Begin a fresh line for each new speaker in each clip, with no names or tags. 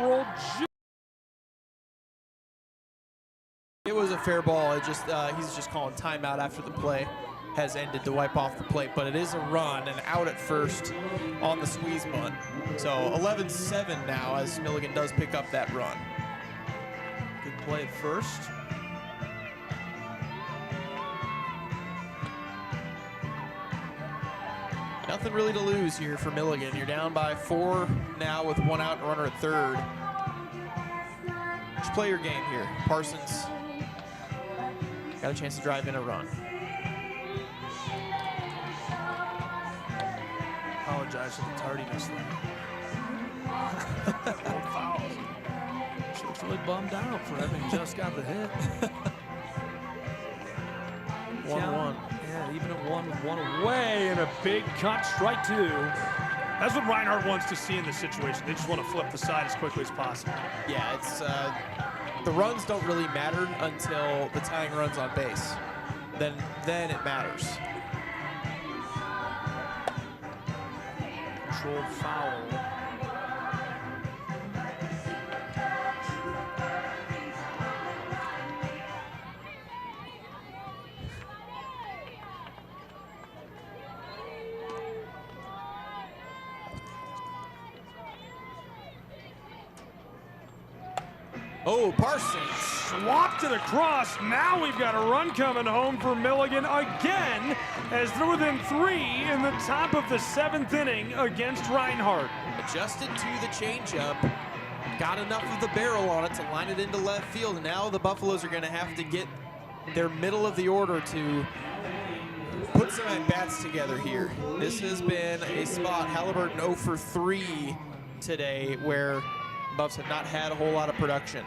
Emerald.
It was a fair ball. It just he's just calling timeout after the play has ended to wipe off the plate, but it is a run and out at first on the squeeze bunt. So 11-7 now as Milligan does pick up that run.
Good play at first.
Nothing really to lose here for Milligan. You're down by 4 now with 1 out and runner at third. Just play your game here. Parsons got a chance to drive in a run.
Apologize for the tardiness there. Old foul. She looks really bummed out for having just got the hit.
1-1.
Yeah, even at 1 away and a big cut, strike 2. That's what Reinhardt wants to see in this situation. They just want to flip the side as quickly as possible.
Yeah, it's the runs don't really matter until the tying run's on base. Then it matters.
Controlled foul.
Oh, Parsons
Swapped it across. Now we've got a run coming home for Milligan again, as they're within 3 in the top of the 7th inning against Reinhardt.
adjusted to the changeup, got enough of the barrel on it to line it into left field, and now the Buffaloes are going to have to get their middle of the order to put some at-bats together here. This has been a spot, Halliburton 0 for 3 today, where Buffs have not had a whole lot of production.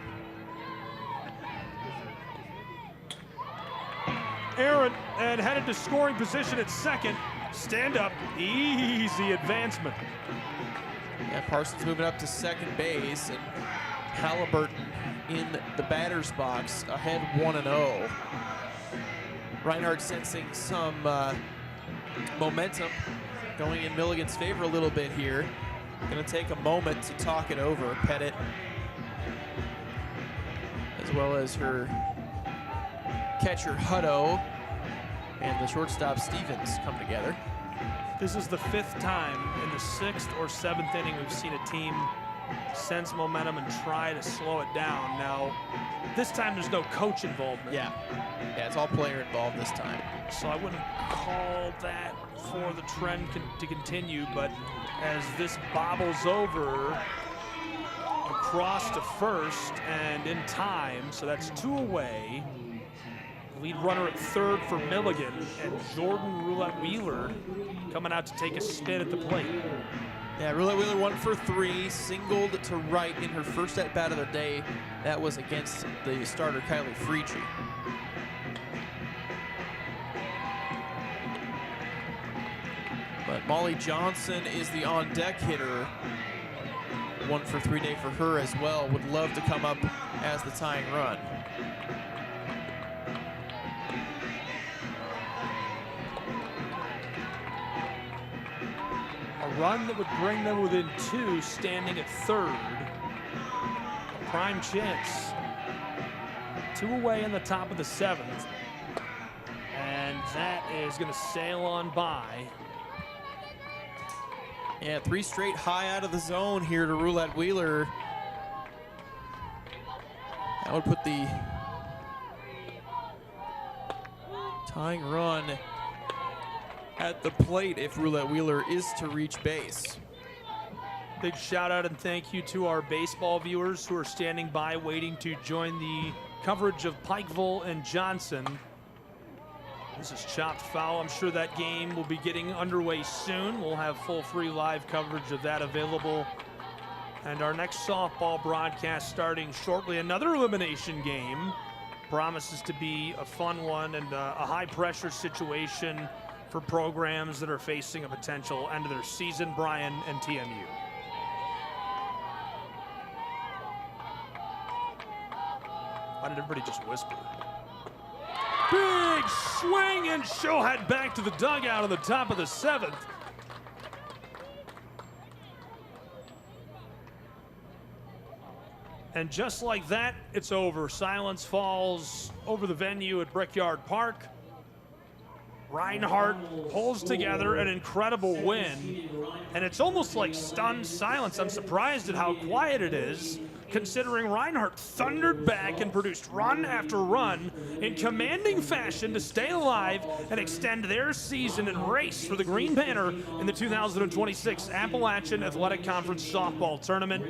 Aaron, and headed to scoring position at second. Stand up, easy advancement.
Yeah, Parsons moving up to second base, and Halliburton in the batter's box, ahead 1-0. Reinhardt sensing some momentum going in Milligan's favor a little bit here. Going to take a moment to talk it over. Pettit, as well as her catcher Hutto and the shortstop Stevens come together.
This is the 5th time in the 6th or 7th inning we've seen a team sense momentum and try to slow it down. Now, this time there's no coach involvement.
Yeah, it's all player involved this time.
So I wouldn't call that for the trend to continue, but as this bobbles over across to first and in time, so that's 2 away. Lead runner at third for Milligan, and Jordan Roulette-Wheeler coming out to take a spin at the plate.
Yeah, Roulette-Wheeler 1 for 3, singled to right in her first at-bat of the day. That was against the starter, Kylie Freechy. But Molly Johnson is the on-deck hitter. 1 for 3 day for her as well. Would love to come up as the tying run.
A run that would bring them within 2, standing at third. A prime chance. 2 away in the top of the 7th. And that is going to sail on by.
Yeah, 3 straight high out of the zone here to Roulette-Wheeler. That would put the tying run at the plate if Roulette-Wheeler is to reach base.
Big shout out and thank you to our baseball viewers who are standing by waiting to join the coverage of Pikeville and Johnson. This is chopped foul. I'm sure that game will be getting underway soon. We'll have full free live coverage of that available. And our next softball broadcast starting shortly. Another elimination game. Promises to be a fun one and a high pressure situation for programs that are facing a potential end of their season. Brian and TMU. Why did everybody just whisper? Big swing, and she'll head back to the dugout on the top of the 7th. And just like that, it's over. Silence falls over the venue at Brickyard Park. Reinhardt pulls together an incredible win, and it's almost like stunned silence. I'm surprised at how quiet it is, considering Reinhardt thundered back and produced run after run in commanding fashion to stay alive and extend their season and race for the Green Banner in the 2026 Appalachian Athletic Conference Softball Tournament.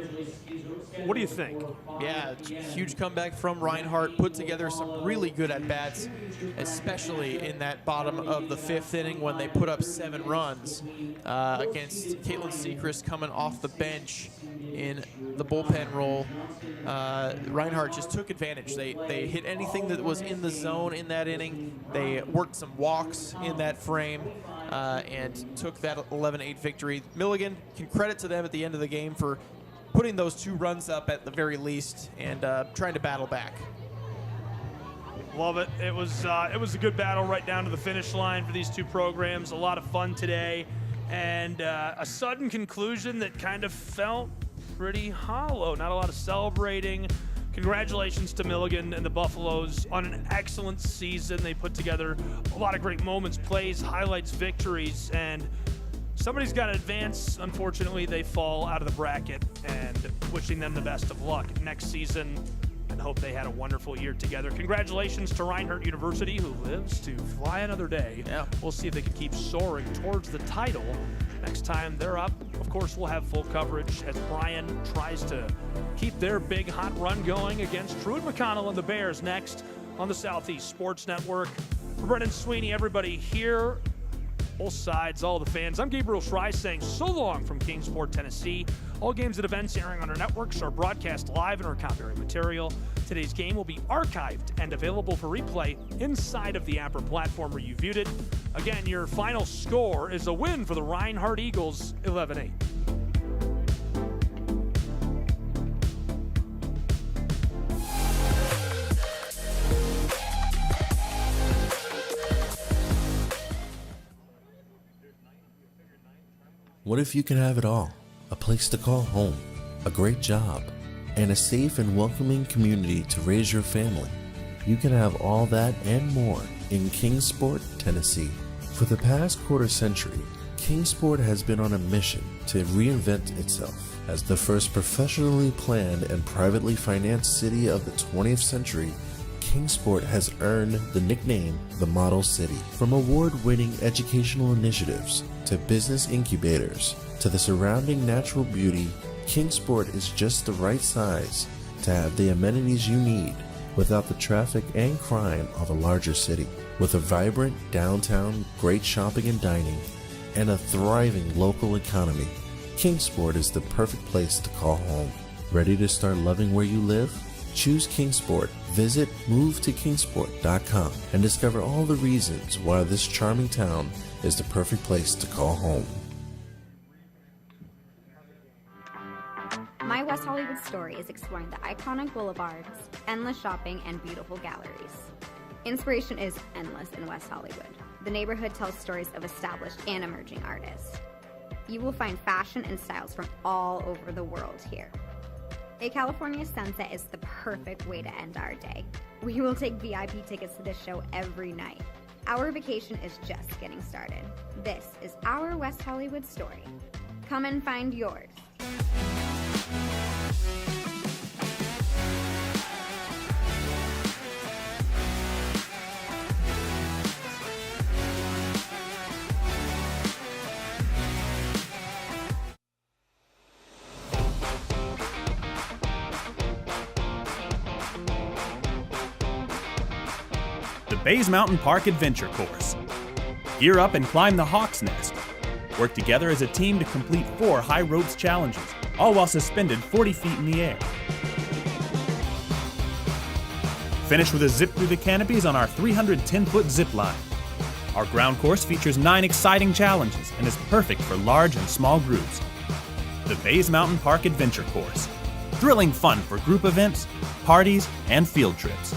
What do you think?
Yeah, huge comeback from Reinhardt. Put together some really good at-bats, especially in that bottom of the 5th inning when they put up 7 runs against Caitlin Sechrist coming off the bench in the bullpen role. Reinhardt just took advantage. They hit anything that was in the zone in that inning. They worked some walks in that frame and took that 11-8 victory. Milligan, can credit to them at the end of the game for putting those 2 runs up at the very least and trying to battle back.
Love it. It was a good battle right down to the finish line for these 2 programs. A lot of fun today, and a sudden conclusion that kind of felt pretty hollow. Not a lot of celebrating. Congratulations to Milligan and the Buffaloes on an excellent season. They put together a lot of great moments, plays, highlights, victories, and somebody's got to advance. Unfortunately, they fall out of the bracket, and wishing them the best of luck next season and hope they had a wonderful year together. Congratulations to Reinhardt University, who lives to fly another day.
Yeah.
We'll see if they can keep soaring towards the title next time they're up. Of course, we'll have full coverage as Brian tries to keep their big hot run going against Truett McConnell and the Bears next on the Southeast Sports Network. For Brendan Sweeney, everybody here, both sides, all the fans, I'm Gabriel Schrei saying so long from Kingsport, Tennessee. All games and events airing on our networks are broadcast live in our copyright material. Today's game will be archived and available for replay inside of the Apper platform where you viewed it. Again, your final score is a win for the Reinhardt Eagles, 11-8.
What if you could have it all? A place to call home, a great job, and a safe and welcoming community to raise your family. You can have all that and more in Kingsport, Tennessee. For the past quarter century, Kingsport has been on a mission to reinvent itself. As the first professionally planned and privately financed city of the 20th century, Kingsport has earned the nickname the Model City. From award-winning educational initiatives to business incubators to the surrounding natural beauty, Kingsport is just the right size to have the amenities you need without the traffic and crime of a larger city. With a vibrant downtown, great shopping and dining, and a thriving local economy, Kingsport is the perfect place to call home. Ready to start loving where you live? Choose Kingsport. Visit movetokingsport.com and discover all the reasons why this charming town is the perfect place to call home.
My West Hollywood story is exploring the iconic boulevards, endless shopping, and beautiful galleries. Inspiration is endless in West Hollywood. The neighborhood tells stories of established and emerging artists. You will find fashion and styles from all over the world here. A California sunset is the perfect way to end our day. We will take VIP tickets to this show every night. Our vacation is just getting started. This is our West Hollywood story. Come and find yours.
The Bays Mountain Park Adventure Course. Gear up and climb the Hawk's Nest. Work together as a team to complete 4 high ropes challenges, all while suspended 40 feet in the air. Finish with a zip through the canopies on our 310-foot zip line. Our ground course features 9 exciting challenges and is perfect for large and small groups. The Bays Mountain Park Adventure Course. Thrilling fun for group events, parties, and field trips.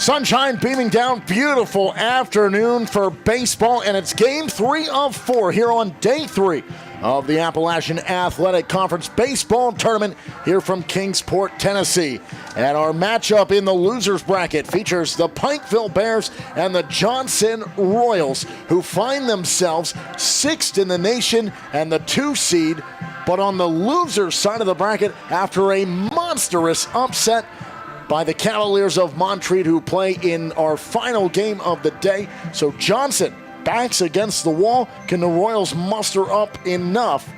Sunshine beaming down, beautiful afternoon for baseball, and it's game 3 of 4 here on day 3 of the Appalachian Athletic Conference baseball tournament here from Kingsport, Tennessee. And our matchup in the losers bracket features the Pikeville Bears and the Johnson Royals, who find themselves 6th in the nation and the 2 seed, but on the losers side of the bracket after a monstrous upset by the Cavaliers of Montreat, who play in our final game of the day. So Johnson backs against the wall. Can the Royals muster up enough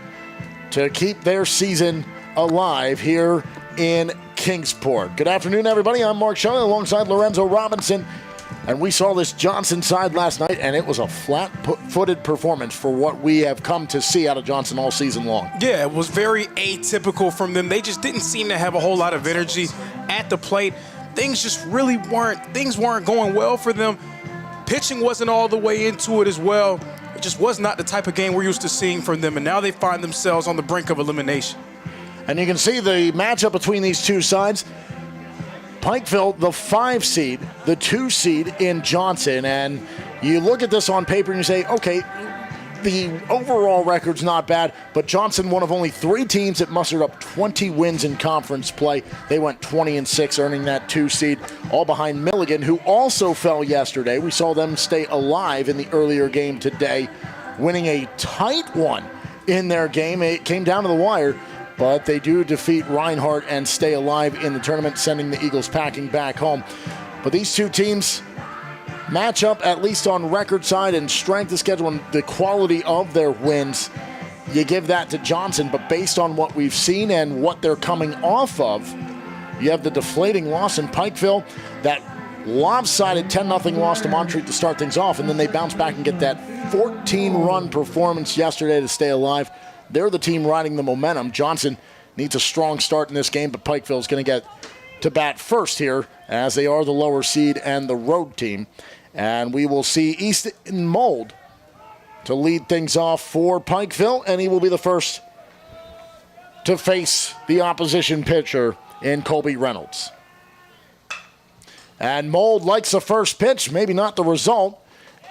to keep their season alive here in Kingsport? Good afternoon, everybody. I'm Mark Shelley alongside Lorenzo Robinson. And we saw this Johnson side last night, and it was a flat-footed performance for what we have come to see out of Johnson all season long.
Yeah, it was very atypical from them. They just didn't seem to have a whole lot of energy at the plate. Things weren't going well for them. Pitching wasn't all the way into it as well. It just was not the type of game we're used to seeing from them, and now they find themselves on the brink of elimination.
And you can see the matchup between these two sides. Pikeville, the 5 seed, the 2 seed in Johnson. And you look at this on paper and you say, okay, the overall record's not bad, but Johnson, one of only 3 teams that mustered up 20 wins in conference play. They went 20-6, earning that 2 seed, all behind Milligan, who also fell yesterday. We saw them stay alive in the earlier game today, winning a tight one in their game. It came down to the wire, but they do defeat Reinhardt and stay alive in the tournament, sending the Eagles packing back home. But these two teams match up, at least on record side and strength of schedule and the quality of their wins. You give that to Johnson, but based on what we've seen and what they're coming off of, you have the deflating loss in Pikeville, that lopsided 10-0 loss to Montreat to start things off, and then they bounce back and get that 14-run performance yesterday to stay alive. They're the team riding the momentum. Johnson needs a strong start in this game, but Pikeville's going to get to bat first here, as they are the lower seed and the road team. And we will see Easton Mold to lead things off for Pikeville, and he will be the first to face the opposition pitcher in Colby Reynolds. And Mold likes the first pitch, maybe not the result,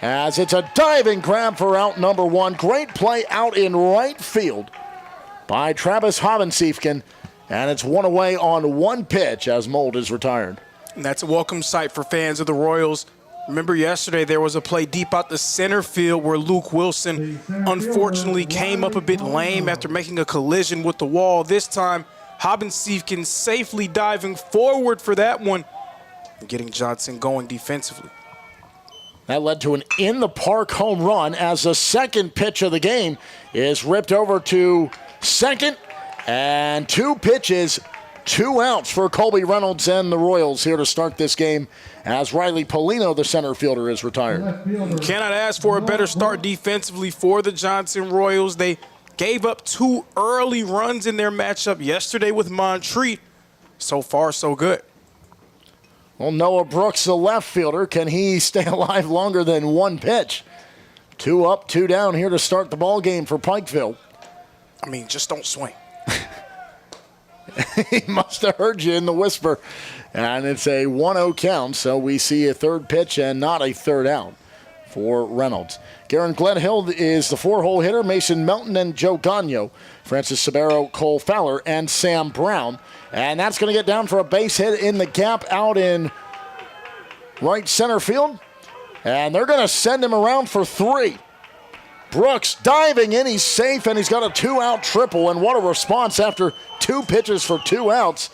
as it's a diving grab for out number 1. Great play out in right field by Travis Hovensiefken, and it's 1 away on 1 pitch as Mold is retired.
And that's a welcome sight for fans of the Royals. Remember yesterday there was a play deep out the center field where Luke Wilson unfortunately came up a bit lame after making a collision with the wall. This time, Hovensiefken safely diving forward for that one and getting Johnson going defensively.
That led to an in-the-park home run as the second pitch of the game is ripped over to second. And 2 pitches, 2 outs for Colby Reynolds and the Royals here to start this game as Riley Polino, the center fielder, is retired.
Cannot ask for a better start defensively for the Johnson Royals. They gave up 2 early runs in their matchup yesterday with Montreat. So far, so good.
Well, Noah Brooks, the left fielder, can he stay alive longer than 1 pitch? 2 up, 2 down here to start the ball game for Pikeville.
I mean, just don't swing.
He must have heard you in the whisper. And it's a 1-0 count, so we see a 3rd pitch and not a 3rd out for Reynolds. Garen Gledhill is the 4-hole hitter. Mason Melton and Joe Gagno. Francis Sabero, Cole Fowler, and Sam Brown. And that's going to get down for a base hit in the gap out in right center field. And they're going to send him around for 3. Brooks diving in, he's safe, and he's got a 2-out triple. And what a response after 2 pitches for 2 outs.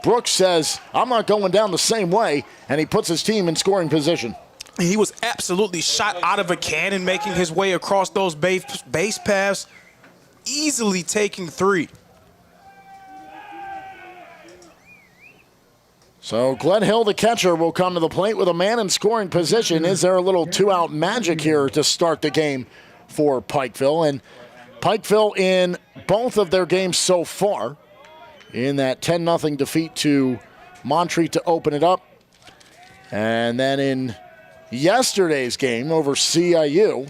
Brooks says, I'm not going down the same way, and he puts his team in scoring position.
He was absolutely shot out of a cannon making his way across those base paths, easily taking 3.
So Gledhill, the catcher, will come to the plate with a man in scoring position. Is there a little 2-out magic here to start the game for Pikeville? And Pikeville, in both of their games so far, in that 10-0 defeat to Montreat to open it up, and then in yesterday's game over CIU,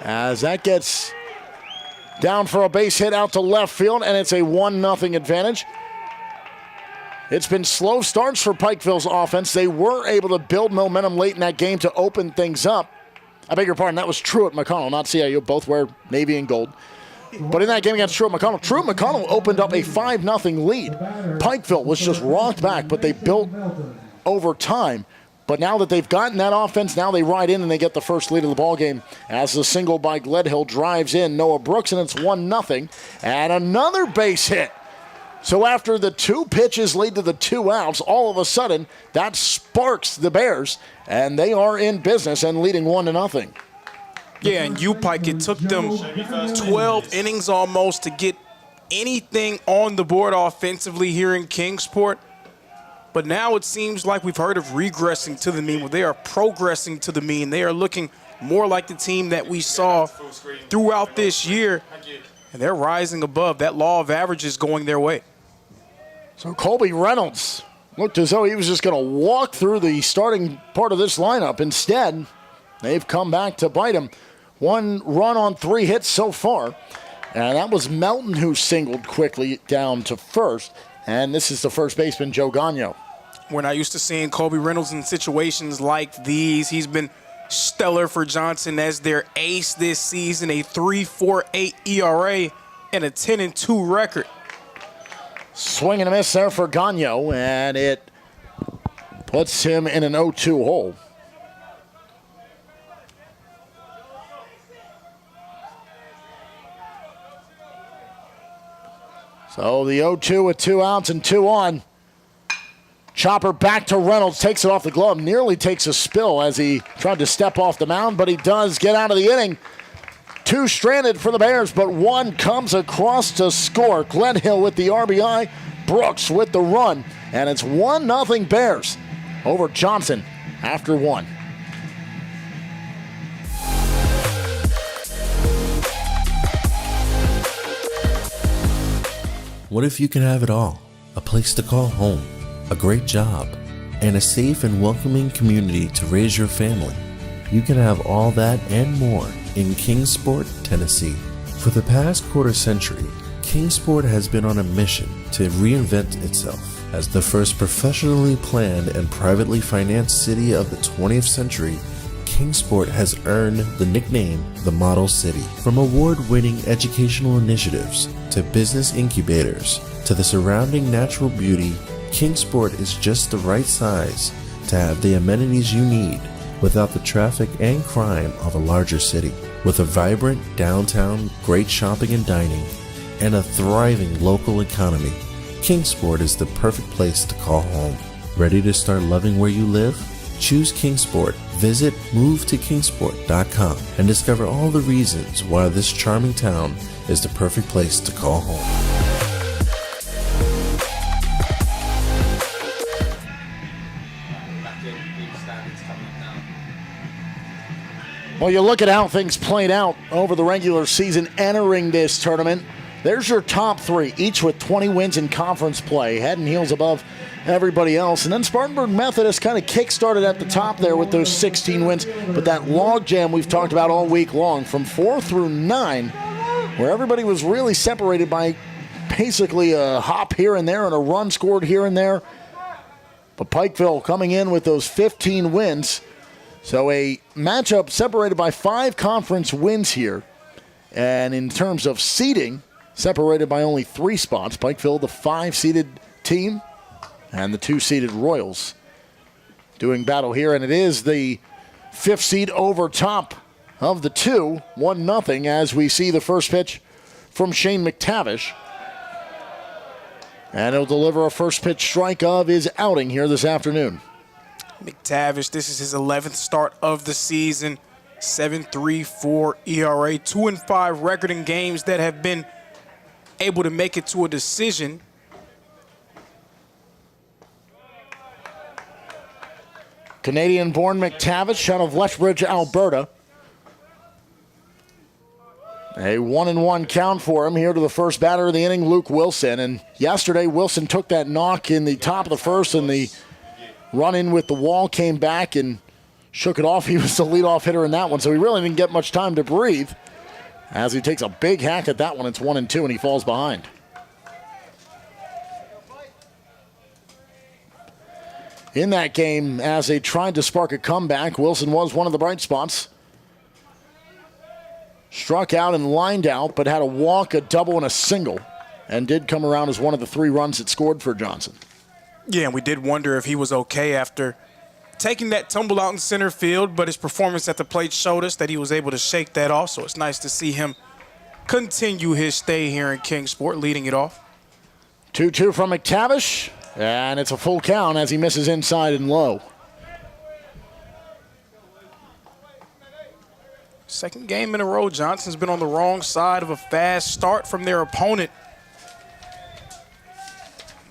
as that gets down for a base hit out to left field, and it's a 1-0 advantage. It's been slow starts for Pikeville's offense. They were able to build momentum late in that game to open things up. I beg your pardon, that was Truett McConnell, not CIU. Both wear navy and gold. But in that game against Truett McConnell opened up a 5-0 lead. Pikeville was just rocked back, but they built over time. But now that they've gotten that offense, now they ride in and they get the first lead of the ballgame as the single by Gledhill drives in Noah Brooks, and it's 1-0. And another base hit. So after the 2 pitches lead to the 2 outs, all of a sudden, that sparks the Bears, and they are in business and leading 1-0.
Yeah, and Pike, it took them 12 innings almost to get anything on the board offensively here in Kingsport. But now it seems like we've heard of regressing to the mean. Well, they are progressing to the mean. They are looking more like the team that we saw throughout this year, and they're rising above. That law of averages going their way.
So Colby Reynolds looked as though he was just going to walk through the starting part of this lineup. Instead, they've come back to bite him. 1 run on 3 hits so far, and that was Melton who singled quickly down to first. And this is the first baseman, Joe Gagno.
We're not used to seeing Colby Reynolds in situations like these. He's been stellar for Johnson as their ace this season, a 3.48 ERA and a 10-2 record.
Swing and a miss there for Gagno, and it puts him in an 0-2 hole. So the 0-2 with 2 outs and 2 on. Chopper back to Reynolds, takes it off the glove, nearly takes a spill as he tried to step off the mound, but he does get out of the inning. 2 stranded for the Bears, but 1 comes across to score. Gledhill with the RBI, Brooks with the run, and it's 1-0 Bears over Johnson after 1.
What if you could have it all? A place to call home, a great job, and a safe and welcoming community to raise your family. You can have all that and more in Kingsport, Tennessee. For the past quarter century, Kingsport has been on a mission to reinvent itself. As the first professionally planned and privately financed city of the 20th century, Kingsport has earned the nickname the Model City. From award-winning educational initiatives to business incubators to the surrounding natural beauty, Kingsport is just the right size to have the amenities you need without the traffic and crime of a larger city. With a vibrant downtown, great shopping and dining, and a thriving local economy, Kingsport is the perfect place to call home. Ready to start loving where you live? Choose Kingsport. Visit movetokingsport.com and discover all the reasons why this charming town is the perfect place to call home.
Well, you look at how things played out over the regular season entering this tournament. There's your top 3, each with 20 wins in conference play, head and heels above everybody else. And then Spartanburg Methodist kind of kick-started at the top there with those 16 wins. But that logjam we've talked about all week long, from 4 through 9, where everybody was really separated by basically a hop here and there and a run scored here and there. But Pikeville coming in with those 15 wins. So a matchup separated by 5 conference wins here. And in terms of seeding, separated by only 3 spots. Pikeville, the 5-seeded team, and the 2-seeded Royals doing battle here. And it is the 5th seed over top of the 2, 1-0, as we see the first pitch from Shane McTavish. And he'll deliver a first pitch strike of his outing here this afternoon.
McTavish, this is his 11th start of the season. 7.34 ERA, 2-5 record in games that have been able to make it to a decision.
Canadian-born McTavish out of Lethbridge, Alberta. A 1-1 count for him here to the first batter of the inning, Luke Wilson. And yesterday, Wilson took that knock in the top of the first, and the run-in with the wall came back and shook it off. He was the leadoff hitter in that one, so he really didn't get much time to breathe. As he takes a big hack at that one, it's 1-2, and he falls behind. in that game as they tried to spark a comeback. Wilson was one of the bright spots. Struck out and lined out, but had a walk, a double, and a single, and did come around as one of the 3 runs that scored for Johnson.
Yeah, and we did wonder if he was okay after taking that tumble out in center field, but his performance at the plate showed us that he was able to shake that off, so it's nice to see him continue his stay here in Kingsport, leading it off.
2-2 from McTavish, and it's a full count as he misses inside and low.
Second game in a row, Johnson's been on the wrong side of a fast start from their opponent.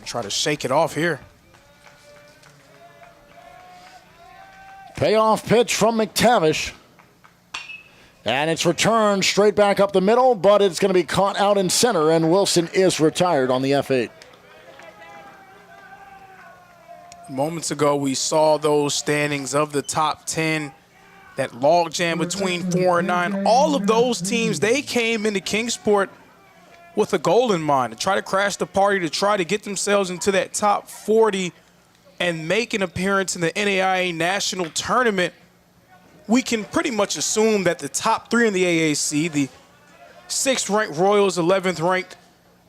Try to shake it off here.
Payoff pitch from McTavish. And it's returned straight back up the middle, but it's going to be caught out in center, and Wilson is retired on the F8.
Moments ago, we saw those standings of the top 10, that logjam between 4 and 9. All of those teams, they came into Kingsport with a goal in mind, to try to crash the party, to try to get themselves into that top 40 and make an appearance in the NAIA National Tournament. We can pretty much assume that the top 3 in the AAC, the 6th-ranked Royals, 11th-ranked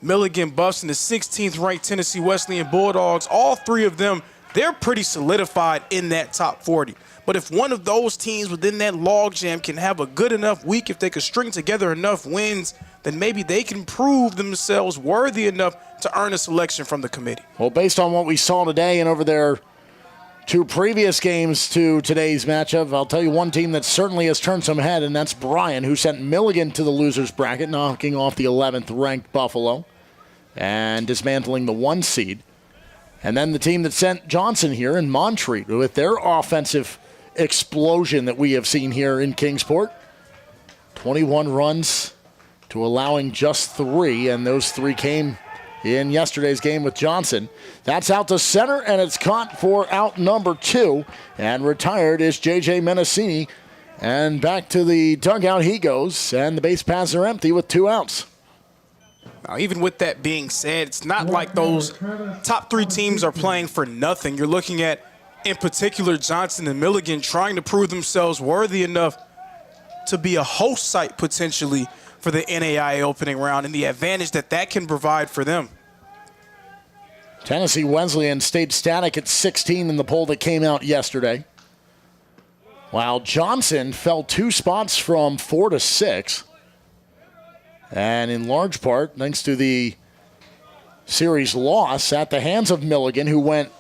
Milligan Buffs, and the 16th-ranked Tennessee Wesleyan Bulldogs, all 3 of them, they're pretty solidified in that top 40. But if one of those teams within that logjam can have a good enough week, if they could string together enough wins, then maybe they can prove themselves worthy enough to earn a selection from the committee.
Well, based on what we saw today and over their 2 previous games to today's matchup, I'll tell you one team that certainly has turned some head, and that's Bryan, who sent Milligan to the losers bracket, knocking off the 11th-ranked Buffalo and dismantling the 1 seed. And then the team that sent Johnson here in Montreat with their offensive explosion that we have seen here in Kingsport. 21 runs to allowing just 3, and those 3 came in yesterday's game with Johnson. That's out to center, and it's caught for out number 2, and retired is J.J. Menacini. And back to the dugout he goes, and the base paths are empty with 2 outs.
Now, even with that being said, it's not like those top 3 teams are playing for nothing. You're looking at, in particular, Johnson and Milligan trying to prove themselves worthy enough to be a host site potentially for the NAIA opening round, and the advantage that that can provide for them.
Tennessee Wesleyan stayed static at 16 in the poll that came out yesterday, while Johnson fell 2 spots from 4 to 6. And in large part, thanks to the series loss at the hands of Milligan, who went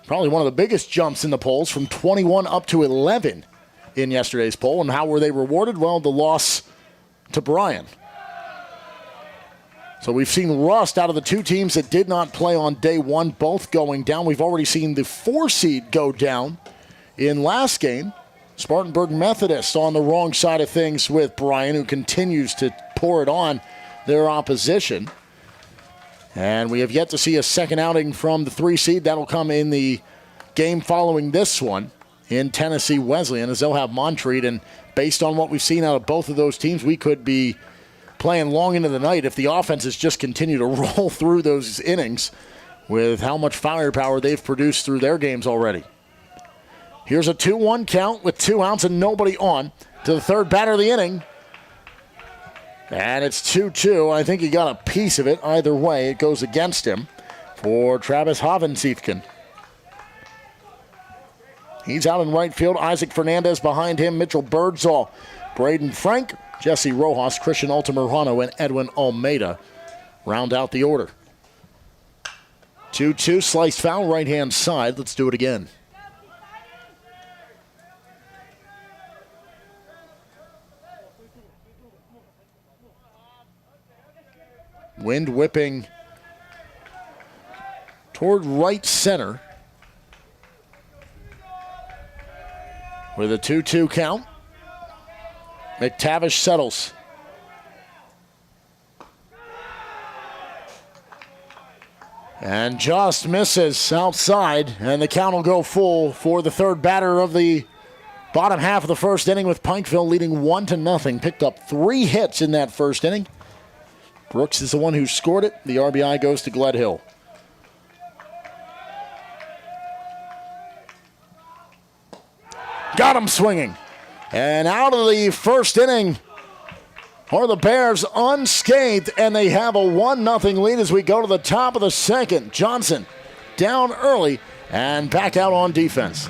probably one of the biggest jumps in the polls from 21 up to 11 in yesterday's poll. And how were they rewarded? Well, the loss to Bryan. So we've seen rust out of the 2 teams that did not play on day 1, both going down. We've already seen the 4 seed go down in last game. Spartanburg Methodist on the wrong side of things with Bryan, who continues to pour it on their opposition. And we have yet to see a second outing from the 3 seed. That'll come in the game following this one in Tennessee Wesleyan, as they'll have Montreat. And based on what we've seen out of both of those teams, we could be playing long into the night if the offenses just continue to roll through those innings with how much firepower they've produced through their games already. Here's a 2-1 count with 2 outs and nobody on to the 3rd batter of the inning. And it's 2-2. I think he got a piece of it. Either way, it goes against him for Travis Havensiefken. He's out in right field. Isaac Fernandez behind him. Mitchell Birdsall, Braden Frank, Jesse Rojas, Christian Altamirano, and Edwin Almeida round out the order. 2-2, sliced foul, right-hand side. Let's do it again. Wind whipping toward right center with a 2-2 count. McTavish settles. And just misses outside, and the count will go full for the 3rd batter of the bottom half of the 1st inning, with Pikeville leading 1-0. Picked up 3 hits in that 1st inning. Brooks is the one who scored it. The RBI goes to Gledhill. got him swinging. And out of the first inning are the Bears unscathed, and they have a 1-0 lead as we go to the top of the second. Johnson down early and back out on defense.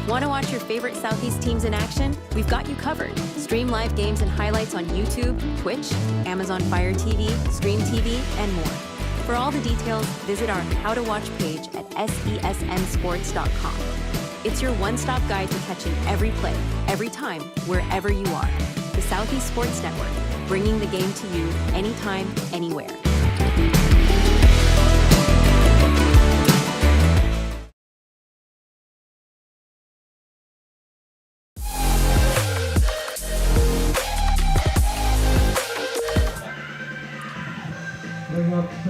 Want to watch your favorite Southeast teams in action? We've got you covered. Stream live games and highlights on YouTube, Twitch, Amazon Fire TV, Stream TV, and more. For all the details, visit our How to Watch page at sesnsports.com. It's your one-stop guide to catching every play, every time, wherever you are. The Southeast Sports Network, bringing the game to you anytime, anywhere.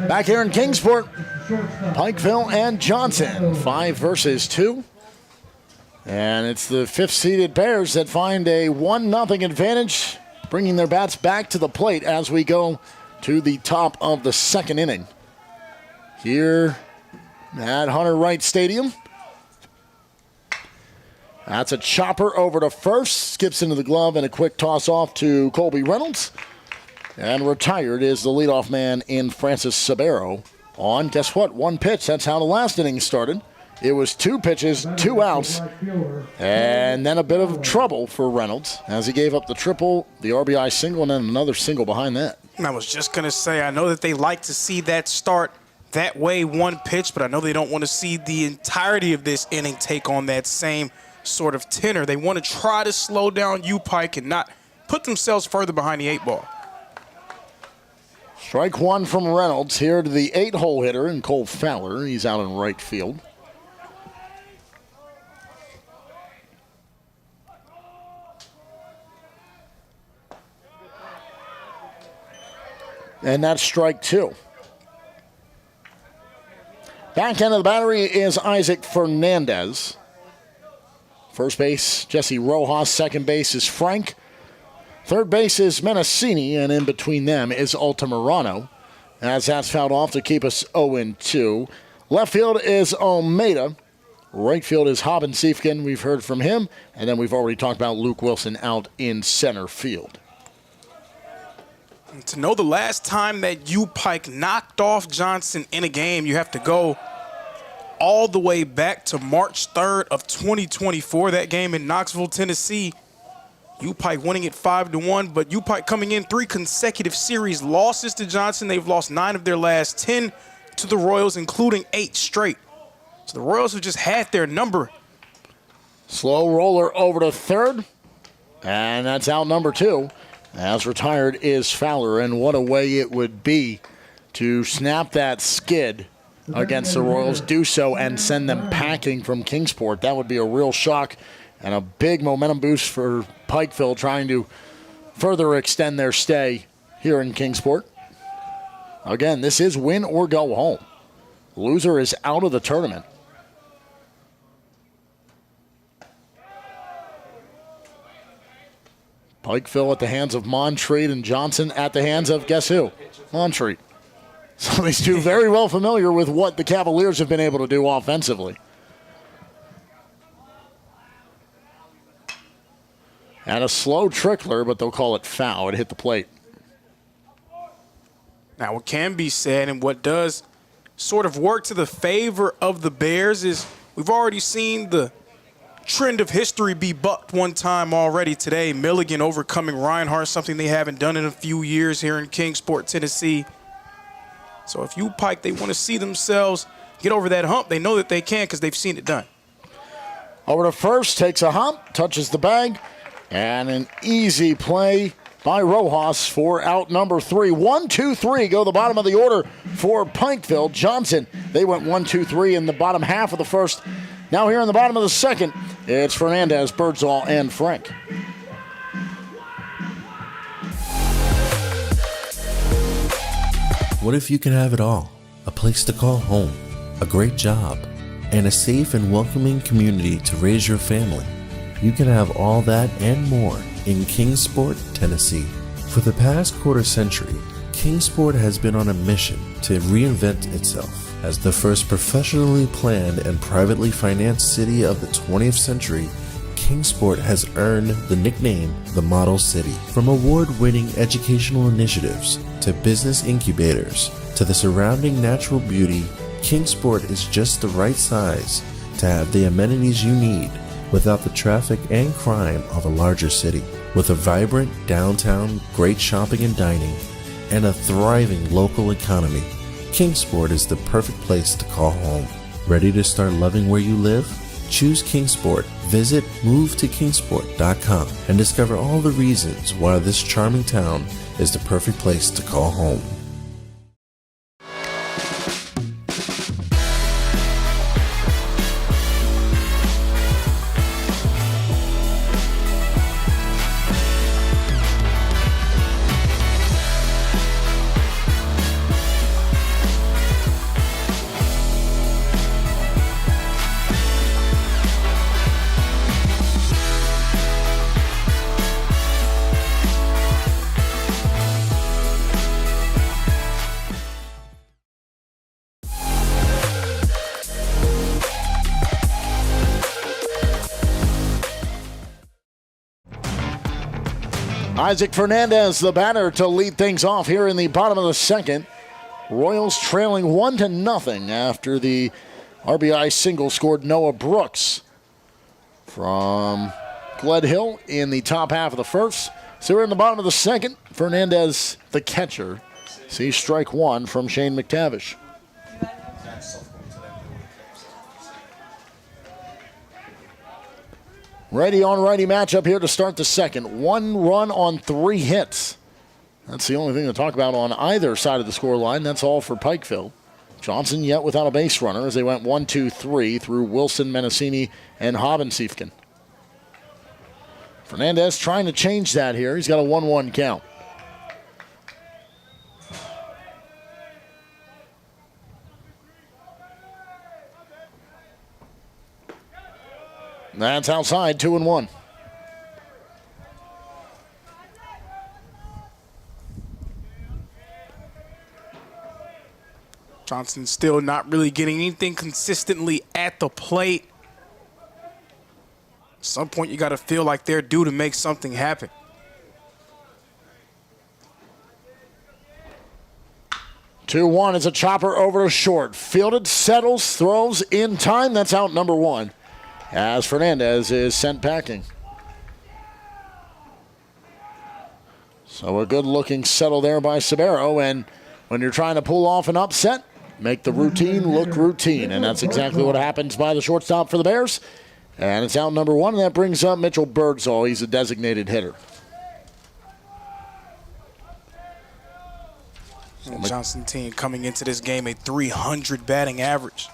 Back here in Kingsport, Pikeville and Johnson, 5 versus 2. And it's the 5th-seeded Bears that find a 1-0 advantage, bringing their bats back to the plate as we go to the top of the second inning. Here at Hunter Wright Stadium. That's a chopper over to first, skips into the glove, and a quick toss off to Colby Reynolds. And retired is the leadoff man in Francis Sabero on, guess what, 1 pitch. That's how the last inning started. It was 2 pitches, 2 outs, and then a bit of trouble for Reynolds as he gave up the triple, the RBI single, and then another single behind that.
I was just going to say, I know that they like to see that start that way, 1 pitch, but I know they don't want to see the entirety of this inning take on that same sort of tenor. They want to try to slow down U-Pike and not put themselves further behind the 8 ball.
Strike 1 from Reynolds here to the 8-hole hitter in Cole Fowler. He's out in right field. And that's strike 2. Back end of the battery is Isaac Fernandez. First base, Jesse Rojas. Second base is Frank. Third base is Menacini, and in between them is Altamirano, as that's fouled off to keep us 0-2. Left field is Almeida. Right field is Haben Siefkin. We've heard from him, and then we've already talked about Luke Wilson out in center field.
And to know the last time that U-Pike knocked off Johnson in a game, you have to go all the way back to March 3rd of 2024, that game in Knoxville, Tennessee. U-Pike winning it 5-1, but U-Pike coming in 3 consecutive series losses to Johnson. They've lost 9 of their last 10 to the Royals, including 8 straight. So the Royals have just had their number.
Slow roller over to third, and that's out number 2. As retired is Fowler, and what a way it would be to snap that skid against the Royals, do so, and send them packing from Kingsport. That would be a real shock and a big momentum boost for Pikeville, trying to further extend their stay here in Kingsport. Again, this is win or go home. Loser is out of the tournament. Pikeville at the hands of Montreat, and Johnson at the hands of, guess who? Montreat. So these two very well familiar with what the Cavaliers have been able to do offensively. And a slow trickler, but they'll call it foul. It hit the plate.
Now, what can be said and what does sort of work to the favor of the Bears is we've already seen the trend of history be bucked one time already today. Milligan overcoming Reinhardt, something they haven't done in a few years here in Kingsport, Tennessee. So if U-Pike, they want to see themselves get over that hump, they know that they can because they've seen it done.
Over to first, takes a hop, touches the bag, and an easy play by Rojas for out number 3. 1, 2, 3 go the bottom of the order for Pikeville. Johnson, they went 1, 2, 3 in the bottom half of the first. Now here in the bottom of the second, it's Fernandez, Birdsall, and Frank.
What if you can have it all? A place to call home, a great job, and a safe and welcoming community to raise your family. You can have all that and more in Kingsport, Tennessee. For the past quarter century, Kingsport has been on a mission to reinvent itself as the first professionally planned and privately financed city of the 20th century. Kingsport has earned the nickname the Model City. From award-winning educational initiatives to business incubators to the surrounding natural beauty, Kingsport is just the right size to have the amenities you need without the traffic and crime of a larger city. With a vibrant downtown, great shopping and dining, and a thriving local economy, Kingsport is the perfect place to call home. Ready to start loving where you live? Choose Kingsport. Visit movetokingsport.com and discover all the reasons why this charming town is the perfect place to call home.
Isaac Fernandez, the batter, to lead things off here in the bottom of the second. Royals trailing 1-0 after the RBI single scored Noah Brooks from Gled Hill in the top half of the first. So we're in the bottom of the second. Fernandez, the catcher, sees strike one from Shane McTavish. Righty on righty matchup here to start the second. 1 run on 3 hits. That's the only thing to talk about on either side of the scoreline. That's all for Pikeville. Johnson yet without a base runner as they went 1, 2, 3 through Wilson, Menacini, and Hobensiefken. Fernandez trying to change that here. He's got a 1-1 count. That's outside, 2-1.
Johnson still not really getting anything consistently at the plate. At some point, you got to feel like they're due to make something happen.
Two-one is a chopper over to short. Fielded, settles, throws in time. That's out number 1. As Fernandez is sent packing. So a good-looking settle there by Sabero, and when you're trying to pull off an upset, make the routine look routine, and that's exactly what happens by the shortstop for the Bears. And it's out number 1, and that brings up Mitchell Birdsall. He's a designated hitter.
And Johnson team coming into this game a .300 batting average.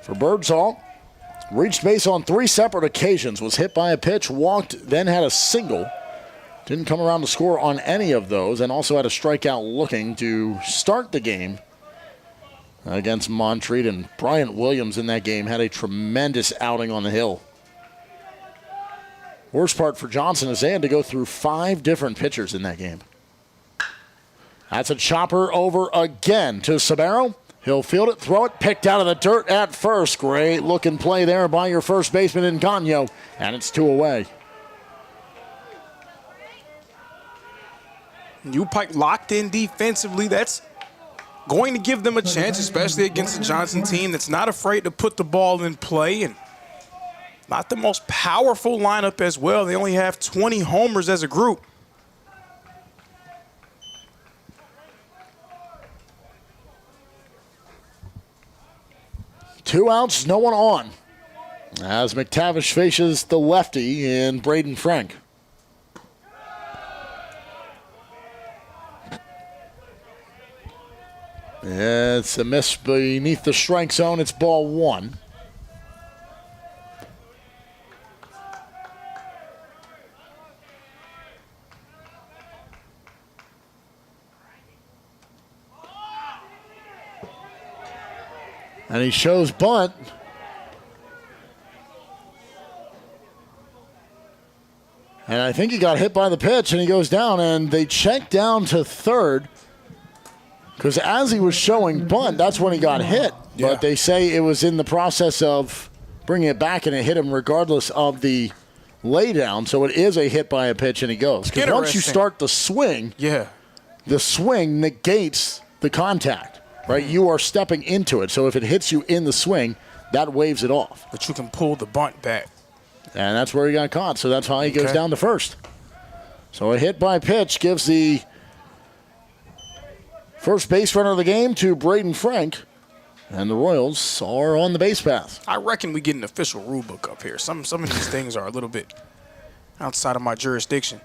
For Birdsall, reached base on 3 separate occasions, was hit by a pitch, walked, then had a single. Didn't come around to score on any of those, and also had a strikeout looking to start the game against Montreat. And Bryant Williams in that game had a tremendous outing on the hill. Worst part for Johnson is they had to go through 5 different pitchers in that game. That's a chopper over again to Sabero. He'll field it, throw it, picked out of the dirt at first. Great looking play there by your first baseman in Gagno, and it's 2 away.
U-Pike locked in defensively. That's going to give them a chance, especially against the Johnson team that's not afraid to put the ball in play, and not the most powerful lineup as well. They only have 20 homers as a group.
Two outs, no one on. As McTavish faces the lefty in Braden Frank. It's a miss beneath the strike zone. It's ball one. And he shows bunt. And I think he got hit by the pitch, and he goes down, and they check down to third. Because as he was showing bunt, that's when he got hit.
Yeah.
But they say it was in the process of bringing it back, and it hit him regardless of the lay down. So it is a hit by a pitch, and he goes. Because once you start the swing, the swing negates the contact. Right, you are stepping into it. So if it hits you in the swing, that waves it off.
But you can pull the bunt back.
And that's where he got caught. So that's how he goes down to first. So a hit by pitch gives the first base runner of the game to Braden Frank. And the Royals are on the base path.
I reckon we get an official rule book up here. Some of these things are a little bit outside of my jurisdiction.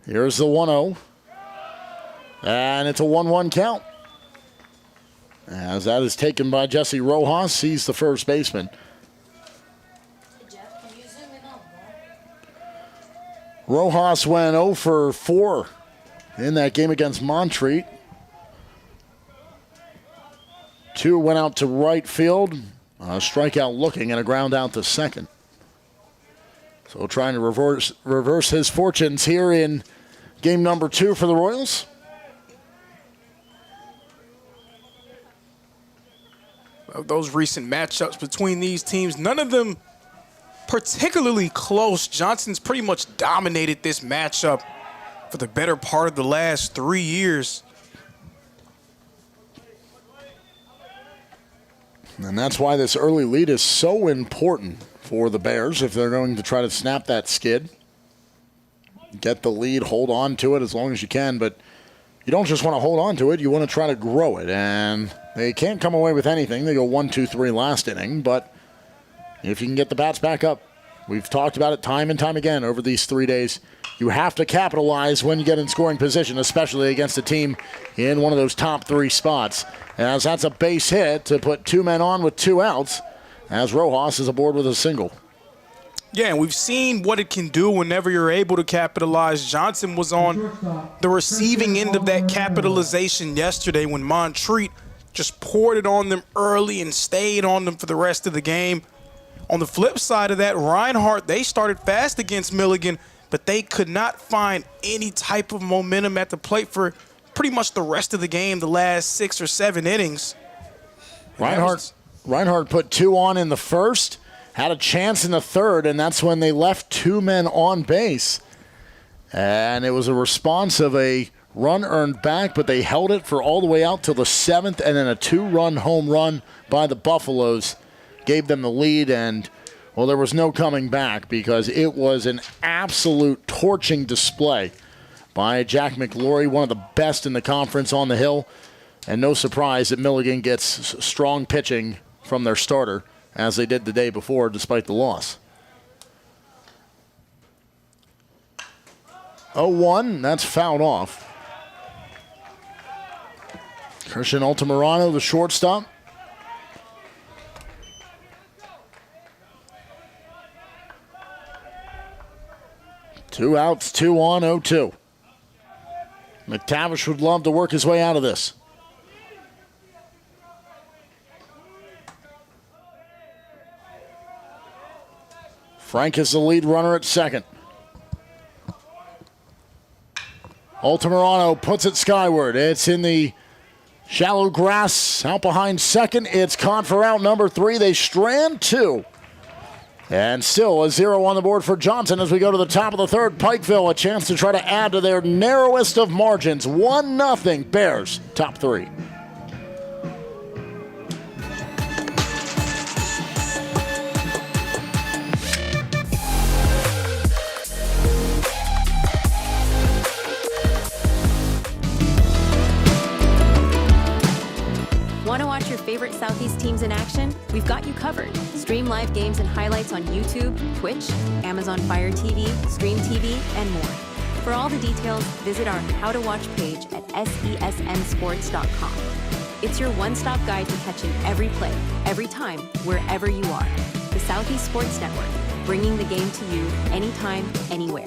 Here's the 1-0. And it's a 1-1 count. As that is taken by Jesse Rojas. He's the first baseman. Rojas went 0 for 4 in that game against Montreat. 2 went out to right field. A strikeout looking and a ground out to second. So trying to reverse his fortunes here in game number 2 for the Royals.
Those recent matchups between these teams, none of them particularly close. Johnson's pretty much dominated this matchup for the better part of the last 3 years.
And that's why this early lead is so important for the Bears if they're going to try to snap that skid. Get the lead, hold on to it as long as you can, but you don't just want to hold on to it, you want to try to grow it. And they can't come away with anything. They go 1-2-3 last inning, but if you can get the bats back up, we've talked about it time and time again over these 3 days, you have to capitalize when you get in scoring position, especially against a team in one of those top 3 spots. As that's a base hit to put 2 men on with 2 outs, as Rojas is aboard with a single.
Yeah, and we've seen what it can do whenever you're able to capitalize. Johnson was on the receiving end of that capitalization yesterday when Montreat just poured it on them early and stayed on them for the rest of the game. On the flip side of that, Reinhardt, they started fast against Milligan, but they could not find any type of momentum at the plate for pretty much the rest of the game, the last 6 or 7 innings.
Reinhardt put 2 on in the first, had a chance in the third, and that's when they left 2 men on base. And it was a response of a run earned back, but they held it for all the way out till the 7th, and then a 2-run home run by the Buffaloes gave them the lead, and, well, there was no coming back because it was an absolute torching display by Jack McLaury, one of the best in the conference on the hill. And no surprise that Milligan gets strong pitching from their starter, as they did the day before, despite the loss. 0-1, that's fouled off. Christian Altamirano, the shortstop. Two outs, 2 on, 0-2. McTavish would love to work his way out of this. Frank is the lead runner at second. Altamirano puts it skyward. It's in the shallow grass out behind second. It's caught for out number 3. They strand 2. And still a 0 on the board for Johnson as we go to the top of the third. Pikeville, a chance to try to add to their narrowest of margins. 1-0 Bears, top 3.
Want to watch your favorite Southeast teams in action? We've got you covered. Stream live games and highlights on YouTube, Twitch, Amazon Fire TV, Stream TV, and more. For all the details, visit our How to Watch page at sesnsports.com. It's your one-stop guide to catching every play, every time, wherever you are. The Southeast Sports Network, bringing the game to you anytime, anywhere.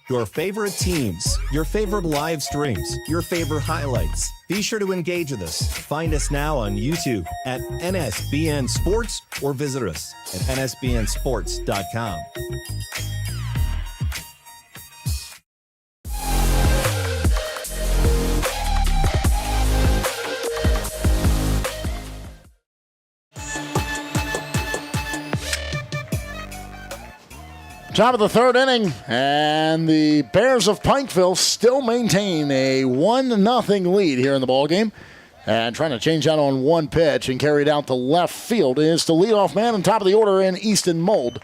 Your favorite teams, your favorite live streams, your favorite highlights. Be sure to engage with us. Find us now on YouTube at NSBN Sports or visit us at nsbnsports.com.
Top of the third inning, and the Bears of Pikeville still maintain a 1-0 lead here in the ballgame. And trying to change out on one pitch and carry it out to left field is the leadoff man on top of the order in Easton Mold.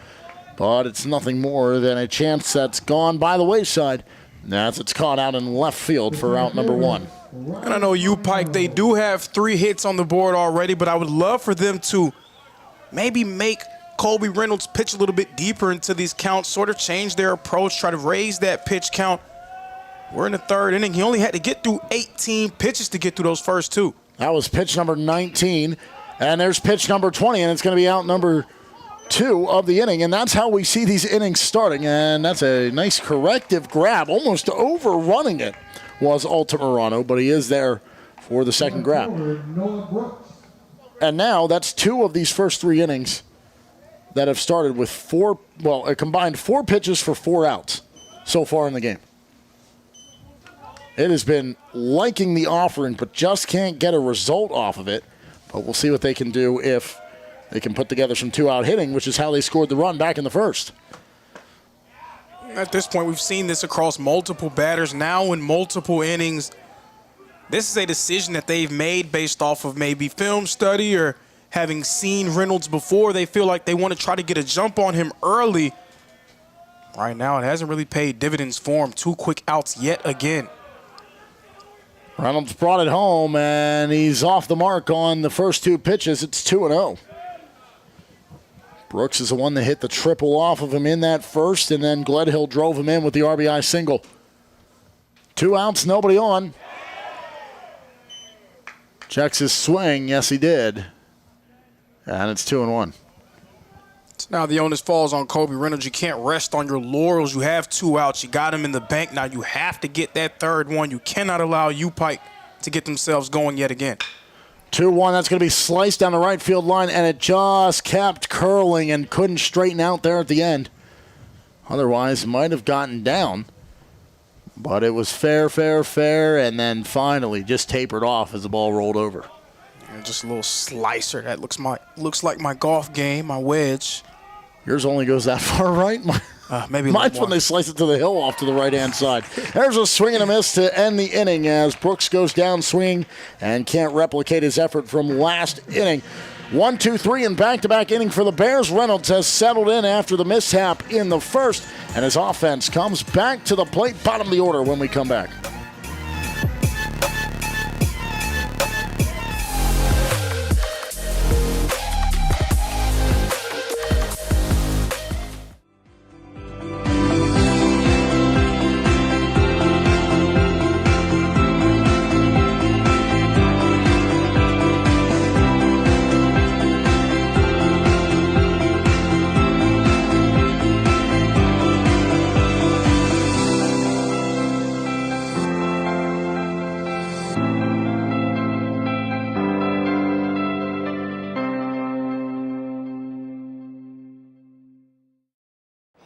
But it's nothing more than a chance that's gone by the wayside as it's caught out in left field for out number one.
And I know Pike, they do have 3 hits on the board already, but I would love for them to maybe make Colby Reynolds pitch a little bit deeper into these counts, sort of change their approach, try to raise that pitch count. We're in the third inning. He only had to get through 18 pitches to get through those first 2.
That was pitch number 19, and there's pitch number 20, and it's going to be out number 2 of the inning, and that's how we see these innings starting, and that's a nice corrective grab, almost overrunning it was Altamirano, but he is there for the second grab. And now that's 2 of these first 3 innings that have started with a combined 4 pitches for 4 outs so far in the game. It has been liking the offering, but just can't get a result off of it. But we'll see what they can do if they can put together some 2-out hitting, which is how they scored the run back in the first.
At this point, we've seen this across multiple batters, now in multiple innings. This is a decision that they've made based off of maybe film study or having seen Reynolds before. They feel like they want to try to get a jump on him early. Right now, it hasn't really paid dividends for him. 2 quick outs yet again.
Reynolds brought it home, and he's off the mark on the first 2 pitches. It's 2-0. Brooks is the one that hit the triple off of him in that first, and then Gledhill drove him in with the RBI single. 2 outs, nobody on. Checks his swing. Yes, he did. And it's 2-1.
So now the onus falls on Colby Reynolds. You can't rest on your laurels. You have 2 outs. You got him in the bank. Now you have to get that third one. You cannot allow Pike to get themselves going yet again.
2-1. That's going to be sliced down the right field line, and it just kept curling and couldn't straighten out there at the end. Otherwise, might have gotten down. But it was fair, and then finally just tapered off as the ball rolled over.
And just a little slicer. That looks like my golf game, my wedge.
Yours only goes that far right?
Maybe
mine's when they slice it to the hill off to the right-hand side. There's a swing and a miss to end the inning as Brooks goes down swinging and can't replicate his effort from last inning. 1, 2, 3 in back-to-back inning for the Bears. Reynolds has settled in after the mishap in the first, and his offense comes back to the plate, bottom of the order when we come back.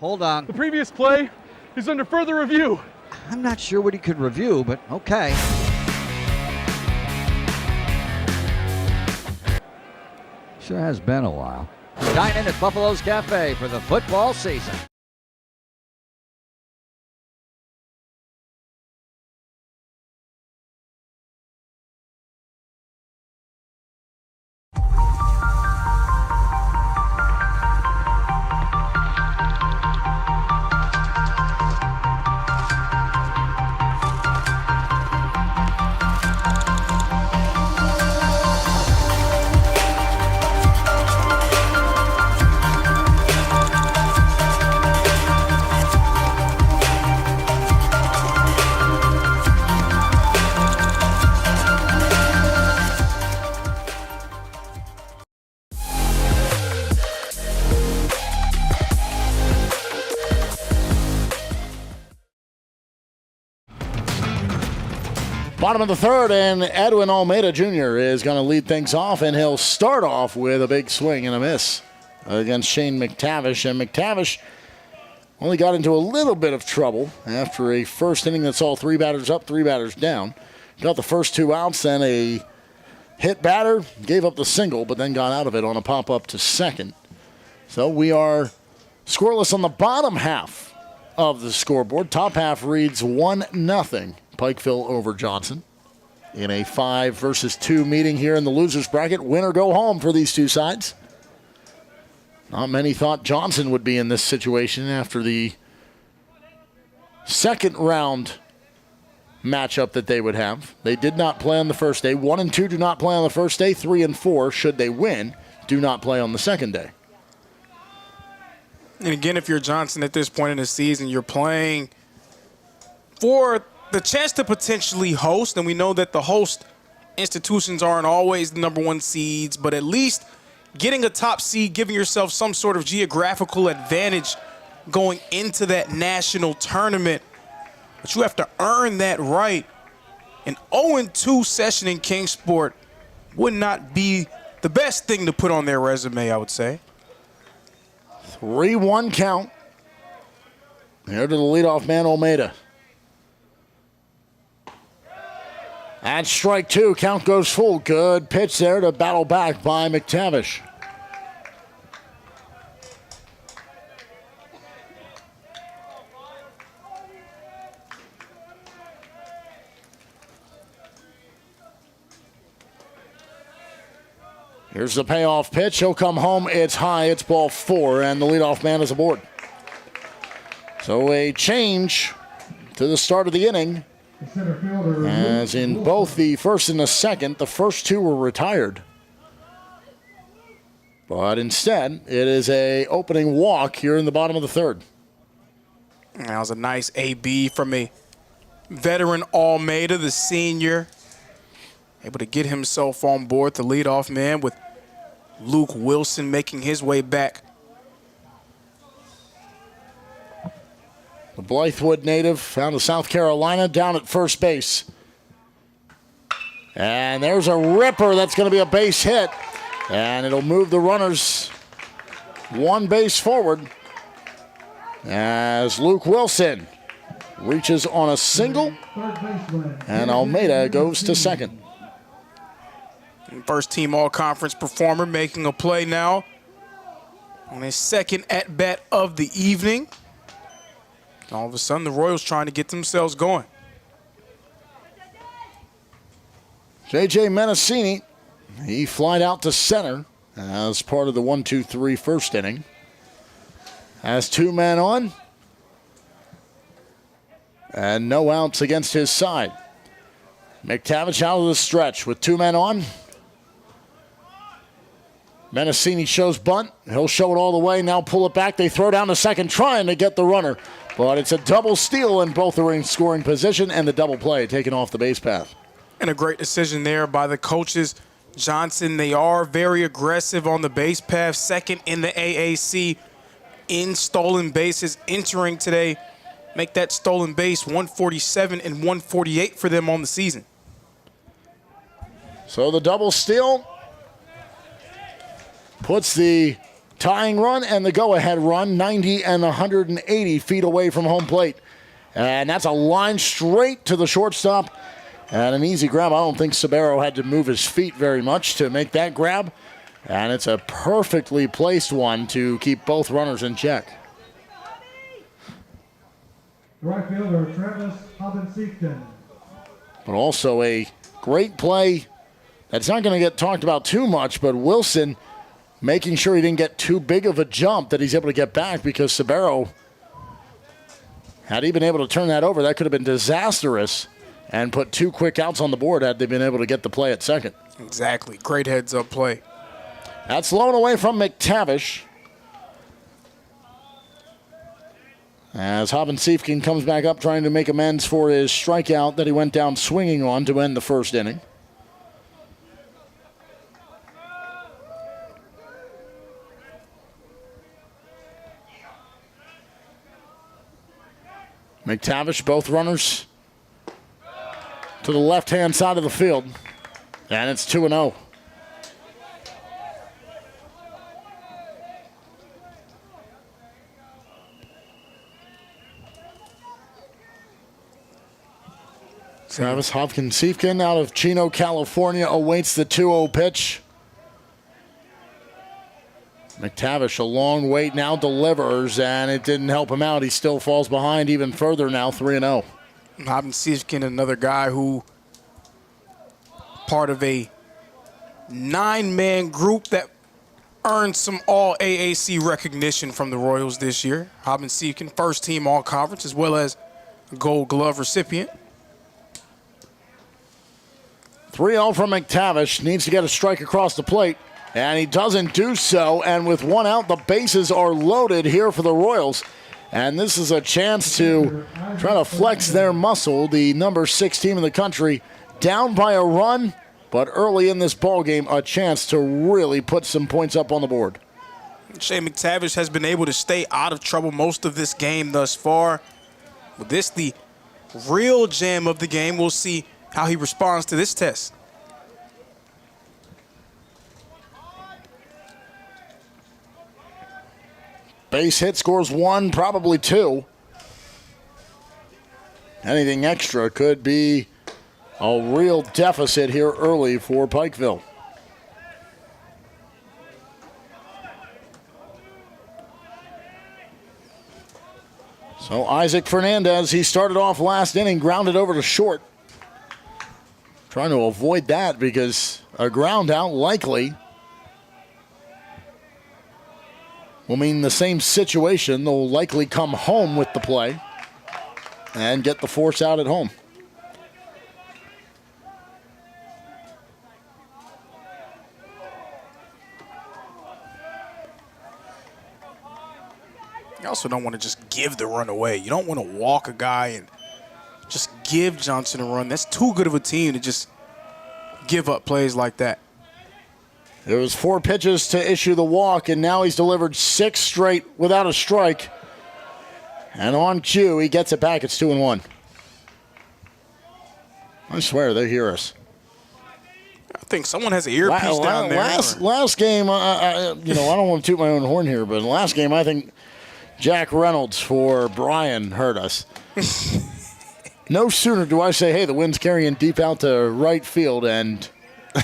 Hold on.
The previous play is under further review.
I'm not sure what he could review, but okay. Sure has been a while. Dine in at Buffalo's Cafe for the football season.
Bottom of the third, and Edwin Almeida Jr. is going to lead things off, and he'll start off with a big swing and a miss against Shane McTavish. And McTavish only got into a little bit of trouble after a first inning that saw 3 batters up, 3 batters down. Got the first 2 outs, then a hit batter, gave up the single, but then got out of it on a pop-up to second. So we are scoreless on the bottom half of the scoreboard. Top half reads 1-0. Pikeville over Johnson in a 5-versus-2 meeting here in the losers bracket. Win or go home for these two sides. Not many thought Johnson would be in this situation after the second round matchup that they would have. They did not play on the first day. 1 and 2 do not play on the first day. 3 and 4, should they win, do not play on the second day.
And again, if you're Johnson at this point in the season, you're playing for the chance to potentially host, and we know that the host institutions aren't always the #1 seeds, but at least getting a top seed, giving yourself some sort of geographical advantage going into that national tournament. But you have to earn that right. An 0-2 session in Kingsport would not be the best thing to put on their resume, I would say.
3-1 count. Here to the leadoff man, Almeida. And strike 2, count goes full. Good pitch there to battle back by McTavish. Here's the payoff pitch. He'll come home. It's high. It's ball 4, and the leadoff man is aboard. So a change to the start of the inning. As in both the first and the second, the first 2 were retired. But instead, it is a opening walk here in the bottom of the third.
That was a nice AB from a veteran Almeida, the senior. Able to get himself on board, the leadoff man, with Luke Wilson making his way back.
The Blythewood native out of South Carolina down at first base. And there's a ripper that's going to be a base hit. And it'll move the runners 1 base forward as Luke Wilson reaches on a single. And Almeida goes to second.
First team all-conference performer making a play now on his second at-bat of the evening. All of a sudden, the Royals trying to get themselves going.
J.J. Menacini, he flied out to center as part of the 1-2-3 first inning. Has 2 men on. And no outs against his side. McTavish out of the stretch with 2 men on. Menacini shows bunt. He'll show it all the way. Now pull it back. They throw down to second trying to get the runner. But it's a double steal, and both are in scoring position, and the double play taken off the base path.
And a great decision there by the coaches. Johnson, they are very aggressive on the base path. Second in the AAC in stolen bases entering today. Make that stolen base 147 and 148 for them on the season.
So the double steal puts the tying run and the go-ahead run, 90 and 180 feet away from home plate. And that's a line straight to the shortstop. And an easy grab. I don't think Sabero had to move his feet very much to make that grab. And it's a perfectly placed one to keep both runners in check.
Right fielder Travis Hobbins-Seefton.
But also a great play that's not going to get talked about too much, but Wilson making sure he didn't get too big of a jump that he's able to get back, because Sabero, had he been able to turn that over, that could have been disastrous and put 2 quick outs on the board had they been able to get the play at second.
Exactly. Great heads-up play.
That's low and away from McTavish. As Hobbins-Seefton comes back up trying to make amends for his strikeout that he went down swinging on to end the first inning. McTavish, both runners to the left-hand side of the field. And it's 2-0. Travis Hobbins-Seefton out of Chino, California, awaits the 2-0 pitch. McTavish, a long wait, now delivers, and it didn't help him out. He still falls behind even further now, 3-0.
Hobbins-Seefton, another guy who part of a 9-man group that earned some all AAC recognition from the Royals this year. Hobbins-Seefton, first team all conference, as well as Gold Glove recipient.
3-0 from McTavish. Needs to get a strike across the plate, and he doesn't do so. And with 1 out, the bases are loaded here for the Royals. And this is a chance to try to flex their muscle. The number 6 team in the country down by a run, but early in this ball game, a chance to really put some points up on the board.
Shea McTavish has been able to stay out of trouble most of this game thus far. With this, the real gem of the game, we'll see how he responds to this test.
Base hit, scores 1, probably 2. Anything extra could be a real deficit here early for Pikeville. So Isaac Fernandez, he started off last inning, grounded over to short. Trying to avoid that because a ground out likely will mean the same situation. They'll likely come home with the play and get the force out at home.
You also don't want to just give the run away. You don't want to walk a guy and just give Johnson a run. That's too good of a team to just give up plays like that.
There was 4 pitches to issue the walk, and now he's delivered 6 straight without a strike. And on cue, he gets it back. It's 2-1. I swear, they hear us.
I think someone has an earpiece down there.
Last game, I don't want to toot my own horn here, but last game, I think Jack Reynolds for Brian heard us. No sooner do I say, hey, the wind's carrying deep out to right field, and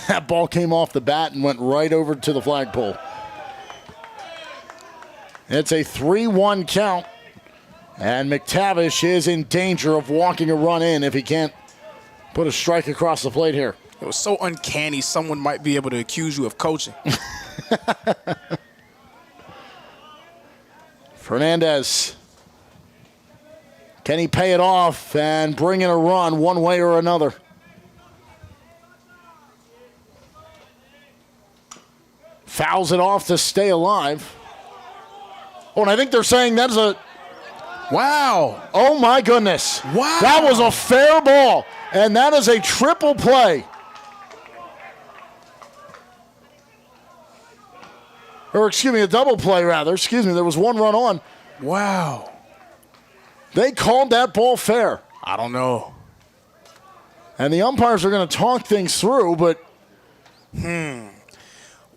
that ball came off the bat and went right over to the flagpole. It's a 3-1 count, and McTavish is in danger of walking a run in if he can't put a strike across the plate here.
It was so uncanny someone might be able to accuse you of coaching.
Fernandez. Can he pay it off and bring in a run one way or another? Fouls it off to stay alive. Oh, and I think they're saying that's a...
Wow.
Oh, my goodness.
Wow.
That was a fair ball, and that is a triple play. Or, excuse me, a double play, rather. Excuse me, there was 1 run on.
Wow.
They called that ball fair.
I don't know.
And the umpires are going to talk things through, but...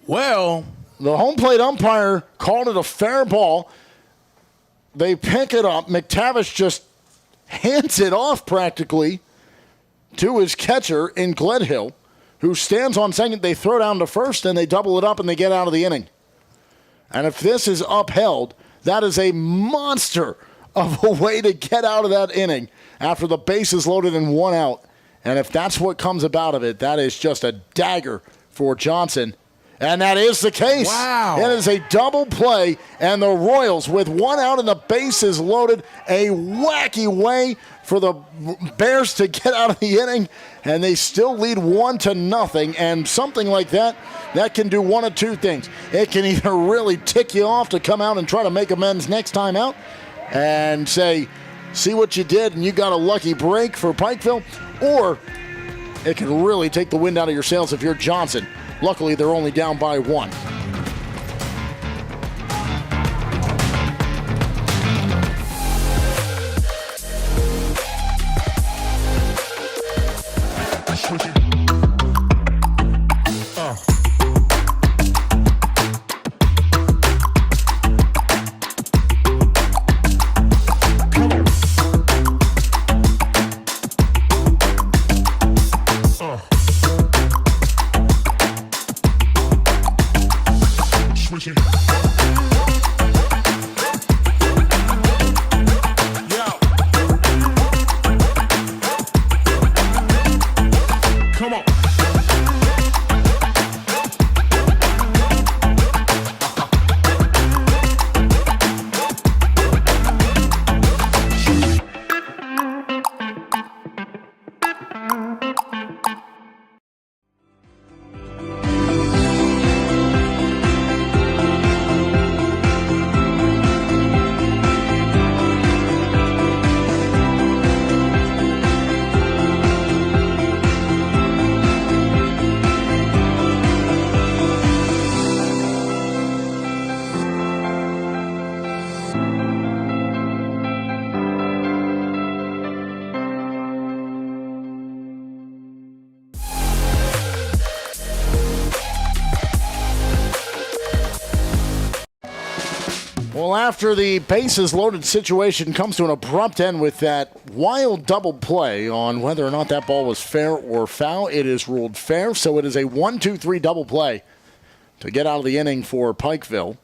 Well,
The home plate umpire called it a fair ball. They pick it up. McTavish just hands it off practically to his catcher in Gledhill, who stands on second. They throw down to first, and they double it up, and they get out of the inning. And if this is upheld, that is a monster of a way to get out of that inning after the base is loaded and 1 out. And if that's what comes about of it, that is just a dagger for Johnson. And that is the case.
Wow.
It is a double play, and the Royals, with 1 out and the bases loaded, a wacky way for the Bears to get out of the inning, and they still lead 1-0. And something like that can do one of two things. It can either really tick you off to come out and try to make amends next time out and say, see what you did, and you got a lucky break for Pikeville, or it can really take the wind out of your sails if you're Johnson. Luckily, they're only down by 1. Well, after the bases loaded situation comes to an abrupt end with that wild double play on whether or not that ball was fair or foul, it is ruled fair, so it is a 1-2-3 double play to get out of the inning for Pikeville.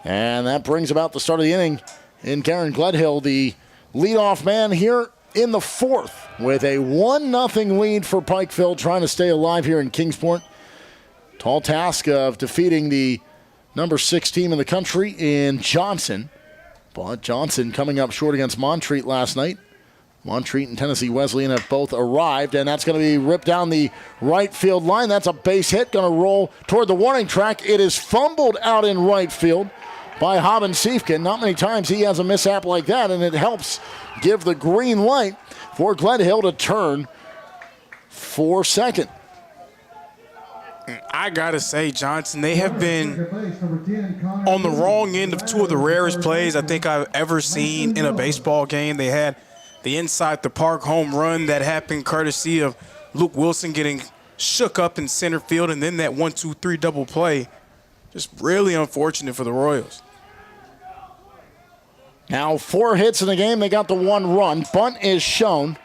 And that brings about the start of the inning in Karen Gledhill, the leadoff man here in the 4th with a 1-0 lead for Pikeville, trying to stay alive here in Kingsport. Tall task of defeating the number 6 team in the country in Johnson. But Johnson coming up short against Montreat last night. Montreat and Tennessee Wesleyan have both arrived, and that's going to be ripped down the right field line. That's a base hit, going to roll toward the warning track. It is fumbled out in right field by Haben Siefken. Not many times he has a mishap like that, and it helps give the green light for Gledhill to turn for second.
I gotta say, Johnson, they have been on the wrong end of 2 of the rarest plays I think I've ever seen in a baseball game. They had the inside the park home run that happened courtesy of Luke Wilson getting shook up in center field, and then that 1-2-3 double play. Just really unfortunate for the Royals.
Now 4 hits in the game. They got the 1 run. Bunt is shown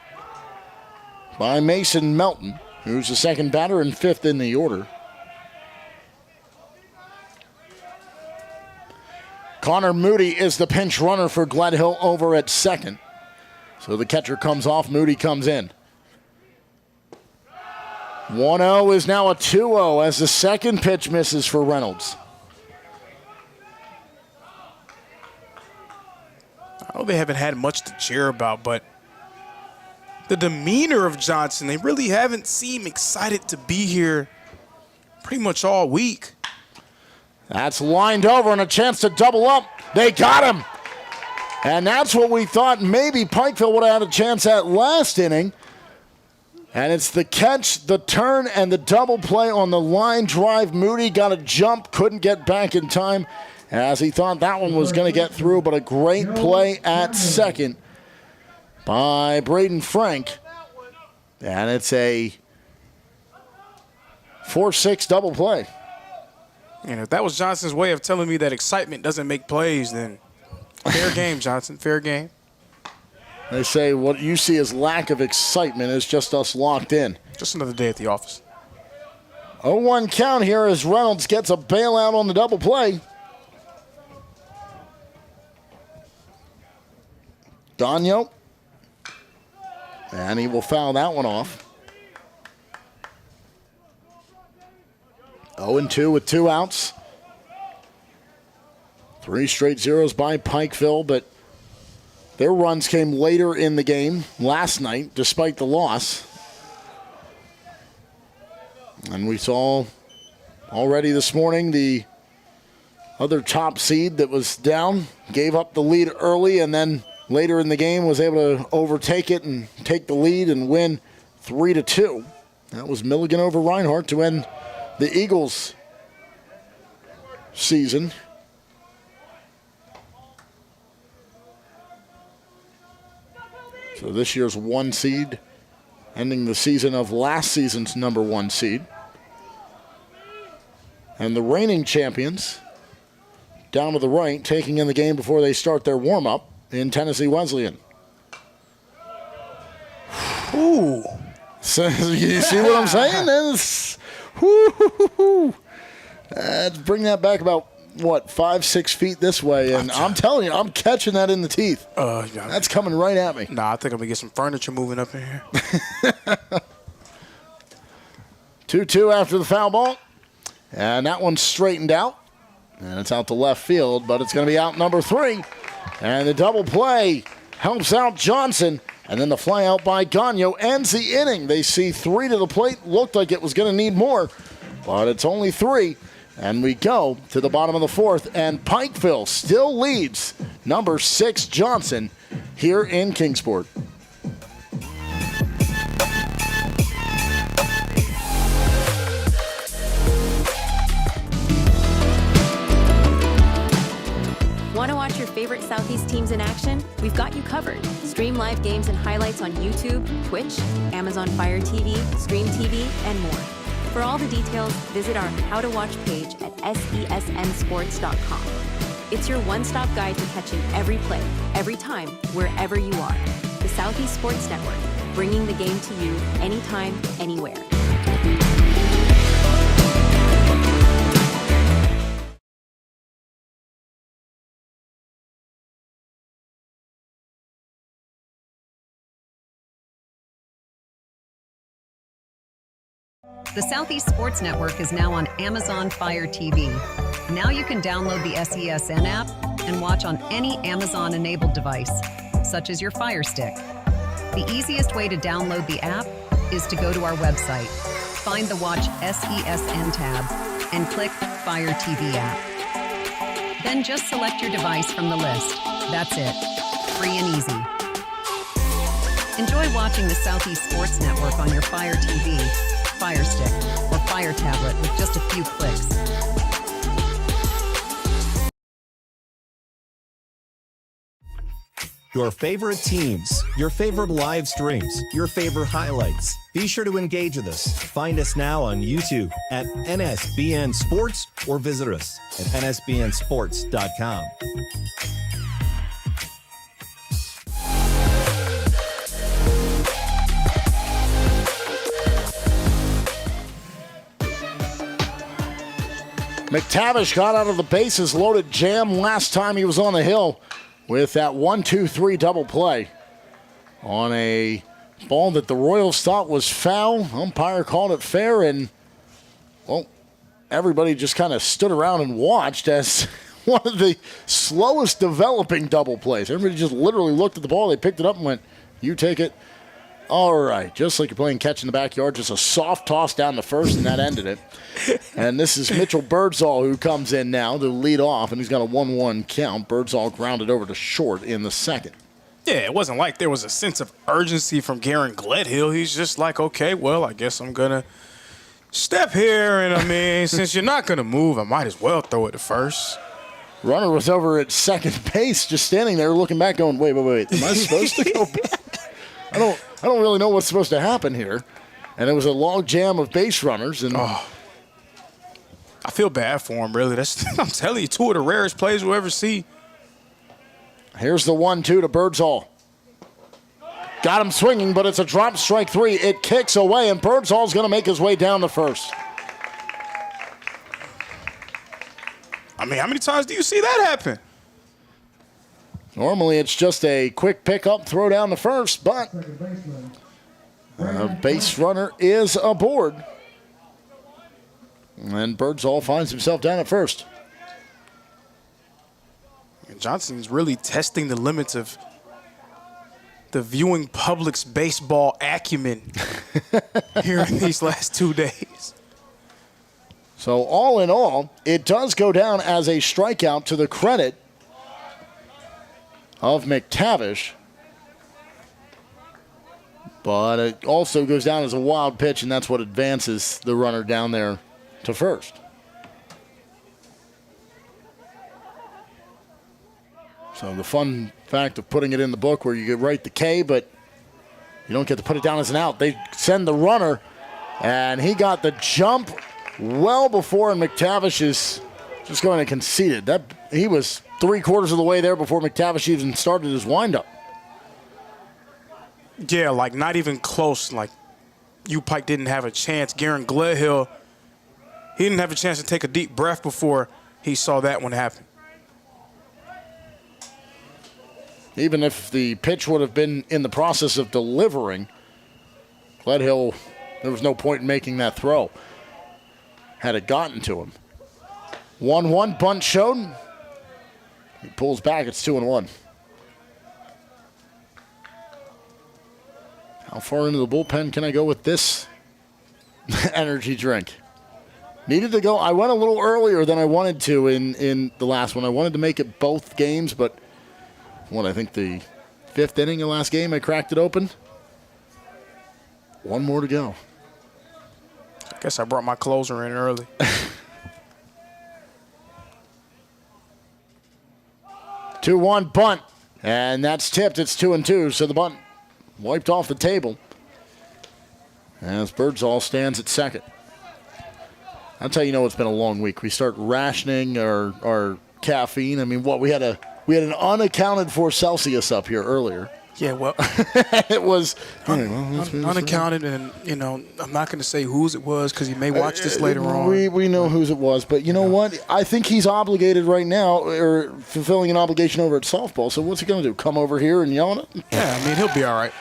by Mason Melton, who's the second batter and 5th in the order. Connor Moody is the pinch runner for Gledhill over at second. So the catcher comes off, Moody comes in. 1-0 is now a 2-0 as the second pitch misses for Reynolds.
I know they haven't had much to cheer about, but the demeanor of Johnson, they really haven't seemed excited to be here pretty much all week.
That's lined over and a chance to double up. They got him. And that's what we thought maybe Pikeville would have had a chance at last inning. And it's the catch, the turn, and the double play on the line drive. Moody got a jump, couldn't get back in time as he thought that one was going to get through, but a great play at second by Braden Frank. And it's a 4-6 double play.
And if that was Johnson's way of telling me that excitement doesn't make plays, then fair game, Johnson, fair game.
They say what you see as lack of excitement is just us locked in.
Just another day at the office.
0-1 count here as Reynolds gets a bailout on the double play. Gagno. And he will foul that one off. 0-2 with 2 outs. 3 straight zeros by Pikeville, but their runs came later in the game last night, despite the loss. And we saw already this morning the other top seed that was down gave up the lead early, and then later in the game was able to overtake it and take the lead and win 3-2. That was Milligan over Reinhardt to end the Eagles' season. So this year's 1 seed, ending the season of last season's number 1 seed. And the reigning champions, down to the right, taking in the game before they start their warm-up in Tennessee Wesleyan. Ooh. So you see what I'm saying? Let's bring that back about, 5-6 feet this way, and I'm telling you, I'm catching that in the teeth. That's coming right at me.
Nah, I think I'm going to get some furniture moving up in here.
2-2 after the foul ball, and that one's straightened out, and it's out to left field, but it's going to be out number 3, and the double play helps out Johnson, and then the fly out by Gagno ends the inning. They see 3 to the plate, looked like it was going to need more, but it's only 3. And we go to the bottom of the 4th, and Pikeville still leads number 6 Johnson here in Kingsport.
Want to watch your favorite Southeast teams in action? We've got you covered. Stream live games and highlights on YouTube, Twitch, Amazon Fire TV, Stream TV, and more. For all the details, visit our How to Watch page at sesnsports.com. It's your one-stop guide to catching every play, every time, wherever you are. The Southeast Sports Network, bringing the game to you anytime, anywhere.
The Southeast Sports Network is now on Amazon Fire TV. Now you can download the SESN app and watch on any Amazon-enabled device, such as your Fire Stick. The easiest way to download the app is to go to our website, find the Watch SESN tab, and click Fire TV app. Then just select your device from the list. That's it. Free and easy. Enjoy watching the Southeast Sports Network on your Fire TV, Fire Stick, or Fire Tablet with just a few clicks.
Your favorite teams, your favorite live streams, your favorite highlights. Be sure to engage with us. Find us now on YouTube at NSBN Sports or visit us at nsbnsports.com.
McTavish got out of the bases loaded jam last time he was on the hill with that 1-2-3 double play on a ball that the Royals thought was foul. Umpire called it fair, and, well, everybody just kind of stood around and watched as one of the slowest developing double plays. Everybody just literally looked at the ball, they picked it up and went, "You take it." All right, just like you're playing catch in the backyard, just a soft toss down the first, and that ended it. And this is Mitchell Birdsall who comes in now to lead off, and he's got a 1-1 count. Birdsall grounded over to short in the second.
Yeah, it wasn't like there was a sense of urgency from Garen Gledhill. He's just like, okay, well, I guess I'm going to step here, and I mean, since you're not going to move, I might as well throw it to first.
Runner was over at second base, just standing there looking back going, wait, am I supposed to go back? I don't really know what's supposed to happen here. And it was a log jam of base runners. And
I I feel bad for him, really. I'm telling you, two of the rarest plays we'll ever see.
Here's the 1-2 to Birdsall. Got him swinging, but it's a drop strike 3. It kicks away, and Birdsall's going to make his way down to first.
I mean, how many times do you see that happen?
Normally, it's just a quick pickup, throw down to first, but a base runner is aboard. And Birdsall finds himself down at first.
Johnson's really testing the limits of the viewing public's baseball acumen here in these last 2 days.
So all in all, it does go down as a strikeout to the credit of McTavish. But it also goes down as a wild pitch, and that's what advances the runner down there to first. So the fun fact of putting it in the book where you could write the K, but you don't get to put it down as an out. They send the runner, and he got the jump well before, and McTavish is just going to concede it. He was 3/4 of the way there before McTavish even started his windup.
Yeah, like not even close. Like Pike didn't have a chance. Garen Gledhill, he didn't have a chance to take a deep breath before he saw that one happen.
Even if the pitch would have been in the process of delivering, Gledhill, there was no point in making that throw had it gotten to him. 1-1, bunt showed. He pulls back, it's 2-1. How far into the bullpen can I go with this energy drink? Needed to go. I went a little earlier than I wanted to in the last one. I wanted to make it both games, but I think the 5th inning of last game, I cracked it open. One more to go.
I guess I brought my closer in early.
2-1 bunt, and that's tipped. It's 2-2, so the bunt wiped off the table as Birdsall stands at second. That's how you know it's been a long week. We start rationing our caffeine. I mean, we had an unaccounted for Celsius up here earlier.
Yeah, well,
it was
unaccounted, and I'm not going to say whose it was because you may watch this later on.
We know whose it was, but you know what? I think he's obligated right now, or fulfilling an obligation over at softball. So what's he going to do? Come over here and yell at him?
Yeah, I mean he'll be all right.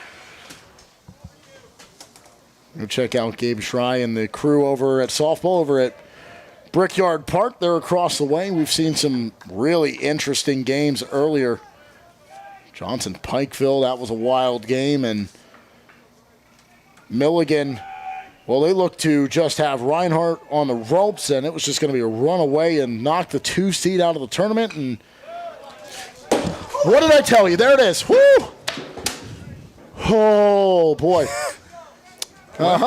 We'll check out Gabe Schrei and the crew over at softball over at Brickyard Park. They're across the way. We've seen some really interesting games earlier. Johnson Pikeville, that was a wild game. And Milligan, well, they looked to just have Reinhardt on the ropes, and it was just going to be a runaway and knock the 2 seed out of the tournament. And what did I tell you? There it is. Woo! Oh, boy. We're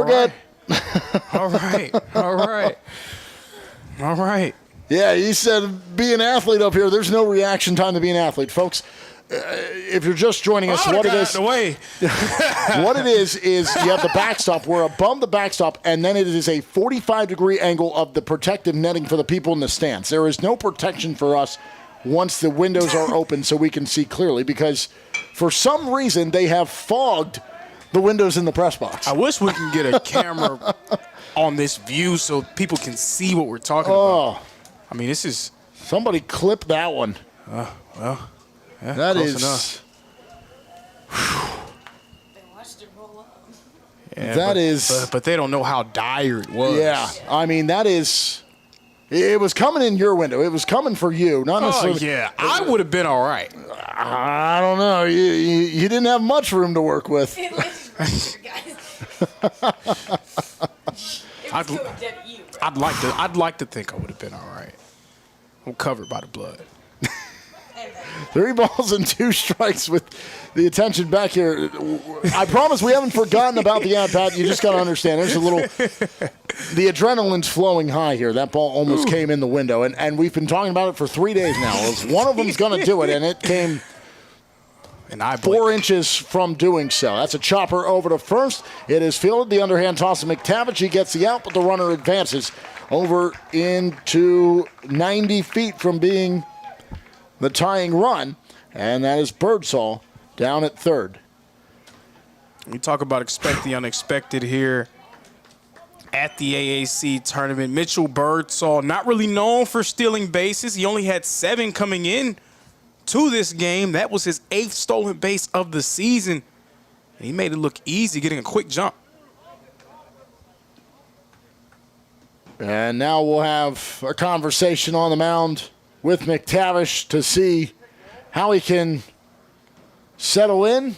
good.
All right.
Yeah, he said be an athlete up here. There's no reaction time to be an athlete. Folks, if you're just joining us, what it is you have the backstop. We're above the backstop, and then it is a 45-degree angle of the protective netting for the people in the stands. There is no protection for us once the windows are open so we can see clearly, because for some reason they have fogged the windows in the press box.
I wish we can get a camera on this view so people can see what we're talking about. I mean, this is...
Somebody clip that one.
Well, yeah,
that
close
is...
Yeah,
that is...
But they don't know how dire it was.
Yeah, I mean, that is... It was coming in your window. It was coming for you, not necessarily...
Oh, yeah. I would have been all right.
I don't know. You didn't have much room to work with.
I'd like to think I would have been all right. I'm covered by the blood.
3 balls and 2 strikes with the attention back here. I promise we haven't forgotten about the at-bat. You just got to understand. There's a little... The adrenaline's flowing high here. That ball almost came in the window. And we've been talking about it for 3 days now. One of them's going to do it, and it came...
And I
4 inches from doing so. That's a chopper over to first. It is fielded. The underhand toss of McTavish. He gets the out, but the runner advances over into 90 feet from being the tying run. And that is Birdsall down at third.
We talk about expect the unexpected here at the AAC tournament. Mitchell Birdsall, not really known for stealing bases. He only had 7 coming in to this game. That was his 8th stolen base of the season. And he made it look easy, getting a quick jump.
And now we'll have a conversation on the mound with McTavish to see how he can settle in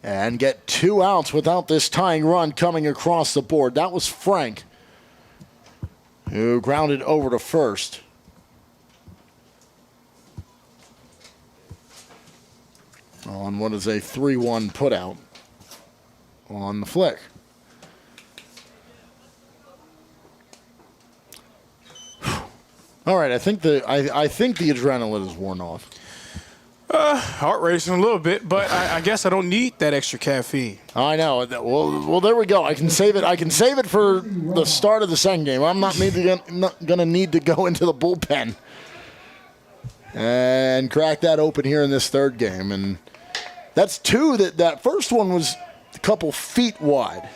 and get 2 outs without this tying run coming across the board. That was Frank, who grounded over to first. On what is a 3-1 putout on the flick. All right, I think the adrenaline is worn off.
Heart racing a little bit, but I guess I don't need that extra caffeine.
I know. Well, there we go. I can save it. I can save it for the start of the second game. I'm not going to need to go into the bullpen and crack that open here in this third game. And that's 2. That first one was a couple feet wide.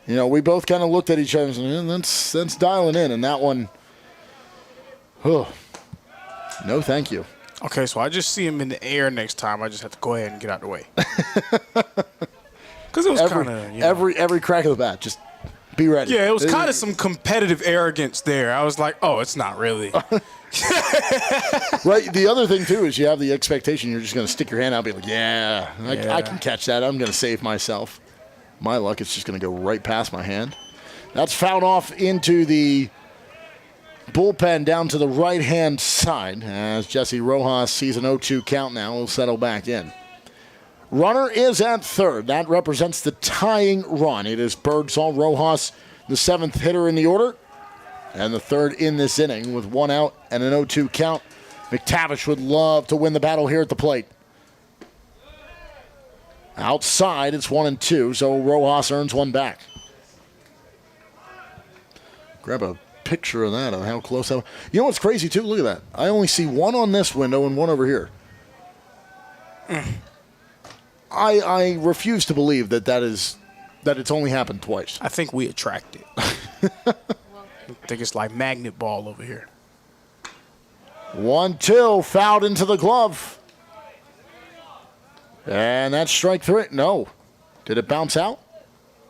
You know, we both kind of looked at each other and said, that's dialing in. And that one, no thank you.
Okay, so I just see him in the air next time. I just have to go ahead and get out of the way. Because it was kind of,
every crack of the bat, just be ready.
Yeah, it was kind of some competitive arrogance there. I was like, oh, it's not really.
Right. The other thing, too, is you have the expectation you're just going to stick your hand out and be like, I can catch that. I'm going to save myself. My luck, it's just going to go right past my hand. That's fouled off into the bullpen down to the right-hand side as Jesse Rojas sees an 0-2 count now. He'll settle back in. Runner is at third. That represents the tying run. It is Birdsall. Rojas, the 7th hitter in the order, and the 3rd in this inning with 1 out and an 0-2 count. McTavish would love to win the battle here at the plate. Outside, it's 1-2, so Rojas earns 1 back. Grab a picture of that, of how close that was. You know what's crazy, too? Look at that. I only see 1 on this window and 1 over here. I refuse to believe that it's only happened twice.
I think we attract it. I think it's like magnet ball over here.
1-2, fouled into the glove. And that's strike 3. No. Did it bounce out?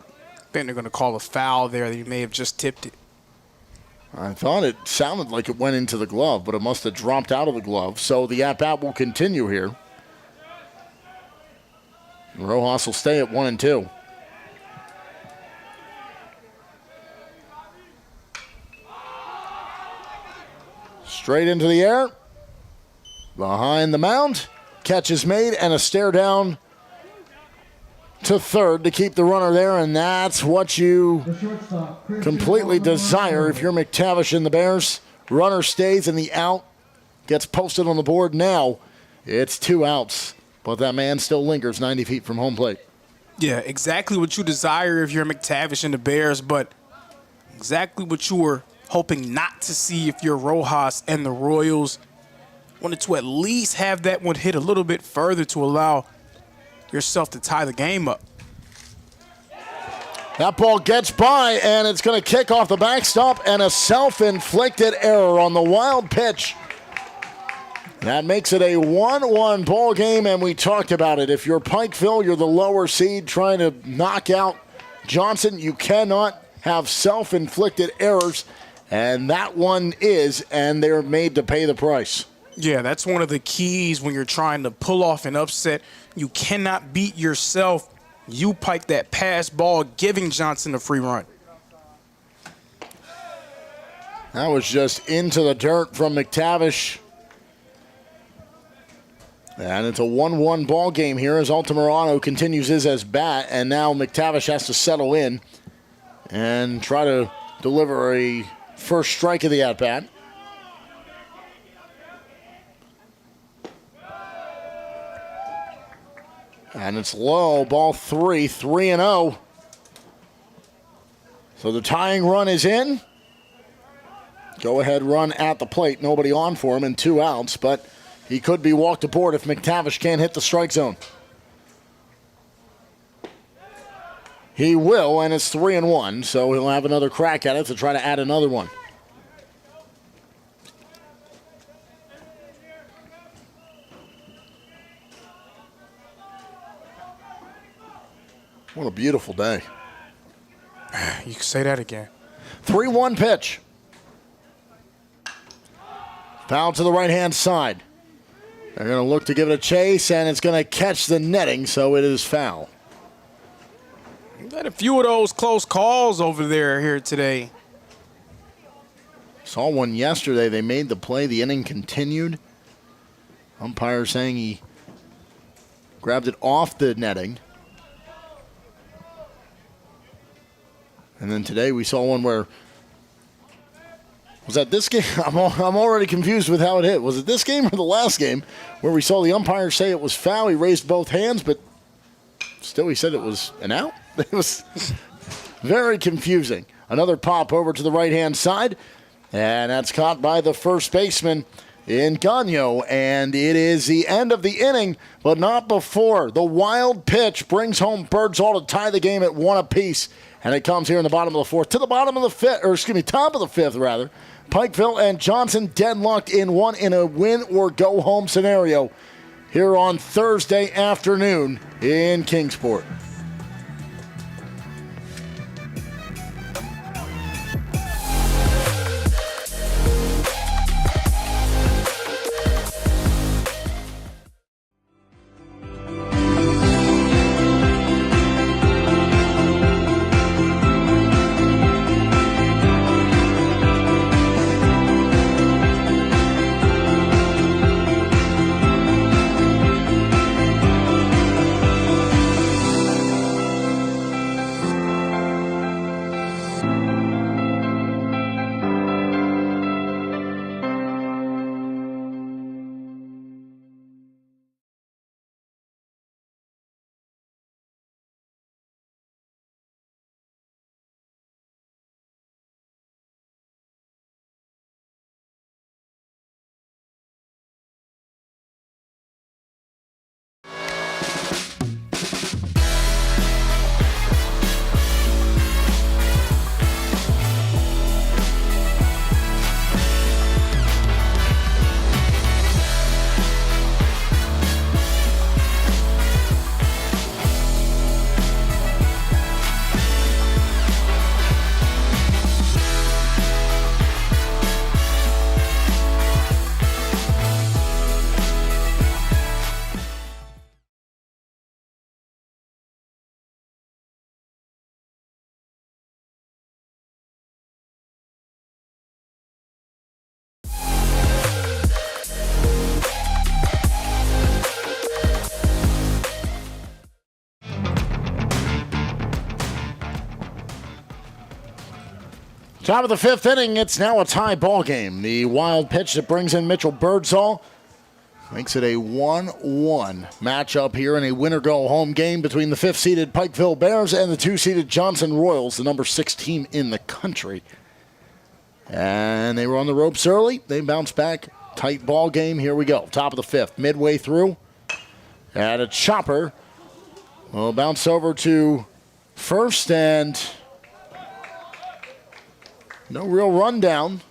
I think they're going to call a foul there. They may have just tipped it.
I thought it sounded like it went into the glove, but it must have dropped out of the glove. So the at-bat will continue here. Rojas will stay at 1-2. Straight into the air. Behind the mound. Catch is made and a stare down to third to keep the runner there, and that's what you completely desire if you're McTavish and the Bears. Runner stays and the out gets posted on the board. Now it's 2 outs, but that man still lingers 90 feet from home plate.
Yeah, exactly what you desire if you're McTavish and the Bears, but exactly what you were hoping not to see if you're Rojas and the Royals. Wanted to at least have that one hit a little bit further to allow yourself to tie the game up.
That ball gets by, and it's going to kick off the backstop, and a self-inflicted error on the wild pitch. That makes it a 1-1 ball game, and we talked about it. If you're Pikeville, you're the lower seed trying to knock out Johnson. You cannot have self-inflicted errors, and that one is, and they're made to pay the price.
Yeah, that's one of the keys when you're trying to pull off an upset. You cannot beat yourself. You pike that pass ball, giving Johnson a free run.
That was just into the dirt from McTavish. And it's a 1-1 ball game here as Altamirano continues his as bat, and now McTavish has to settle in and try to deliver a first strike of the at-bat. And it's low, ball 3-0. So the tying run is in. Go-ahead run at the plate. Nobody on for him and 2 outs, but he could be walked aboard if McTavish can't hit the strike zone. He will, and it's 3-1, so he'll have another crack at it to try to add another one. What a beautiful day.
You can say that again.
3-1 pitch. Foul to the right-hand side. They're going to look to give it a chase, and it's going to catch the netting, so it is foul.
We've had a few of those close calls over there here today.
Saw one yesterday. They made the play. The inning continued. Umpire saying he grabbed it off the netting. And then today we saw one where, was that this game? I'm already confused with how it hit. Was it this game or the last game where we saw the umpire say it was foul? He raised both hands, but still he said it was an out? It was very confusing. Another pop over to the right-hand side, and that's caught by the first baseman in Gagno, and it is the end of the inning, but not before. The wild pitch brings home Birdsall to tie the game at 1 apiece. And it comes here in the bottom of the fourth to the bottom of the fifth, or excuse me, top of the fifth, rather. Pikeville and Johnson deadlocked in one in a win or go home scenario here on Thursday afternoon in Kingsport. Top of the fifth inning, it's now a tie ball game. The wild pitch that brings in Mitchell Birdsall makes it a 1-1 matchup here in a winner-go-home game between the fifth-seeded Pikeville Bears and the two-seeded Johnson Royals, the number 6 team in the country. And they were on the ropes early. They bounced back. Tight ball game. Here we go. Top of the fifth. Midway through. And a chopper will bounce over to first, and no real rundown.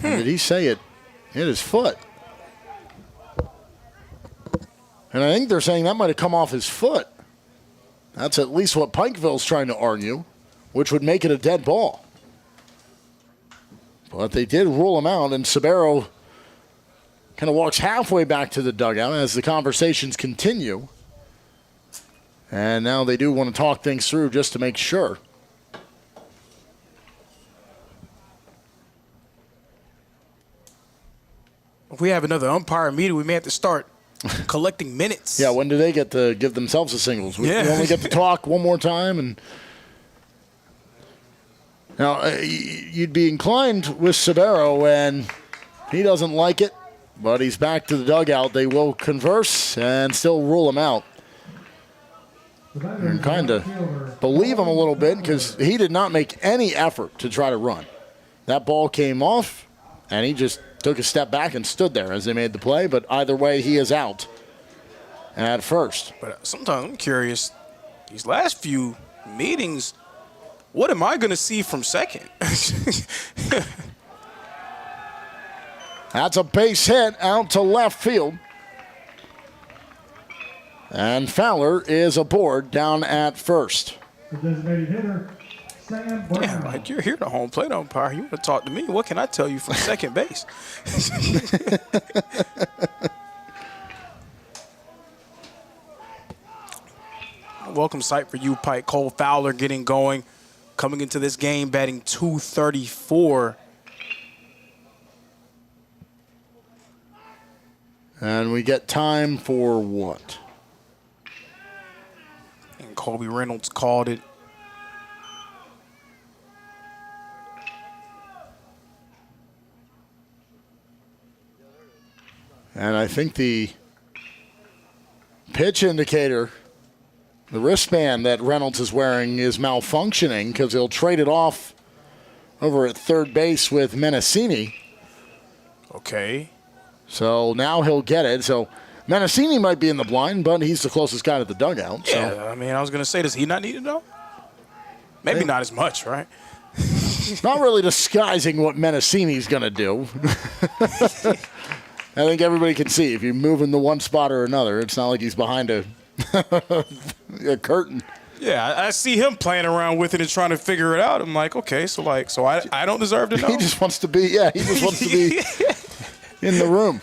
Did he say it hit his foot? And I think they're saying that might have come off his foot. That's at least what Pikeville's trying to argue, which would make it a dead ball. But they did rule him out, and Sabero kind of walks halfway back to the dugout as the conversations continue. And now they do want to talk things through just to make sure.
If we have another umpire meeting, we may have to start collecting minutes.
Yeah, when do they get to give themselves the singles? We only get to talk one more time. And now, you'd be inclined with Sabero, and he doesn't like it. but he's back to the dugout. They will converse and still rule him out. And kind of believe him a little bit because he did not make any effort to try to run. That ball came off, and he just took a step back and stood there as they made the play. But either way, he is out at first.
But sometimes I'm curious, these last few meetings, what am I going to see from second?
That's a base hit out to left field. And Fowler is aboard down at first.
The designated hitter, Sam Brown.
Yeah, like you're here, the home plate umpire. You want to talk to me? What can I tell you from second base? Welcome sight for you, Pike. Cole Fowler getting going, coming into this game, batting .234.
And we get time for what?
And Colby Reynolds called it.
And I think the pitch indicator, the wristband that Reynolds is wearing, is malfunctioning because he'll trade it off over at third base with Menacini.
Okay.
So now he'll get it. So Menacini might be in the blind, but he's the closest guy to the dugout.
Yeah,
so.
I mean, I was going to say, does he not need to know? Maybe not as much, right?
Not really disguising what Menacini's going to do. I think everybody can see if you move in the one spot or another, it's not like he's behind a curtain.
Yeah, I see him playing around with it and trying to figure it out. I'm like, okay, so I don't deserve to know.
He just wants to be, he just wants to be in the room.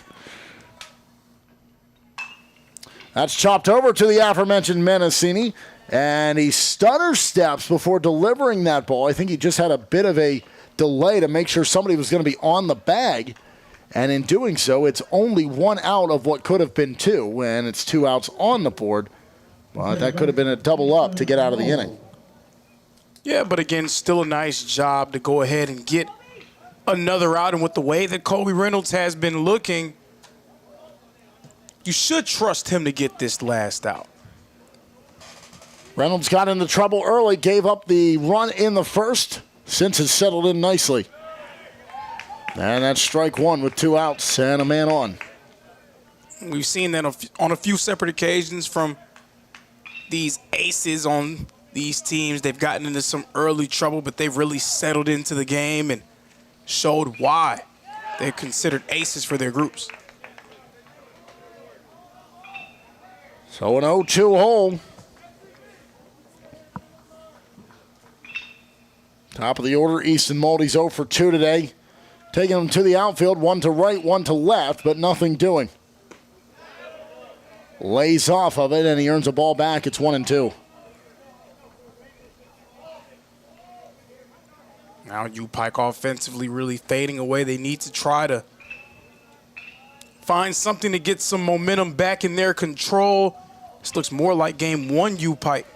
That's chopped over to the aforementioned Menacini, and he stutter steps before delivering that ball. I think he just had a bit of a delay to make sure somebody was going to be on the bag. And in doing so, it's only one out of what could have been two, and it's 2 outs on the board. But that could have been a double up to get out of the inning.
Yeah, but again, still a nice job to go ahead and get another out. And with the way that Colby Reynolds has been looking, you should trust him to get this last out.
Reynolds got into trouble early, gave up the run in the first. Since has settled in nicely. And that's strike one with 2 outs and a man on.
We've seen that on a few separate occasions from these aces on these teams. They've gotten into some early trouble, but they've really settled into the game and showed why they're considered aces for their groups.
So an 0-2 hole. Top of the order, Easton Maldy's 0 for 2 today. Taking him to the outfield, one to right, one to left, but nothing doing. Lays off of it, and he earns a ball back. It's 1-2.
Now U-Pike offensively really fading away. They need to try to find something to get some momentum back in their control. This looks more like game one U-Pike.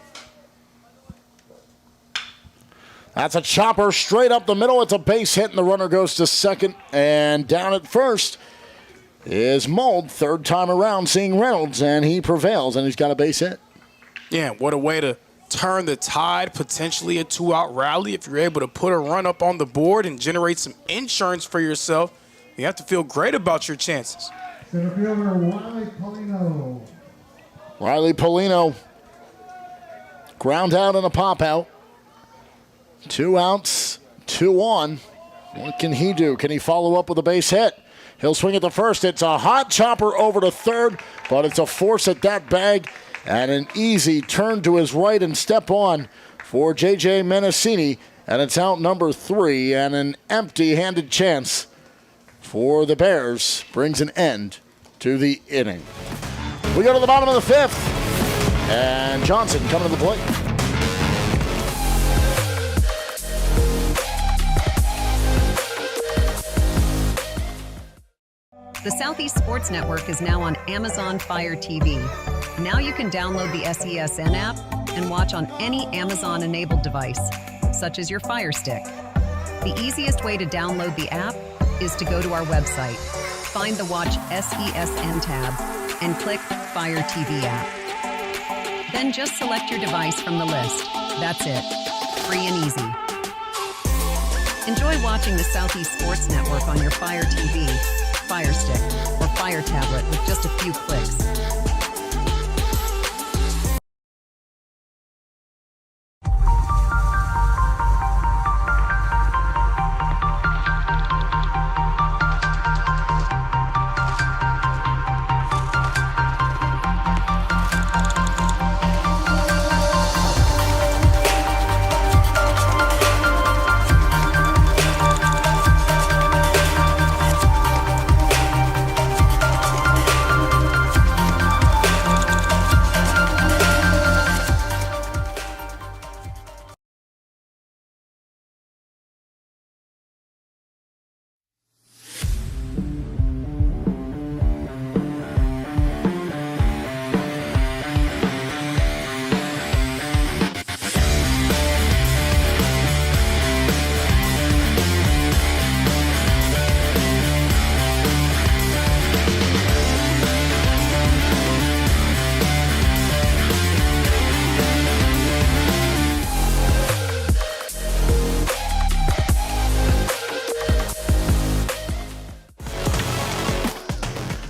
That's a chopper straight up the middle. It's a base hit, and the runner goes to second. And down at first is Mold, third time around seeing Reynolds, and he prevails, and he's got a base hit.
Yeah, what a way to turn the tide, potentially a 2-out rally. If you're able to put a run up on the board and generate some insurance for yourself, you have to feel great about your chances.
Center fielder Riley Polino.
Riley Polino, ground out and a pop out. 2 outs, 2 on. What can he do? Can he follow up with a base hit? He'll swing at the first. It's a hot chopper over to third, but it's a force at that bag and an easy turn to his right and step on for J.J. Menacini. And it's out number 3, and an empty-handed chance for the Bears brings an end to the inning. We go to the bottom of the 5th, and Johnson coming to the plate.
The Southeast Sports Network is now on Amazon Fire TV. Now you can download the SESN app and watch on any Amazon-enabled device, such as your Fire Stick. The easiest way to download the app is to go to our website, find the Watch SESN tab and click Fire TV app. Then just select your device from the list. That's it. Free and easy. Enjoy watching the Southeast Sports Network on your Fire TV, Fire Stick, or Fire tablet with just a few clicks.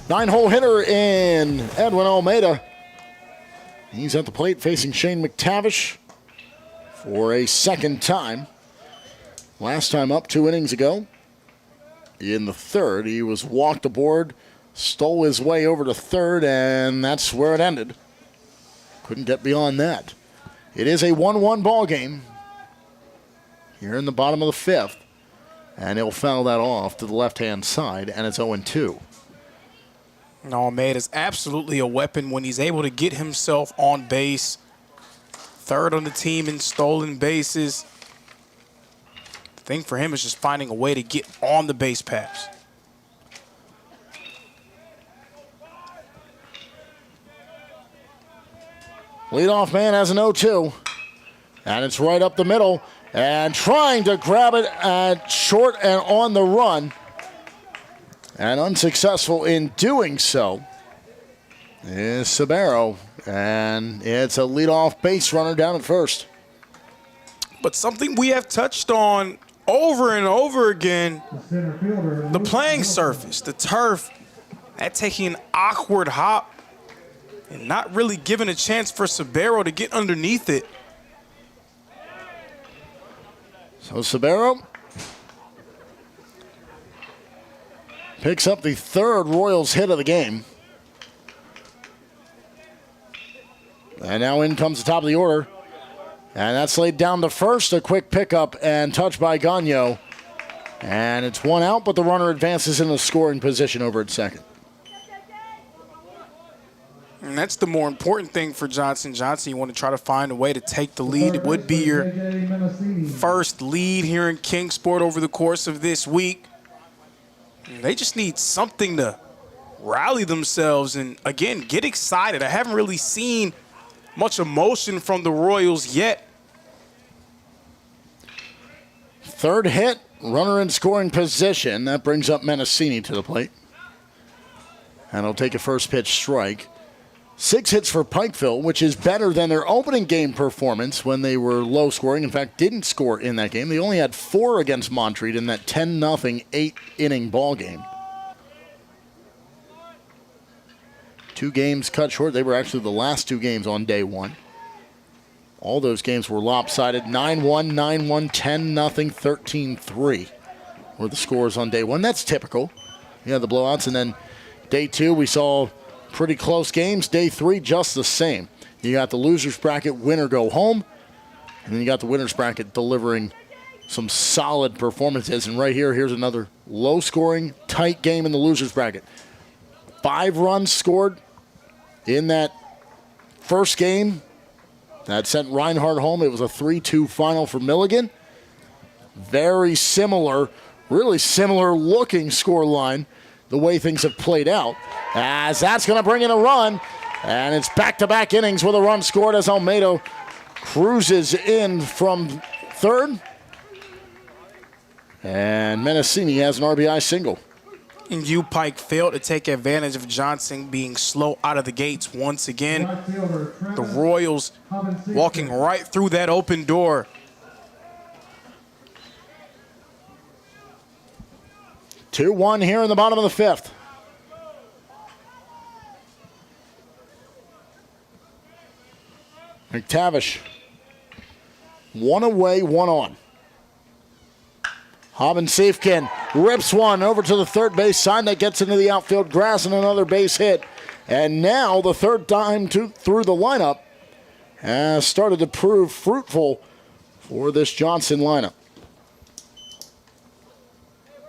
Nine-hole hitter in Edwin Almeida. He's at the plate facing Shane McTavish for a second time. Last time up 2 innings ago. In the third, he was walked aboard, stole his way over to third, and that's where it ended. Couldn't get beyond that. It is a 1-1 ball game here in the bottom of the fifth, and he'll foul that off to the left-hand side, and it's 0-2.
Almeida's absolutely a weapon when he's able to get himself on base. Third on the team in stolen bases. The thing for him is just finding a way to get on the base paths.
Leadoff man has an 0-2. And it's right up the middle. And trying to grab it at short and on the run. And unsuccessful in doing so is Sabero. And it's a leadoff base runner down at first.
But something we have touched on over and over again, the playing surface, the turf, that taking an awkward hop and not really giving a chance for Sabero to get underneath it.
So Sabero picks up the third Royals hit of the game. And now in comes the top of the order. And that's laid down to first. A quick pickup and touch by Gagno. And it's one out, but the runner advances in the scoring position over at second.
And that's the more important thing for Johnson. Johnson, you want to try to find a way to take the lead. It would be your first lead here in Kingsport over the course of this week. They just need something to rally themselves and, again, get excited. I haven't really seen much emotion from the Royals yet.
Third hit, runner in scoring position. That brings up Mendocini to the plate. And he'll take a first pitch strike. 6 hits for Pikeville, which is better than their opening game performance when they were low scoring. In fact, didn't score in that game. They only had 4 against Montreat in that 10-0 8-inning ball game. 2 games cut short. They were actually the last 2 games on day one. All those games were lopsided. 9-1, 9-1, 10-0, 13-3 were the scores on day one. That's typical. You had the blowouts, and then day 2 we saw pretty close games. Day 3, just the same. You got the loser's bracket winner go home, and then you got the winner's bracket delivering some solid performances. And right here, here's another low-scoring, tight game in the loser's bracket. 5 runs scored in that first game that sent Reinhardt home. It was a 3-2 final for Milligan. Very similar, really similar looking score line, the way things have played out, as that's going to bring in a run, and it's back-to-back innings with a run scored as Almeida cruises in from third, and Mendocini has an RBI single.
And Pike failed to take advantage of Johnson being slow out of the gates once again. The Royals walking right through that open door.
Two 2-1 here in the bottom of the fifth. McTavish. One away, one on. Hobbin-Siefkin rips one over to the third base side. That gets into the outfield grass and another base hit. And now the third time through the lineup has started to prove fruitful for this Johnson lineup.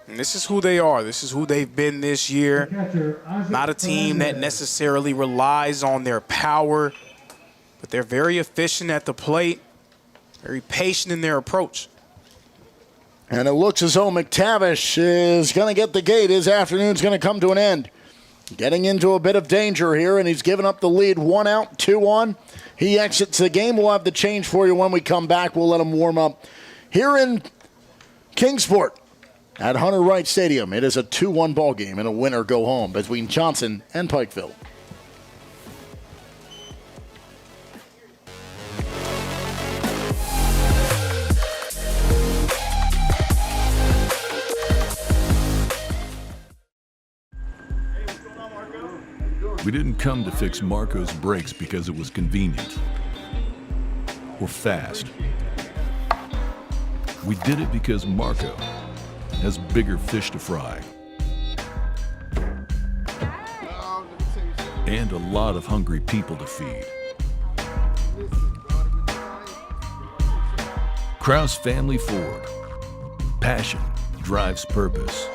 And this is who they are. This is who they've been this year. Not a team that necessarily relies on their power, but they're very efficient at the plate, very patient in their approach.
And it looks as though McTavish is going to get the gate. His afternoon's going to come to an end. Getting into a bit of danger here, and he's given up the lead. 1 out, 2 on. He exits the game. We'll have the change for you when we come back. We'll let him warm up here in Kingsport at Hunter Wright Stadium. It is a 2-1 ball game and a winner go home between Johnson and Pikeville.
We didn't come to fix Marco's brakes because it was convenient or fast. We did it because Marco has bigger fish to fry and a lot of hungry people to feed. Kraus Family Ford. Passion drives purpose.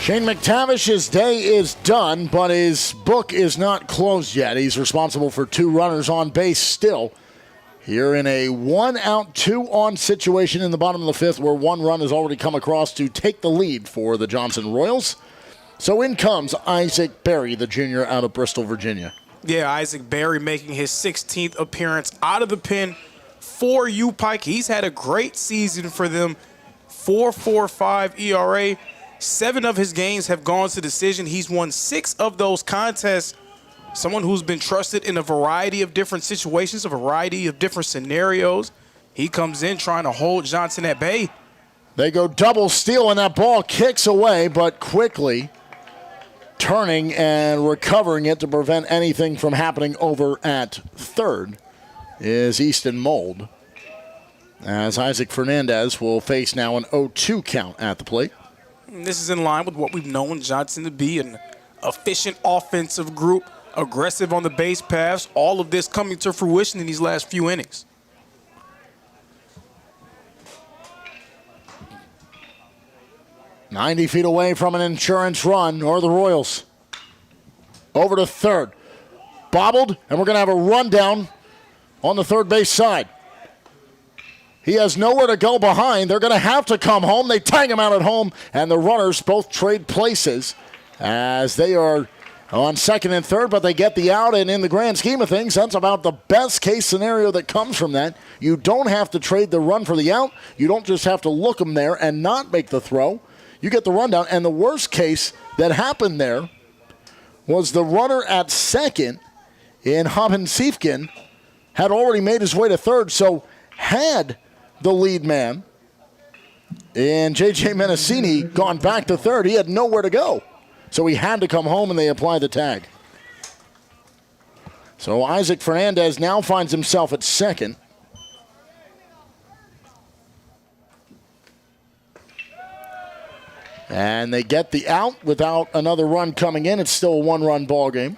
Shane McTavish's day is done, but his book is not closed yet. He's responsible for 2 runners on base still. Here in a 1 out, 2 on situation in the bottom of the fifth, where 1 run has already come across to take the lead for the Johnson Royals. So in comes Isaac Berry, the junior out of Bristol, Virginia.
Yeah, Isaac Berry making his 16th appearance out of the pen for Pike. He's had a great season for them. 4.45 ERA. 7 of his games have gone to decision. He's won 6 of those contests. Someone who's been trusted in a variety of different situations, a variety of different scenarios. He comes in trying to hold Johnson at bay.
They go double steal, and that ball kicks away, but quickly turning and recovering it to prevent anything from happening over at third is Easton Mold, as Isaac Fernandez will face now an 0-2 count at the plate.
This is in line with what we've known Johnson to be, an efficient offensive group, aggressive on the base paths, all of this coming to fruition in these last few innings.
"90 feet away from an insurance run, or the Royals. Over to third. Bobbled, and we're going to have a rundown on the third base side. He has nowhere to go behind. They're going to have to come home. They tag him out at home, and the runners both trade places as they are on second and third, but they get the out, and in the grand scheme of things, that's about the best case scenario that comes from that. You don't have to trade the run for the out. You don't just have to look them there and not make the throw. you get the rundown. And the worst case that happened there was the runner at second in Haben Siefken had already made his way to third. So had the lead man in J.J. Menacini gone back to third, he had nowhere to go. So he had to come home, and they applied the tag. So Isaac Fernandez now finds himself at second. And they get the out without another run coming in. It's still a one-run ball game.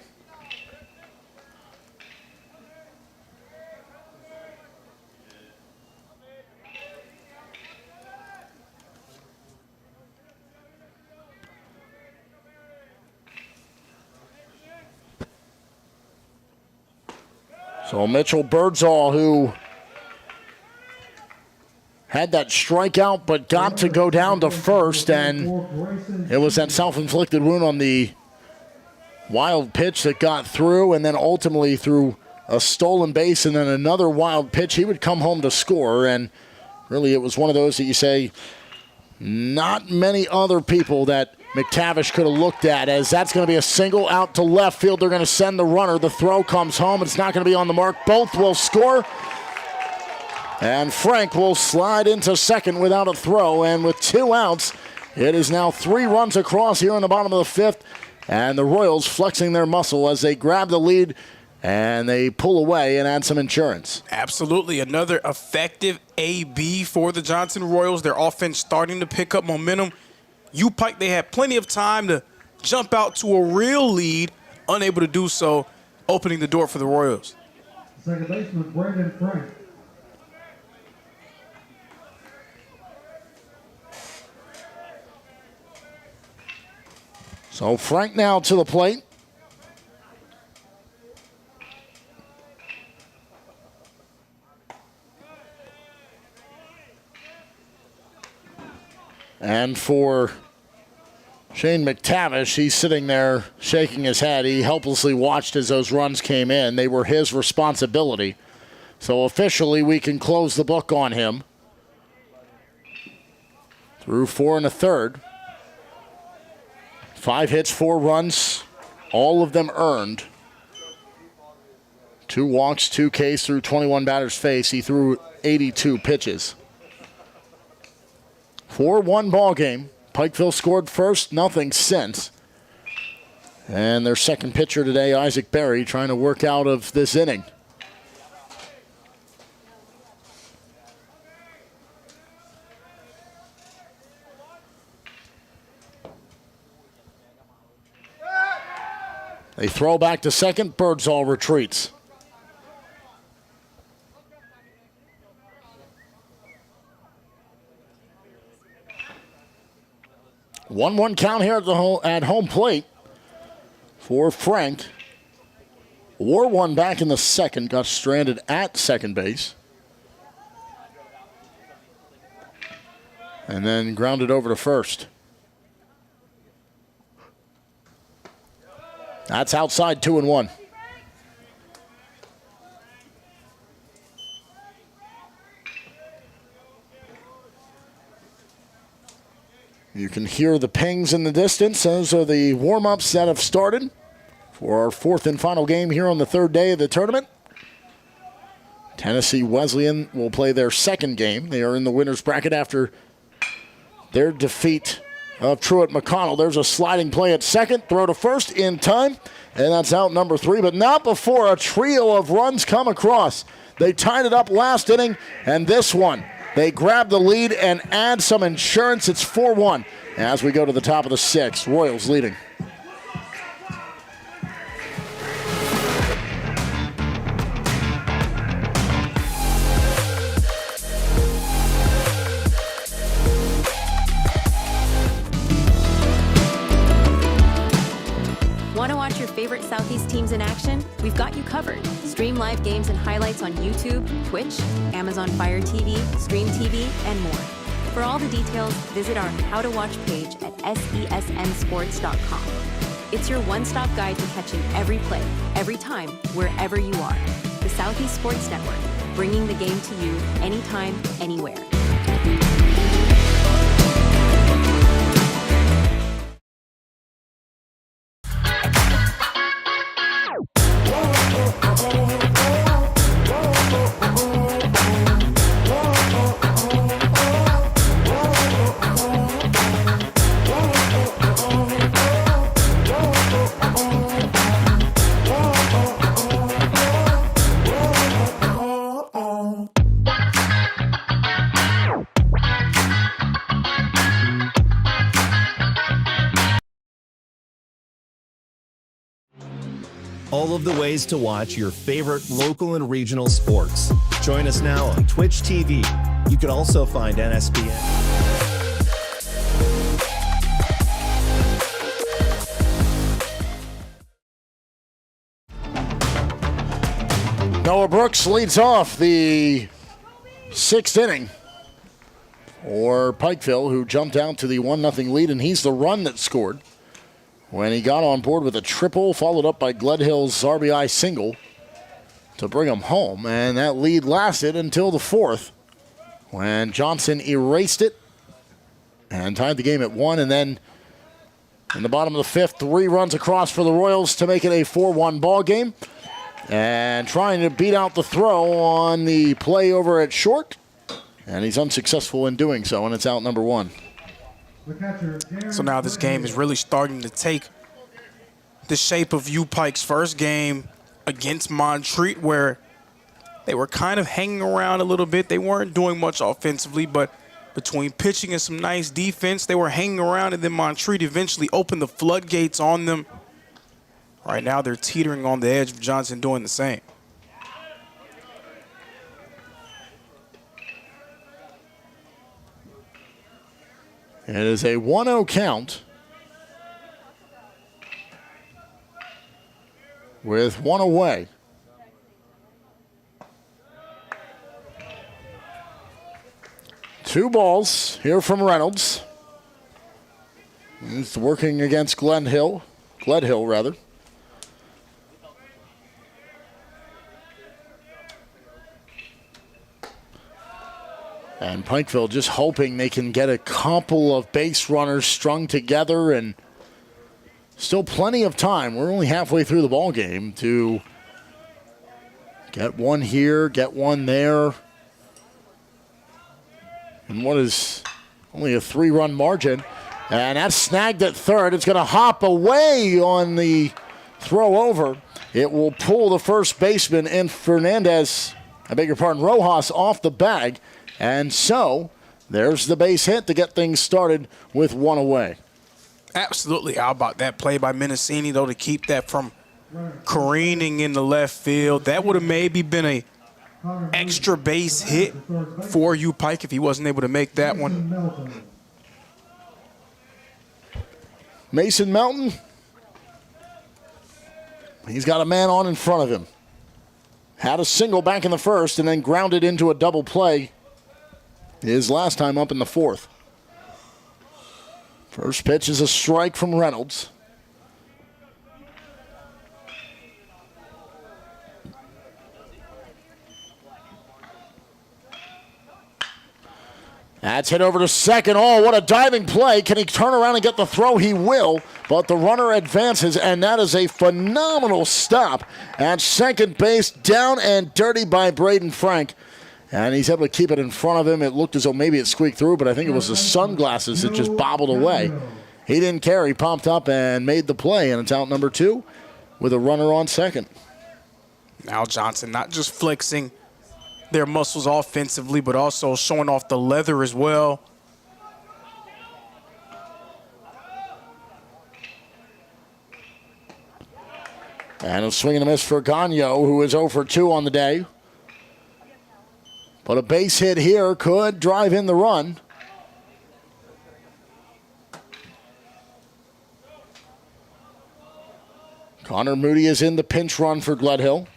So Mitchell Birdsall, who had that strikeout but got to go down to first, and it was that self-inflicted wound on the wild pitch that got through, and then ultimately through a stolen base and then another wild pitch, he would come home to score. And really it was one of those that you say not many other people that McTavish could have looked at, as that's going to be a single out to left field. They're going to send the runner. The throw comes home. It's not going to be on the mark. Both will score. And Frank will slide into second without a throw. And with 2 outs, it is now 3 runs across here in the bottom of the 5th. And the Royals flexing their muscle as they grab the lead and they pull away and add some insurance.
Absolutely. Another effective AB for the Johnson Royals. Their offense starting to pick up momentum. Pike, they had plenty of time to jump out to a real lead, unable to do so, opening the door for the Royals.
Second baseman, Brandon Frank.
So Frank now to the plate. And for Shane McTavish, he's sitting there shaking his head. He helplessly watched as those runs came in. They were his responsibility. So officially, we can close the book on him. Through 4 1/3. 5 hits, 4 runs, all of them earned. 2 walks, 2 Ks through 21 batters faced. He threw 82 pitches. 4-1 ball game. Pikeville scored first, nothing since. And their second pitcher today, Isaac Berry, trying to work out of this inning. They throw back to second. Birdsall retreats. One count here at home plate for Frank. Wore one back in the second. Got stranded at second base. And then grounded over to first. That's outside, 2-1. You can hear the pings in the distance. Those are the warm-ups that have started for our 4th and final game here on the 3rd day of the tournament. Tennessee Wesleyan will play their 2nd game. They are in the winner's bracket after their defeat of Truett McConnell. There's a sliding play at second. Throw to first in time. And that's out number 3. But not before a trio of runs come across. They tied it up last inning. And this one, they grab the lead and add some insurance. It's 4-1 as we go to the top of the 6th. Royals leading.
Want to watch your favorite Southeast teams in action? We've got you covered. Stream live games and highlights on YouTube, Twitch, Amazon Fire TV, Stream TV, and more. For all the details, visit our How to Watch page at sesnsports.com. It's your one-stop guide to catching every play, every time, wherever you are. The Southeast Sports Network, bringing the game to you anytime, anywhere.
all of the ways to watch your favorite local and regional sports. Join us now on Twitch TV. You can also find NSBN.
Noah Brooks leads off the 6th inning for Pikeville, who jumped out to the 1-0 lead, and he's the run that scored when he got on board with a triple, followed up by Gledhill's RBI single to bring him home. And that lead lasted until the 4th, when Johnson erased it and tied the game at 1. And then in the bottom of the 5th, 3 runs across for the Royals to make it a 4-1 ball game. And trying to beat out the throw on the play over at short. And he's unsuccessful in doing so, and it's out number 1.
So now this game is really starting to take the shape of U-Pike's first game against Montreat, where they were kind of hanging around a little bit. They weren't doing much offensively, but between pitching and some nice defense, they were hanging around, and then Montreat eventually opened the floodgates on them. Right now, they're teetering on the edge of Johnson doing the same.
It is a 1-0 count with 1 away. Two balls here from Reynolds. He's working against Gledhill. And Pikeville just hoping they can get a couple of base runners strung together, and still plenty of time. We're only halfway through the ball game to get one here, get one there. And what is only a 3-run margin. And that's snagged at third. It's going to hop away on the throw over. It will pull the first baseman in Rojas off the bag. And so there's the base hit to get things started with 1 away.
Absolutely. How about that play by Mendocini, though, to keep that from careening in the left field? That would have maybe been a extra base hit for U-Pike if he wasn't able to make that one.
Mason Melton, he's got a man on in front of him. Had a single back in the first and then grounded into a double play his last time up in the 4th. First pitch is a strike from Reynolds. That's hit over to second. Oh, what a diving play. Can he turn around and get the throw? He will, but the runner advances, and that is a phenomenal stop at second base, down and dirty by Braden Frank. And he's able to keep it in front of him. It looked as though maybe it squeaked through, but I think it was the sunglasses that just bobbled away. He didn't care. He popped up and made the play, and it's out number 2 with a runner on second.
Now Johnson not just flexing their muscles offensively, but also showing off the leather as well.
And a swing and a miss for Gagno, who is 0 for 2 on the day. But a base hit here could drive in the run. Connor Moody is in the pinch run for Gledhill.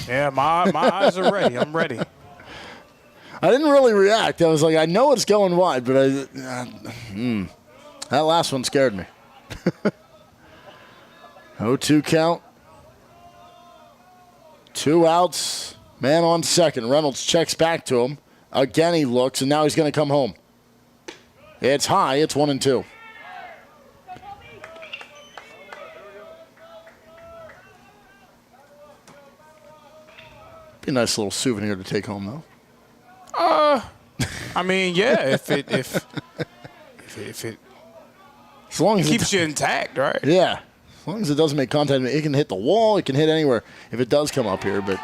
Yeah, my eyes are ready. I'm ready.
I didn't really react. I was like, I know it's going wide, but that last one scared me. 0-2 count. 2 outs. Man on second. Reynolds checks back to him. Again he looks, and now he's going to come home. It's high. It's 1-2. Be a nice little souvenir to take home, though.
I mean, yeah, if it
as long as
keeps you intact, right?
Yeah. As long as it doesn't make contact, it can hit the wall, it can hit anywhere if it does come up here. But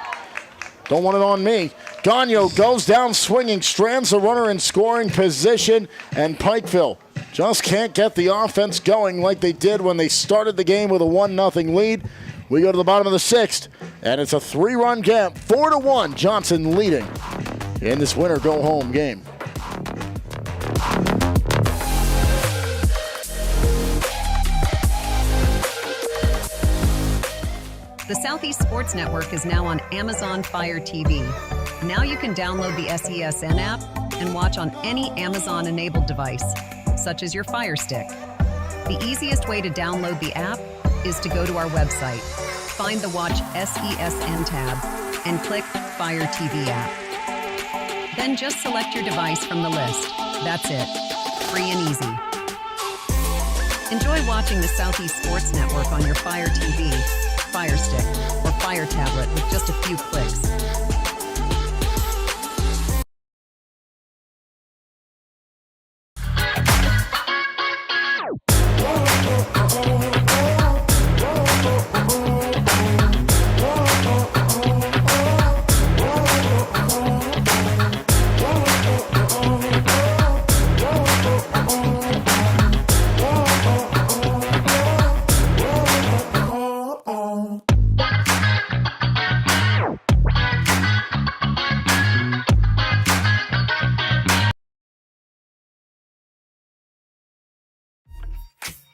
Don't want it on me. Gagno goes down swinging, strands the runner in scoring position, and Pikeville just can't get the offense going like they did when they started the game with a 1-0 lead. We go to the bottom of the 6th, and it's a 3-run gap, 4-1, Johnson leading in this winner-go-home game.
The Southeast Sports Network is now on Amazon Fire TV. Now you can download the SESN app and watch on any Amazon-enabled device, such as your Fire Stick. The easiest way to download the app is to go to our website, find the Watch SESN tab, and click Fire TV app. Then just select your device from the list. That's it. Free and easy. Enjoy watching the Southeast Sports Network on your Fire TV, Fire Stick, or Fire tablet with just a few clicks.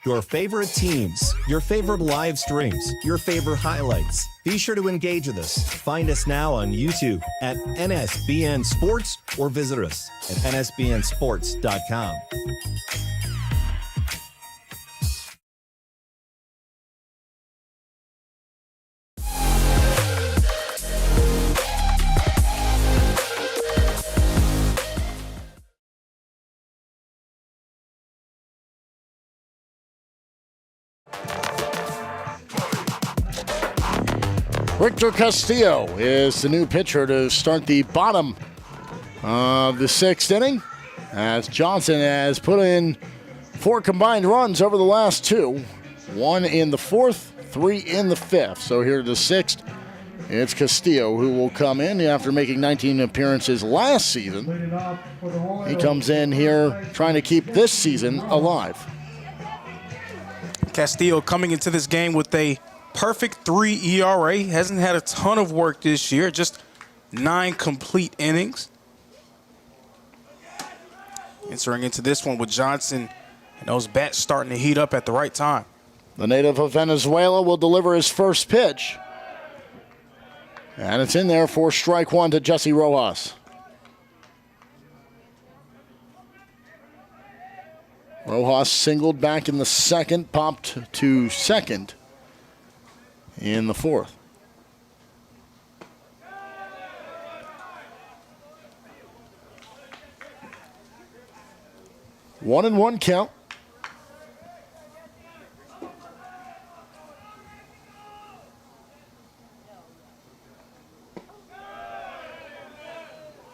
Your favorite teams, your favorite live streams, your favorite highlights. Be sure to engage with us. Find us now on YouTube at NSBN Sports or visit us at nsbnsports.com.
Victor Castillo is the new pitcher to start the bottom of the 6th inning, as Johnson has put in 4 combined runs over the last 2. 1 in the 4th, 3 in the 5th. So here to the 6th, it's Castillo who will come in after making 19 appearances last season. He comes in here trying to keep this season alive.
Castillo coming into this game with a perfect 3 ERA. Hasn't had a ton of work this year, just 9 complete innings. Entering into this one with Johnson and those bats starting to heat up at the right time.
The native of Venezuela will deliver his first pitch. And it's in there for strike 1 to Jesse Rojas. Rojas singled back in the 2nd, popped to 2nd. In the 4th. One and 1 count.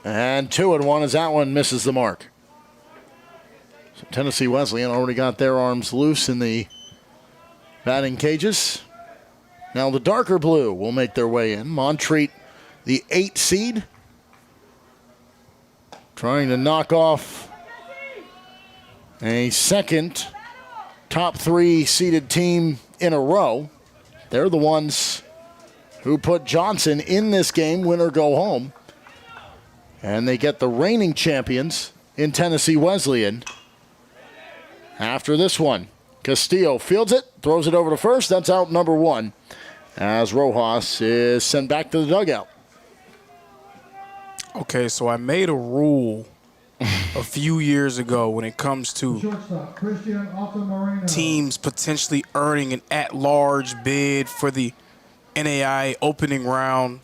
And 2-1 as that one misses the mark. So Tennessee Wesleyan already got their arms loose in the batting cages. Now the darker blue will make their way in. Montreat, the 8 seed, trying to knock off a second top 3 seeded team in a row. They're the ones who put Johnson in this game, win or go home. And they get the reigning champions in Tennessee Wesleyan after this one. Castillo fields it, throws it over to first. That's out number 1 as Rojas is sent back to the dugout.
Okay, so I made a rule a few years ago when it comes to teams potentially earning an at-large bid for the NAI opening round.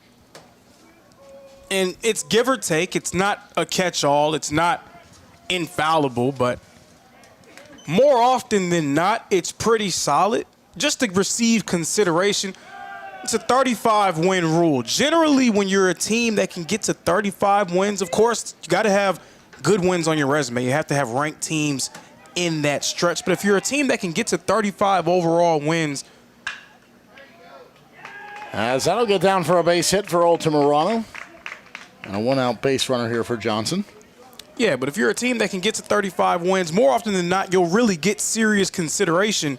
And it's give or take. It's not a catch-all. It's not infallible, but more often than not, it's pretty solid. Just to receive consideration, it's a 35-win rule. Generally, when you're a team that can get to 35 wins, of course, you got to have good wins on your resume. You have to have ranked teams in that stretch. But if you're a team that can get to 35 overall wins,
as that'll get down for a base hit for Altamirano. And a one-out base runner here for Johnson.
Yeah, but if you're a team that can get to 35 wins, more often than not, you'll really get serious consideration.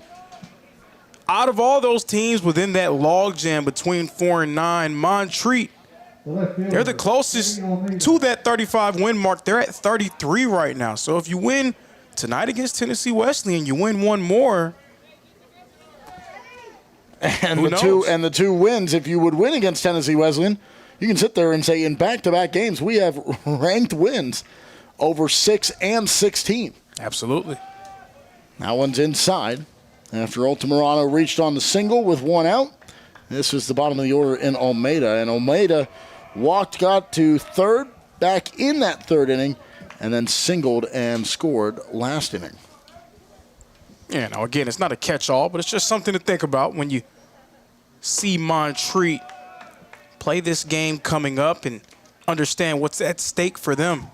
Out of all those teams within that logjam between 4 and 9, Montreat, they're the closest to that 35 win mark. They're at 33 right now. So if you win tonight against Tennessee Wesleyan, you win one more.
And the two wins, if you would win against Tennessee Wesleyan, you can sit there and say in back-to-back games we have ranked wins over 6 and 16.
Absolutely.
That one's inside. After Altamirano reached on the single with one out, this was the bottom of the order in Almeida. And Almeida got to third, back in that third inning, and then singled and scored last inning.
Yeah, now again, it's not a catch-all, but it's just something to think about when you see Montreat play this game coming up and understand what's at stake for them.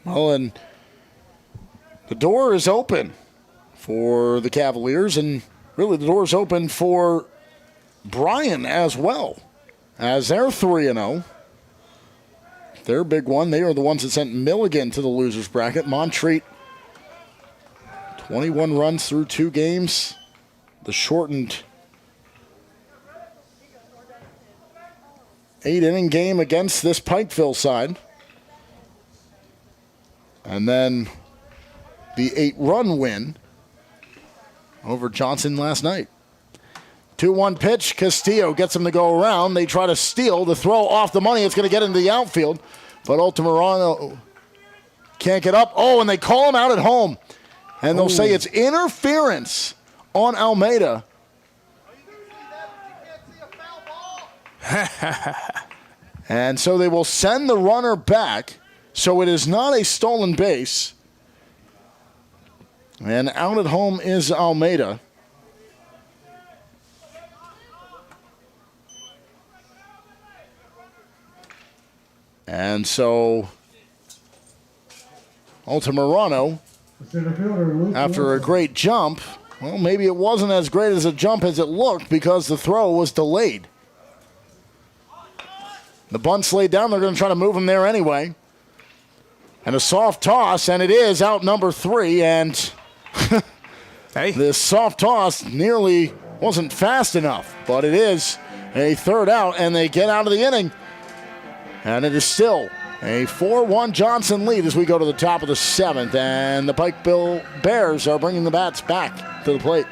Well, and the door is open for the Cavaliers, and really the door is open for Bryan as well, as they're 3-0. Their big one, they are the ones that sent Milligan to the losers bracket. Montreat, 21 runs through 2 games. The shortened 8-inning game against this Pikeville side. And then the 8-run win over Johnson last night. 2-1 pitch. Castillo gets him to go around. They try to steal. The throw off the money. It's going to get into the outfield. But Altamirano can't get up. Oh, and they call him out at home. And they'll say it's interference on Almeida. And so they will send the runner back. So it is not a stolen base. And out at home is Almeida. And so Altamirano, after a great jump, well, maybe it wasn't as great as a jump as it looked because the throw was delayed. The bunt's laid down. They're going to try to move him there anyway. And a soft toss, and it is out number 3. And this soft toss nearly wasn't fast enough, but it is a third out, and they get out of the inning. And it is still a 4-1 Johnson lead as we go to the top of the 7th. And the Pikeville Bears are bringing the bats back to the plate.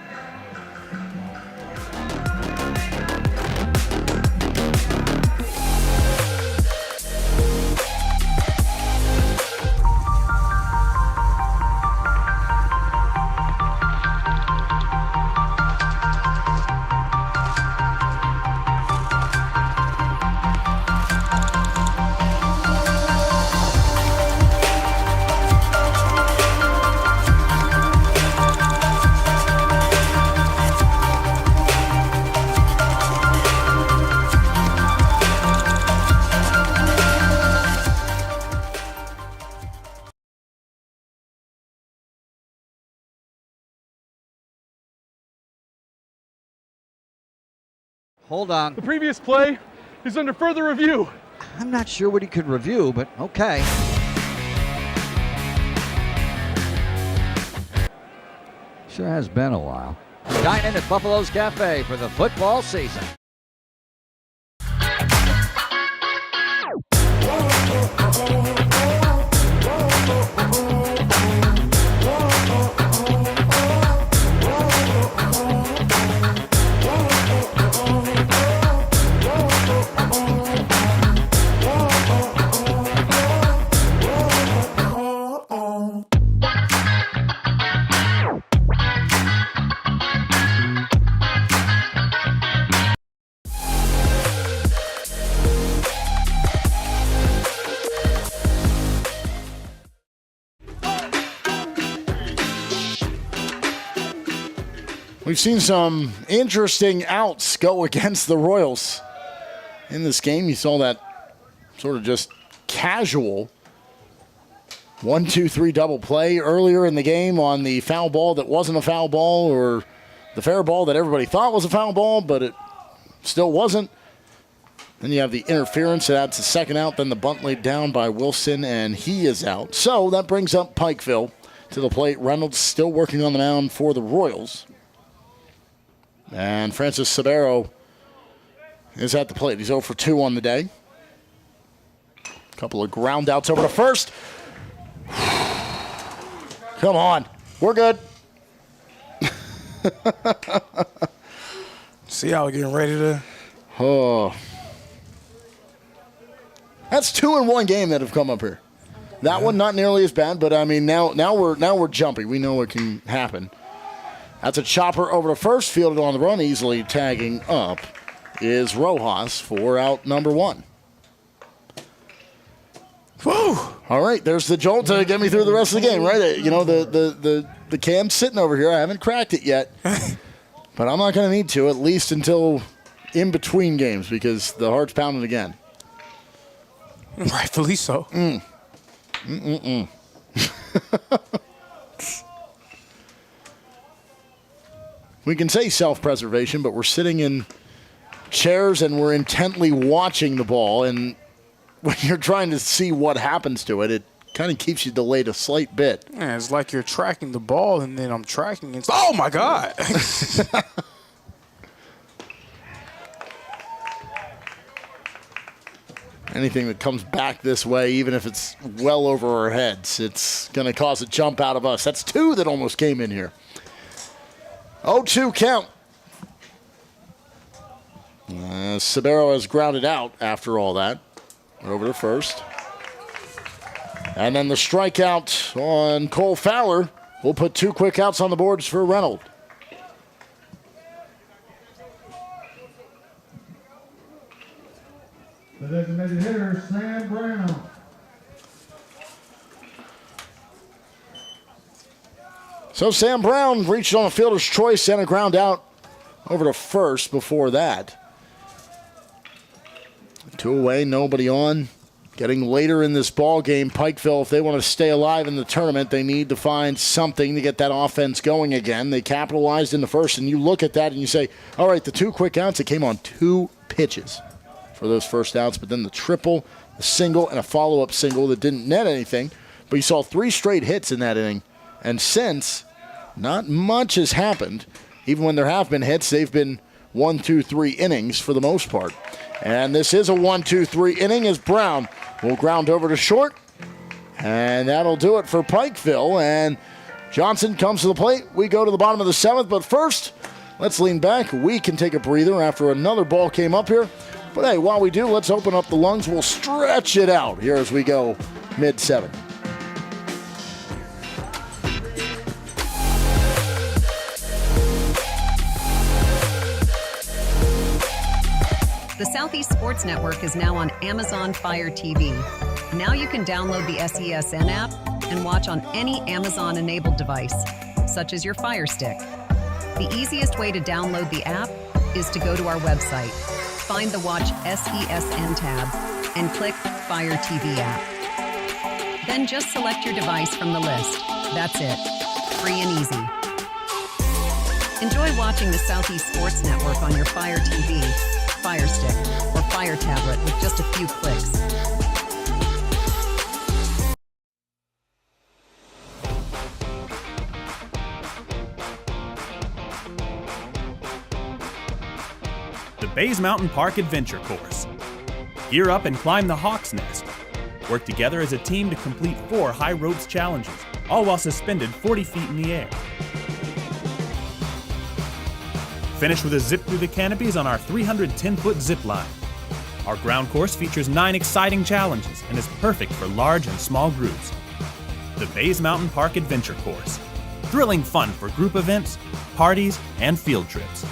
Hold on.
The previous play is under further review.
I'm not sure what he could review, but okay. Sure has been a while. Dine in at Buffalo's Cafe for the football season. We've seen some interesting outs go against the Royals in this game. You saw that sort of just casual 1-2-3 double play earlier in the game on the foul ball that wasn't a foul ball, or the fair ball that everybody thought was a foul ball, but it still wasn't.
Then you have the interference. That's the second out. Then the bunt laid down by Wilson, and he is out. So that brings up Pikeville to the plate. Reynolds still working on the mound for the Royals. And Francis Sabero is at the plate. He's 0 for 2 on the day. A couple of ground outs over to first. Come on. We're good.
See how we're getting ready to.
Oh. That's 2 in one game that have come up here. That one not nearly as bad, but I mean now we're jumpy. We know it can happen. That's a chopper over to first, fielded on the run, easily tagging up is Rojas for out number 1.
Woo!
All right, there's the jolt to get me through the rest of the game, right? You know, the cam's sitting over here. I haven't cracked it yet, but I'm not going to need to, at least until in between games, because the heart's pounding again.
Rightfully so.
We can say self-preservation, but we're sitting in chairs and we're intently watching the ball, and when you're trying to see what happens to it, it kind of keeps you delayed a slight bit.
Yeah, it's like you're tracking the ball, and then I'm tracking it. Oh, my God.
Anything that comes back this way, even if it's well over our heads, it's going to cause a jump out of us. That's 2 that almost came in here. 0-2 count. Sabero has grounded out after all that. Over to first. And then the strikeout on Cole Fowler will put 2 quick outs on the boards for Reynolds.
The designated hitter, Sam Brown.
So Sam Brown reached on a fielder's choice and a ground out over to first before that. 2 away, nobody on. Getting later in this ball game, Pikeville, if they want to stay alive in the tournament, they need to find something to get that offense going again. They capitalized in the first, and you look at that and you say, all right, the 2 quick outs, it came on 2 pitches for those first outs, but then the triple, the single, and a follow-up single that didn't net anything. But you saw 3 straight hits in that inning, and since, not much has happened. Even when there have been hits, they've been 1, 2, 3 innings for the most part. And this is a 1, 2, 3 inning as Brown will ground over to short. And that'll do it for Pikeville. And Johnson comes to the plate. We go to the bottom of the 7th. But first, let's lean back. We can take a breather after another ball came up here. But hey, while we do, let's open up the lungs. We'll stretch it out here as we go mid-7th.
The Southeast Sports Network is now on Amazon Fire TV. Now you can download the SESN app and watch on any Amazon-enabled device, such as your Fire Stick. The easiest way to download the app is to go to our website, find the Watch SESN tab, and click Fire TV app. Then just select your device from the list. That's it. Free and easy. Enjoy watching the Southeast Sports Network on your Fire TV, Fire Stick, or Fire tablet with just a few clicks.
The Bays Mountain Park Adventure Course. Gear up and climb the Hawk's Nest. Work together as a team to complete 4 high ropes challenges, all while suspended 40 feet in the air. Finish with a zip through the canopies on our 310-foot zip line. Our ground course features 9 exciting challenges and is perfect for large and small groups. The Bays Mountain Park Adventure Course. Thrilling fun for group events, parties, and field trips.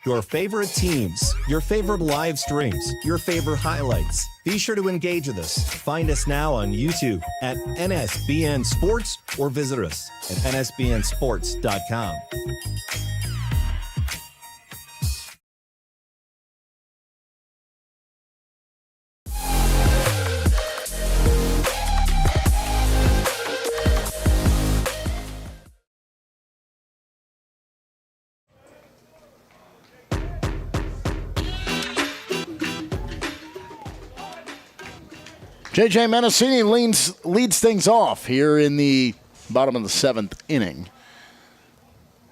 Your favorite teams, your favorite live streams, your favorite highlights. Be sure to engage with us. Find us now on YouTube at NSBN Sports or visit us at nsbnsports.com.
J.J. Mendocini leads things off here in the bottom of the 7th inning.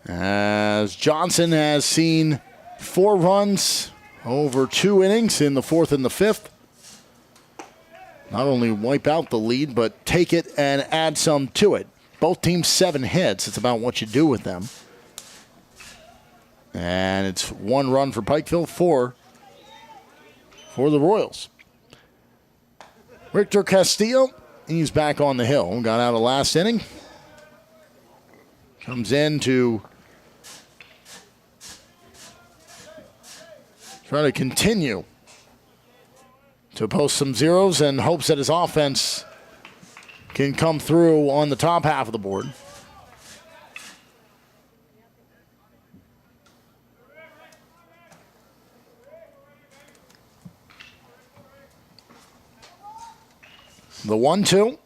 As Johnson has seen 4 runs over 2 innings in the 4th and the 5th. Not only wipe out the lead, but take it and add some to it. Both teams 7 hits. It's about what you do with them. And it's 1 run for Pikeville, 4 for the Royals. Victor Castillo, he's back on the hill. Got out of last inning. Comes in to try to continue to post some zeros and hopes that his offense can come through on the top half of the board. The 1-2.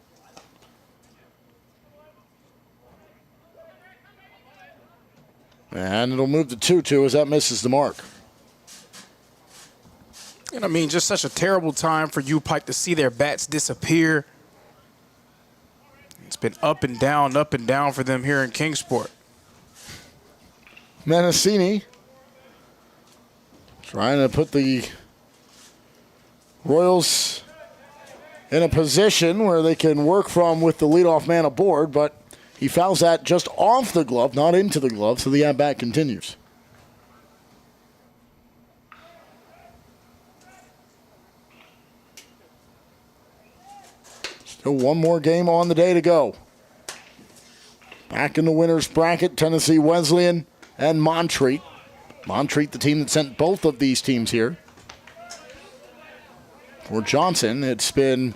And it'll move to 2-2 as that misses the mark.
And I mean, just such a terrible time for U-Pike to see their bats disappear. It's been up and down for them here in Kingsport.
Mendocini trying to put the Royals in a position where they can work from with the leadoff man aboard, but he fouls that just off the glove, not into the glove, so the at-bat continues. Still 1 more game on the day to go. Back in the winner's bracket, Tennessee Wesleyan and Montreat. Montreat, the team that sent both of these teams here. For Johnson, it's been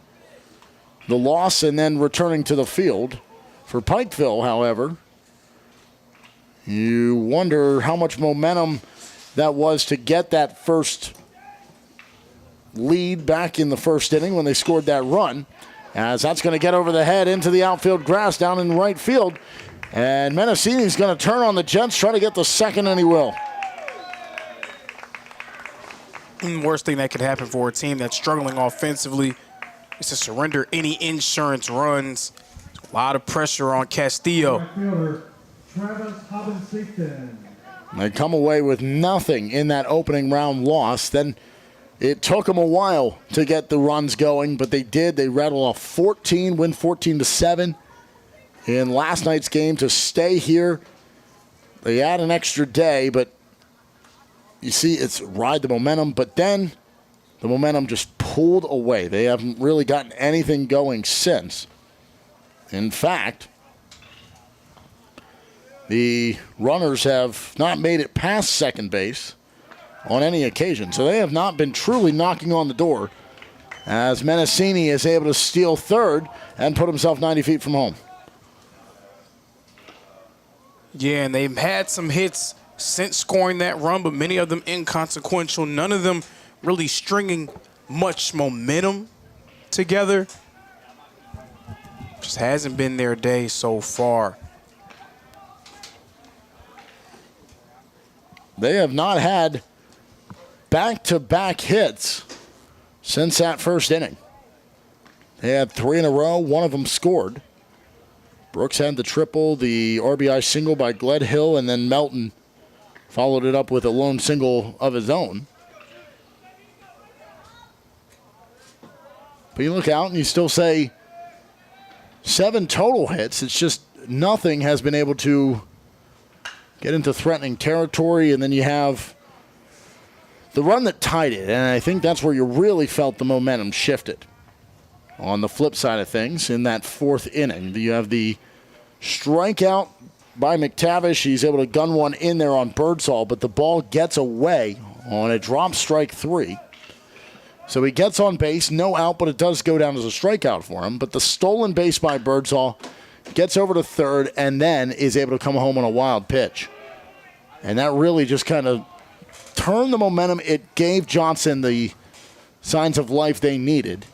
the loss and then returning to the field. For Pikeville, however, you wonder how much momentum that was to get that first lead back in the first inning when they scored that run, as that's going to get over the head into the outfield grass down in right field. And Mendocini's going to turn on the Jets, try to get the second, and he will.
Worst thing that could happen for a team that's struggling offensively is to surrender any insurance runs. A lot of pressure on Castillo.
They come away with nothing in that opening round loss. Then it took them a while to get the runs going, but they did. They rattled off 14, win 14-7 in last night's game to stay here. They had an extra day, but you see, it's ride the momentum, but then the momentum just pulled away. They haven't really gotten anything going since. In fact, the runners have not made it past second base on any occasion, so they have not been truly knocking on the door as Mendocini is able to steal third and put himself 90 feet from home.
Yeah, and they've had some hits since scoring that run, but many of them inconsequential. None of them really stringing much momentum together. Just hasn't been their day so far.
They have not had back-to-back hits since that first inning. They had 3 in a row. One of them scored. Brooks had the triple, the RBI single by Gledhill, and then Melton followed it up with a lone single of his own. But you look out and you still say 7 total hits. It's just nothing has been able to get into threatening territory. And then you have the run that tied it. And I think that's where you really felt the momentum shifted. On the flip side of things, in that 4th inning, you have the strikeout by McTavish. He's able to gun one in there on Birdsall, but the ball gets away on a drop strike 3. So he gets on base, no out, but it does go down as a strikeout for him. But the stolen base by Birdsall gets over to third and then is able to come home on a wild pitch. And that really just kind of turned the momentum. It gave Johnson the signs of life they needed.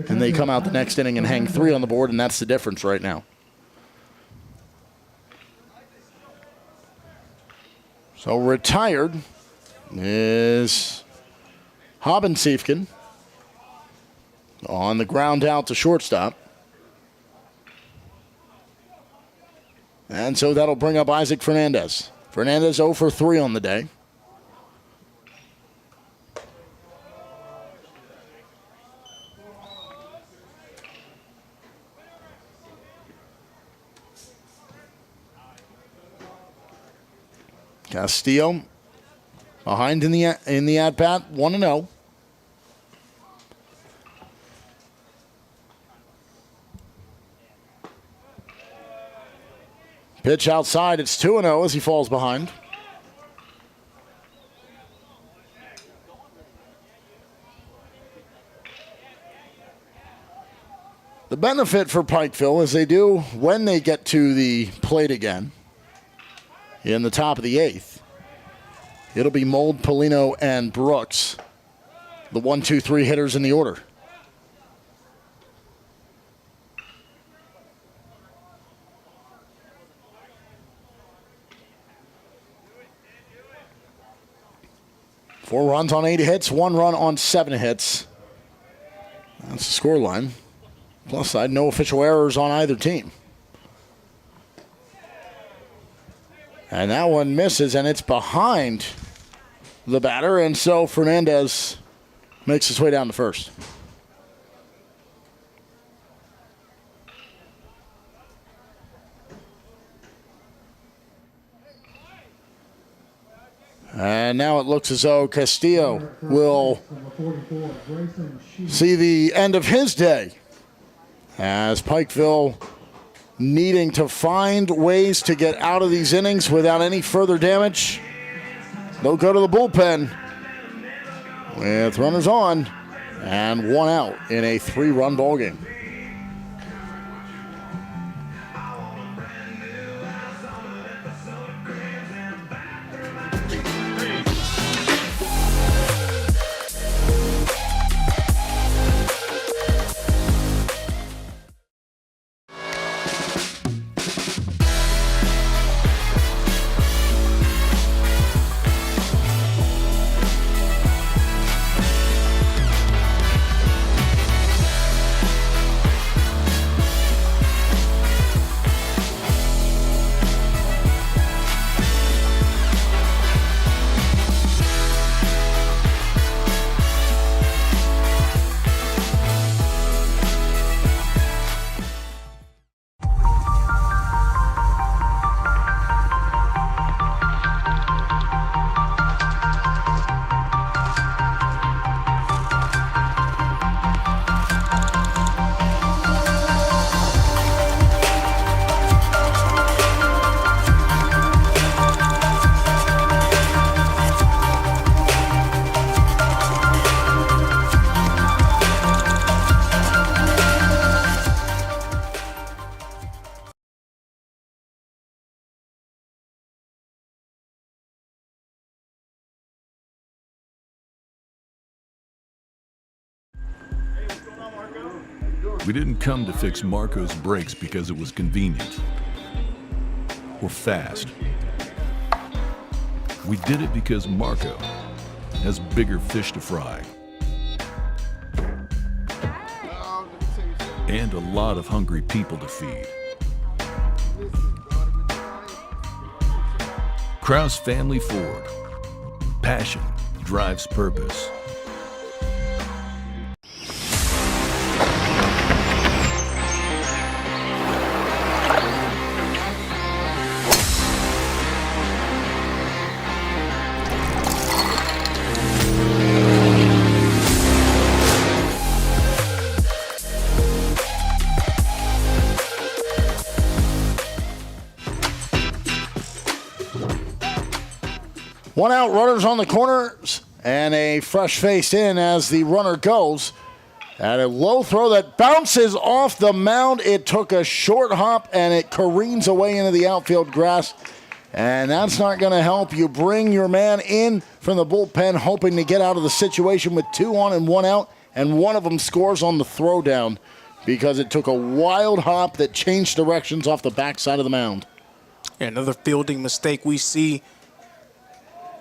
And they come out the next inning and hang 3 on the board, and that's the difference right now. So retired is Hobensiefken. on the ground out to shortstop. And so that'll bring up Isaac Fernandez. Fernandez 0 for 3 on the day. Castillo behind in the at-bat, 1-0. Pitch outside, it's 2-0 as he falls behind. The benefit for Pikeville is they do, when they get to the plate again, in the top of the 8th, it'll be Mold, Polino, and Brooks, the 1, 2, 3 hitters in the order. Four runs on 8 hits, 1 run on 7 hits. That's the scoreline. Plus side, no official errors on either team. And that one misses, and it's behind the batter, and so Fernandez makes his way down to first. And now it looks as though Castillo will see the end of his day, as Pikeville needing to find ways to get out of these innings without any further damage. They'll go to the bullpen with runners on and 1 out in a 3-run ball game.
We didn't come to fix Marco's brakes because it was convenient or fast. We did it because Marco has bigger fish to fry and a lot of hungry people to feed. Kraus Family Ford. Passion drives purpose.
One out, runners on the corners, and a fresh face in as the runner goes. At a low throw that bounces off the mound. It took a short hop, and it careens away into the outfield grass. And that's not going to help. You bring your man in from the bullpen, hoping to get out of the situation with 2 on and 1 out, and one of them scores on the throwdown because it took a wild hop that changed directions off the backside of the mound.
Another fielding mistake we see,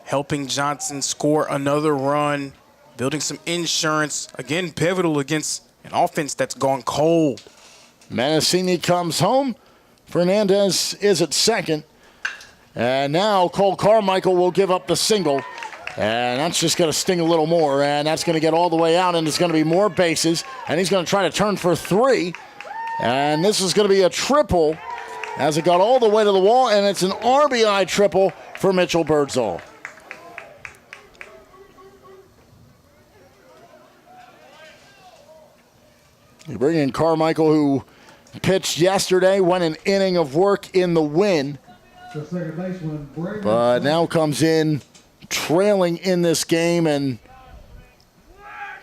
helping Johnson score another run, building some insurance. Again, pivotal against An offense that's gone cold.
Mendocini comes home. Fernandez is at second. And now Cole Carmichael will give up the single. And that's just going to sting a little more. And that's going to get all the way out, and it's going to be more bases. And he's going to try to turn for 3. And this is going to be a triple as it got all the way to the wall. And it's an RBI triple for Mitchell Birdsall. You bring in Carmichael, who pitched yesterday, went an inning of work in the win.
The second baseman, Brandon.
But now comes in trailing in this game and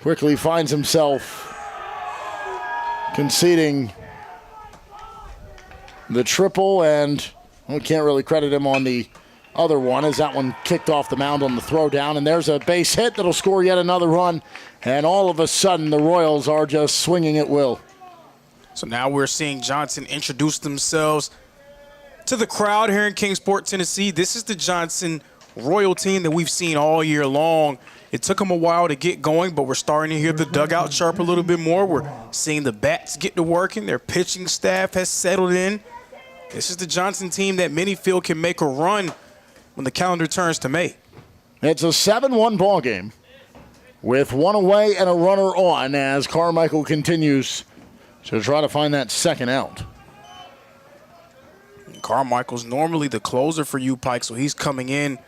quickly finds himself conceding the triple, and we can't really credit him on the other one as that one kicked off the mound on the throwdown. And there's a base hit that'll score yet another run. And all of a sudden, the Royals are just swinging at will.
So now we're seeing Johnson introduce themselves to the crowd here in Kingsport, Tennessee. This is the Johnson Royal team that we've seen all year long. It took them a while to get going, but we're starting to hear the dugout chirp a little bit more. We're seeing the bats get to working. Their pitching staff has settled in. This is the Johnson team that many feel can make a run when the calendar turns to May.
It's a 7-1 ball game with one away and a runner on as Carmichael continues to try to find that second out.
Carmichael's normally the closer for you, Pike, so he's coming in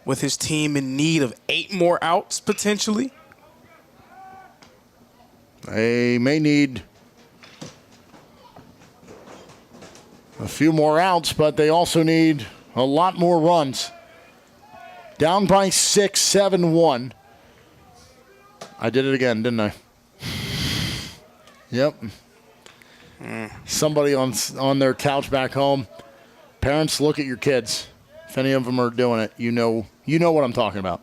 with his team in need of 8 more outs potentially.
They may need a few more outs, but they also need a lot more runs. Down by 6, 7-1. I did it again, didn't I? Yep. Somebody on their couch back home. Parents, look at your kids. If any of them are doing it, you know what I'm talking about.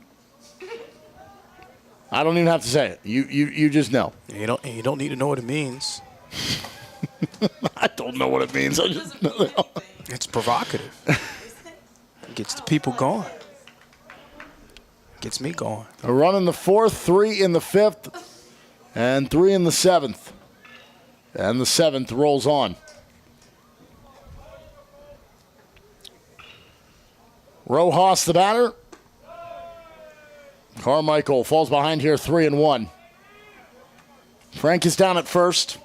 I don't even have to say it. You just know.
You don't need to know what it means.
I don't know what it means. I just know.
It's provocative. It gets the people going. Gets me going.
A run in the 4th, 3 in the 5th, and 3 in the 7th. And the 7th rolls on. Rojas, the batter. Carmichael falls behind here, 3-1. Frank is down at first.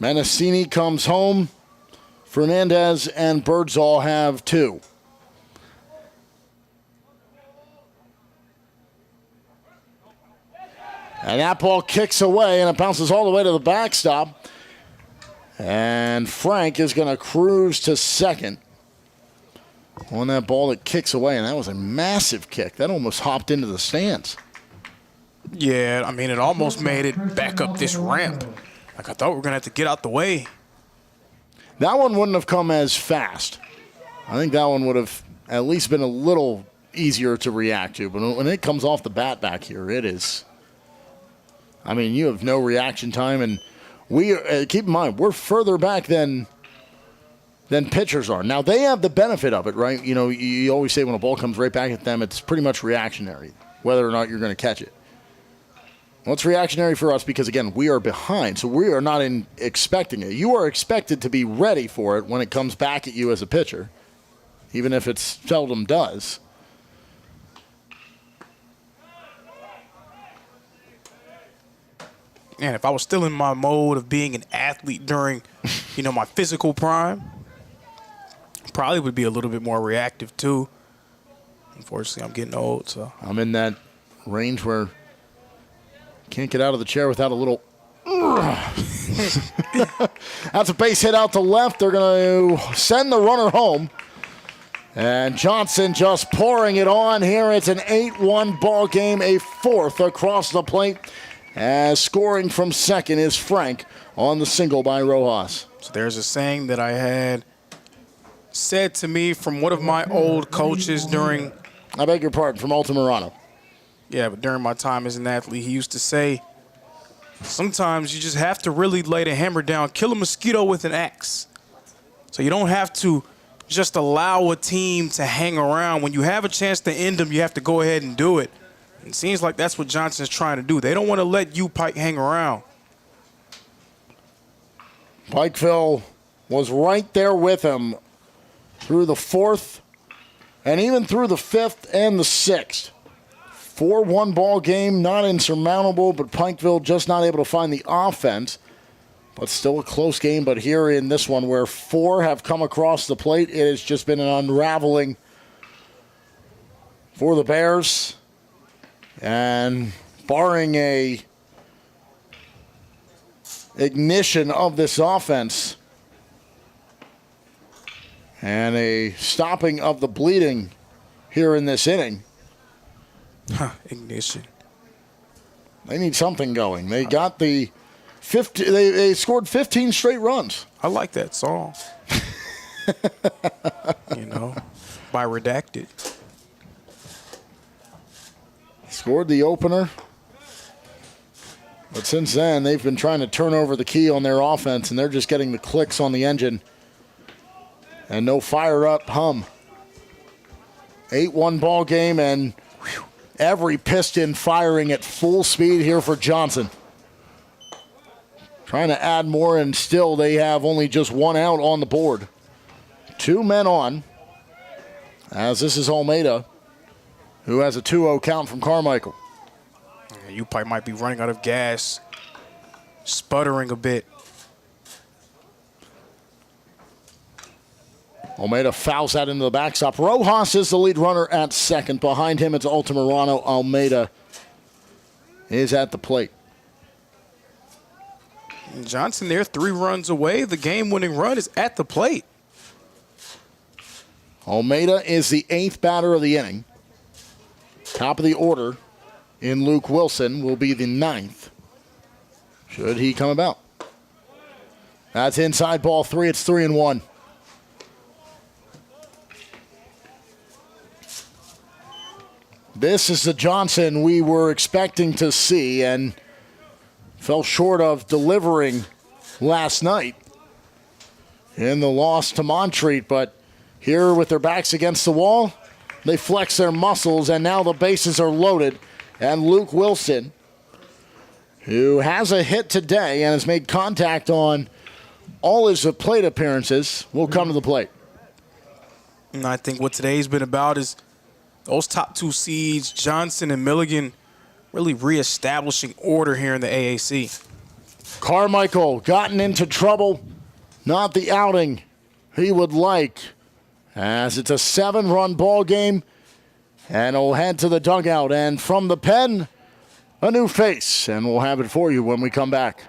Mendocini comes home. Fernandez and Birdsall have 2. And that ball kicks away, and it bounces all the way to the backstop. And Frank is going to cruise to second on that ball that kicks away, and that was a massive kick. That almost hopped into the stands.
Yeah, I mean, it almost made it back up this ramp. Like, I thought we were going to have to get out the way.
That one wouldn't have come as fast. I think that one would have at least been a little easier to react to. But when it comes off the bat back here, it is... I mean, you have no reaction time, and we keep in mind, we're further back than pitchers are. Now, they have the benefit of it, right? You know, you always say when a ball comes right back at them, it's pretty much reactionary, whether or not you're going to catch it. Well, it's reactionary for us because, again, we are behind, so we are not expecting it. You are expected to be ready for it when it comes back at you as a pitcher, even if it seldom does.
And if I was still in my mode of being an athlete during, my physical prime, probably would be a little bit more reactive too. Unfortunately, I'm getting old, so.
I'm in that range where can't get out of the chair without a little. That's a base hit out to left. They're going to send the runner home. And Johnson just pouring it on here. It's an 8-1 ball game, a 4th across the plate. As scoring from second is Frank on the single by Rojas.
So there's a saying that I had said to me from one of my old coaches during...
I beg your pardon, from Altamirano.
Yeah, but during my time as an athlete, he used to say, sometimes you just have to really lay the hammer down, kill a mosquito with an axe. So you don't have to just allow a team to hang around. When you have a chance to end them, you have to go ahead and do it. It seems like that's what Johnson's trying to do. They don't want to let you, Pike, hang around.
Pikeville was right there with him through the fourth and even through the fifth and the sixth. 4-1 ball game, not insurmountable, but Pikeville just not able to find the offense. But still a close game. But here in this one where 4 have come across the plate, it has just been an unraveling for the Bears. And barring a ignition of this offense and a stopping of the bleeding here in this inning.
Ignition.
They need something going. They got the 50. They scored 15 straight runs.
I like that song. You know, by Redacted.
Scored the opener. But since then, they've been trying to turn over the key on their offense, and they're just getting the clicks on the engine. And no fire-up hum. 8-1 ball game, and every piston firing at full speed here for Johnson. Trying to add more, and still they have only just 1 out on the board. 2 men on, as this is Almeida, who has a 2-0 count from Carmichael.
You probably might be running out of gas, sputtering a bit.
Almeida fouls that into the backstop. Rojas is the lead runner at second. Behind him, it's Altamirano. Almeida is at the plate.
Johnson there, 3 runs away. The game-winning run is at the plate.
Almeida is the 8th batter of the inning. Top of the order in Luke Wilson will be the 9th, should he come about. That's inside ball 3. It's 3-1. This is the Johnson we were expecting to see and fell short of delivering last night in the loss to Montreat. But here with their backs against the wall, they flex their muscles, and now the bases are loaded. And Luke Wilson, who has a hit today and has made contact on all his plate appearances, will come to the plate.
And I think what today's been about is those top 2 seeds, Johnson and Milligan, really reestablishing order here in the AAC.
Carmichael gotten into trouble. Not the outing he would like, as it's a 7-run ball game. And he'll head to the dugout. And from the pen, a new face. And we'll have it for you when we come back.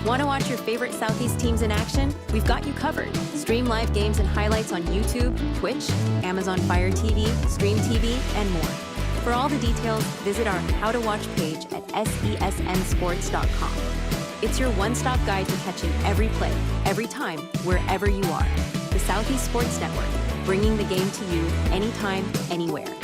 Want to watch your favorite Southeast teams in action? We've got you covered. Stream live games and highlights on YouTube, Twitch, Amazon Fire TV, Stream TV, and more. For all the details, visit our How to Watch page at sesnsports.com. It's your one-stop guide to catching every play, every time, wherever you are. The Southeast Sports Network, bringing the game to you anytime, anywhere.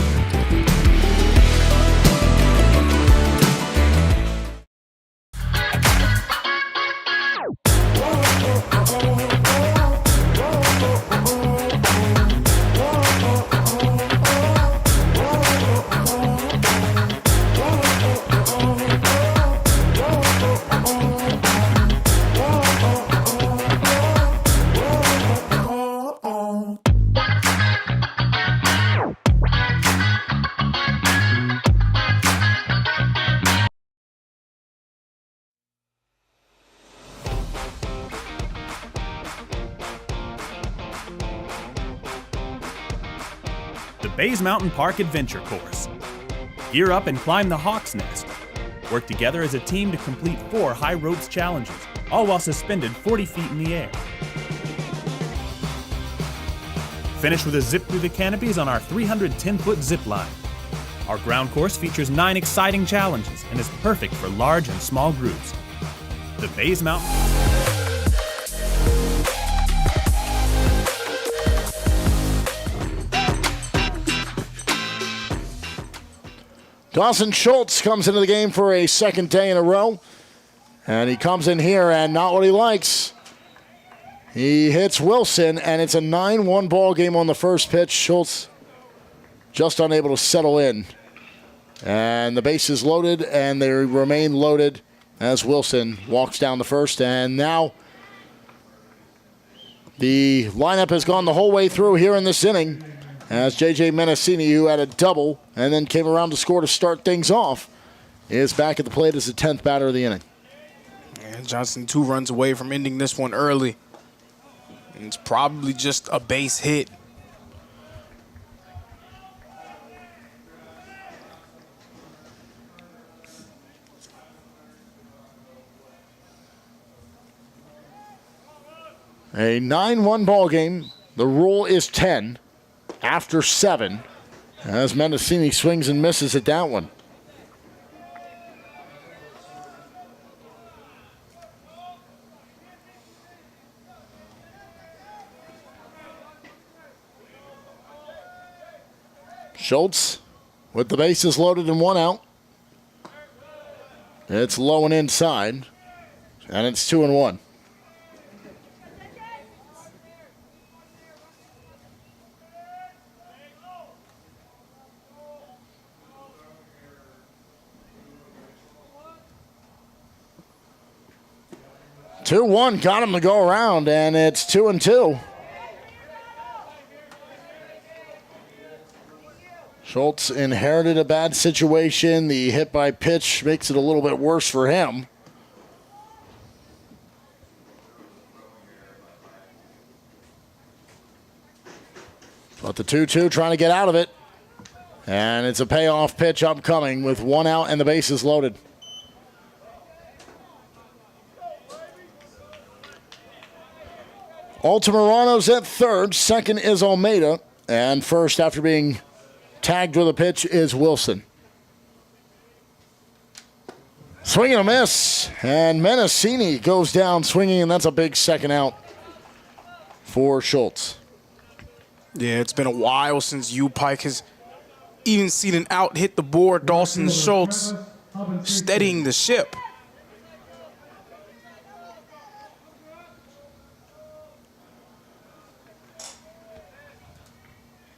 The Bays Mountain Park Adventure Course. Gear up and climb the Hawk's Nest. Work together as a team to complete 4 high ropes challenges, all while suspended 40 feet in the air. Finish with a zip through the canopies on our 310-foot zip line. Our ground course features 9 exciting challenges and is perfect for large and small groups. The Bays Mountain
Dawson Schultz comes into the game for a second day in a row. And he comes in here and not what he likes. He hits Wilson, and it's a 9-1 ball game on the first pitch. Schultz just unable to settle in. And the base is loaded, and they remain loaded as Wilson walks down the first. And now the lineup has gone the whole way through here in this inning as J.J. Menacini, who had a double and then came around to score to start things off, is back at the plate as the 10th batter of the inning.
And Johnson 2 runs away from ending this one early. And it's probably just a base hit.
A 9-1 ball game. The rule is 10 after 7 as Mendocini swings and misses at that one. Schultz with the bases loaded and 1 out. It's low and inside, and it's 2-1. Two-one got him to go around, and it's 2-2. Schultz inherited a bad situation. The hit by pitch makes it a little bit worse for him. But the 2-2 trying to get out of it. And it's a payoff pitch upcoming with 1 out and the bases loaded. Altamirano's at third. Second is Almeida. And first, after being tagged with a pitch, is Wilson. Swing and a miss. And Menacini goes down swinging, and that's a big second out for Schultz.
Yeah, it's been a while since U-Pike has even seen an out hit the board. Dawson Schultz steadying the ship.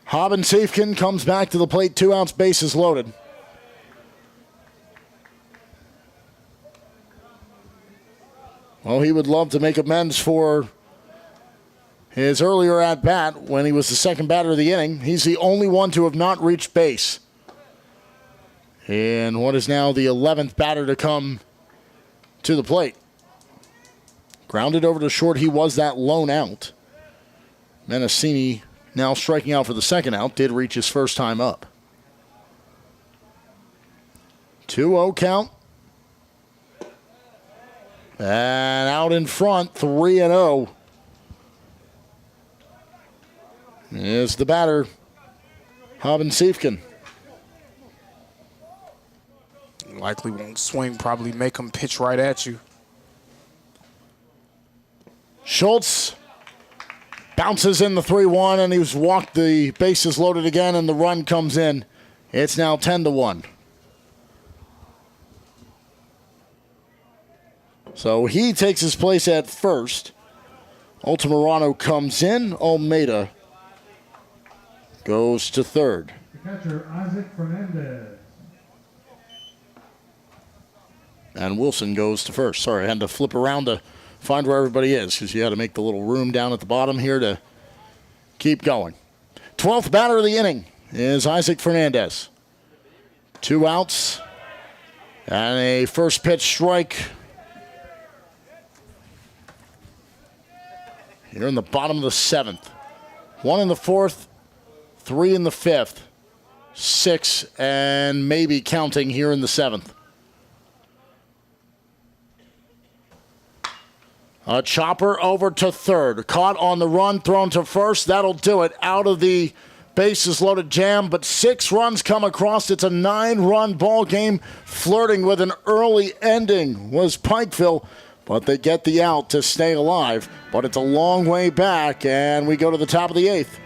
Haben Safkin comes back to the plate, 2 outs, bases loaded. Well, he would love to make amends for his earlier at-bat when he was the second batter of the inning. He's the only one to have not reached base. And what is now the 11th batter to come to the plate. Grounded over to short, he was that lone out. Menacini now striking out for the second out, did reach his first time up. 2-0 count. And out in front, 3-0. Is the batter, Haben Safkin.
Likely won't swing, probably make him pitch right at you.
Schultz bounces in the 3-1, and he's walked the bases loaded again, and the run comes in. It's now 10-1. So he takes his place at first. Altamirano comes in. Almeida goes to third.
The catcher, Isaac Fernandez.
And Wilson goes to first. Sorry, I had to flip around to find where everybody is because you had to make the little room down at the bottom here to keep going. 12th batter of the inning is Isaac Fernandez. 2 outs and a first pitch strike here in the bottom of the 7th. 1 in the 4th, 3 in the 5th, 6 and maybe counting here in the 7th. A chopper over to third. Caught on the run, thrown to first. That'll do it. Out of the bases loaded jam, but 6 runs come across. It's a 9-run ball game. Flirting with an early ending was Pikeville, but they get the out to stay alive. But it's a long way back, and we go to the top of the 8th.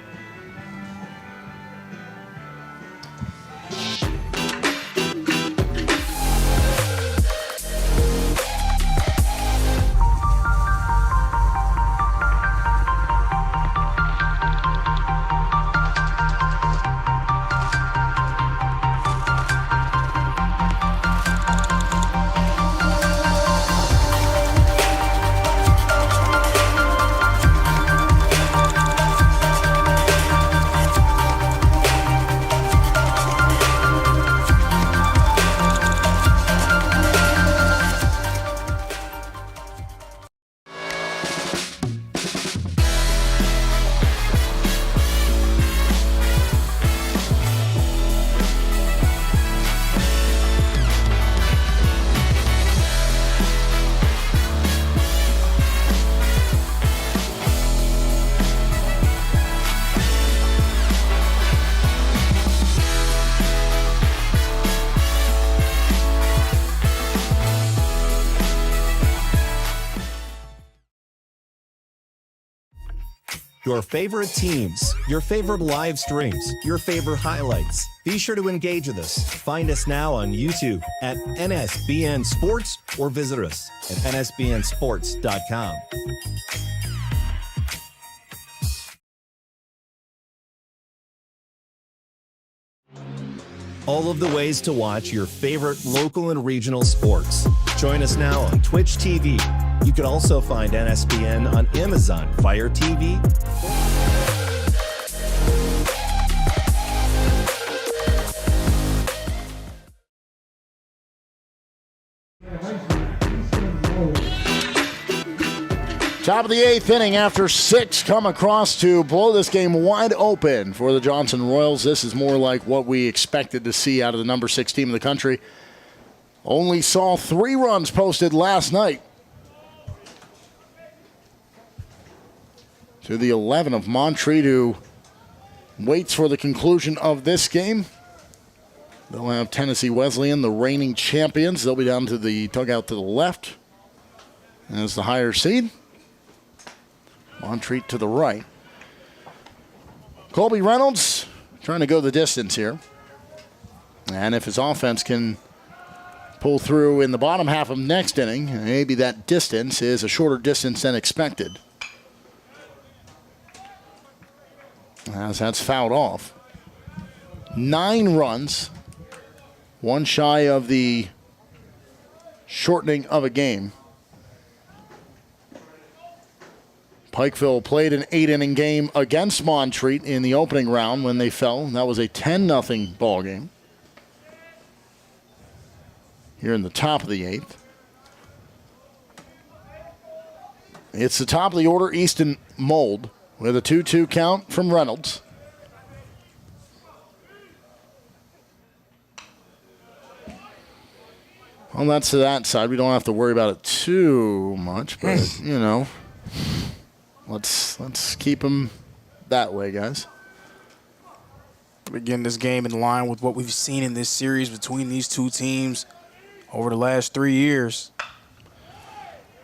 Your favorite teams, your favorite live streams, your favorite highlights. Be sure to engage with us. Find us now on YouTube at NSBN Sports or visit us at nsbnsports.com. All of the ways to watch your favorite local and regional sports. Join us now on Twitch TV. You can also find NSBN on Amazon Fire TV.
Top of the 8th inning after 6 come across to blow this game wide open for the Johnson Royals. This is more like what we expected to see out of the number 6 team in the country. Only saw 3 runs posted last night. To the 11 of Montreat, who waits for the conclusion of this game. They'll have Tennessee Wesleyan, the reigning champions. They'll be down to the dugout to the left as the higher seed. Montreat to the right. Colby Reynolds trying to go the distance here. And if his offense can pull through in the bottom half of next inning, maybe that distance is a shorter distance than expected. As that's fouled off. 9 runs. 1 shy of the shortening of a game. Pikeville played an 8-inning game against Montreat in the opening round when they fell. That was a 10-0 ball game. Here in the top of the 8th. It's the top of the order, Easton Mold, with a 2-2 count from Reynolds. Well, that's to that side. We don't have to worry about it too much, but, you know, let's keep them that way, guys.
Again, this game in line with what we've seen in this series between these two teams over the last 3 years.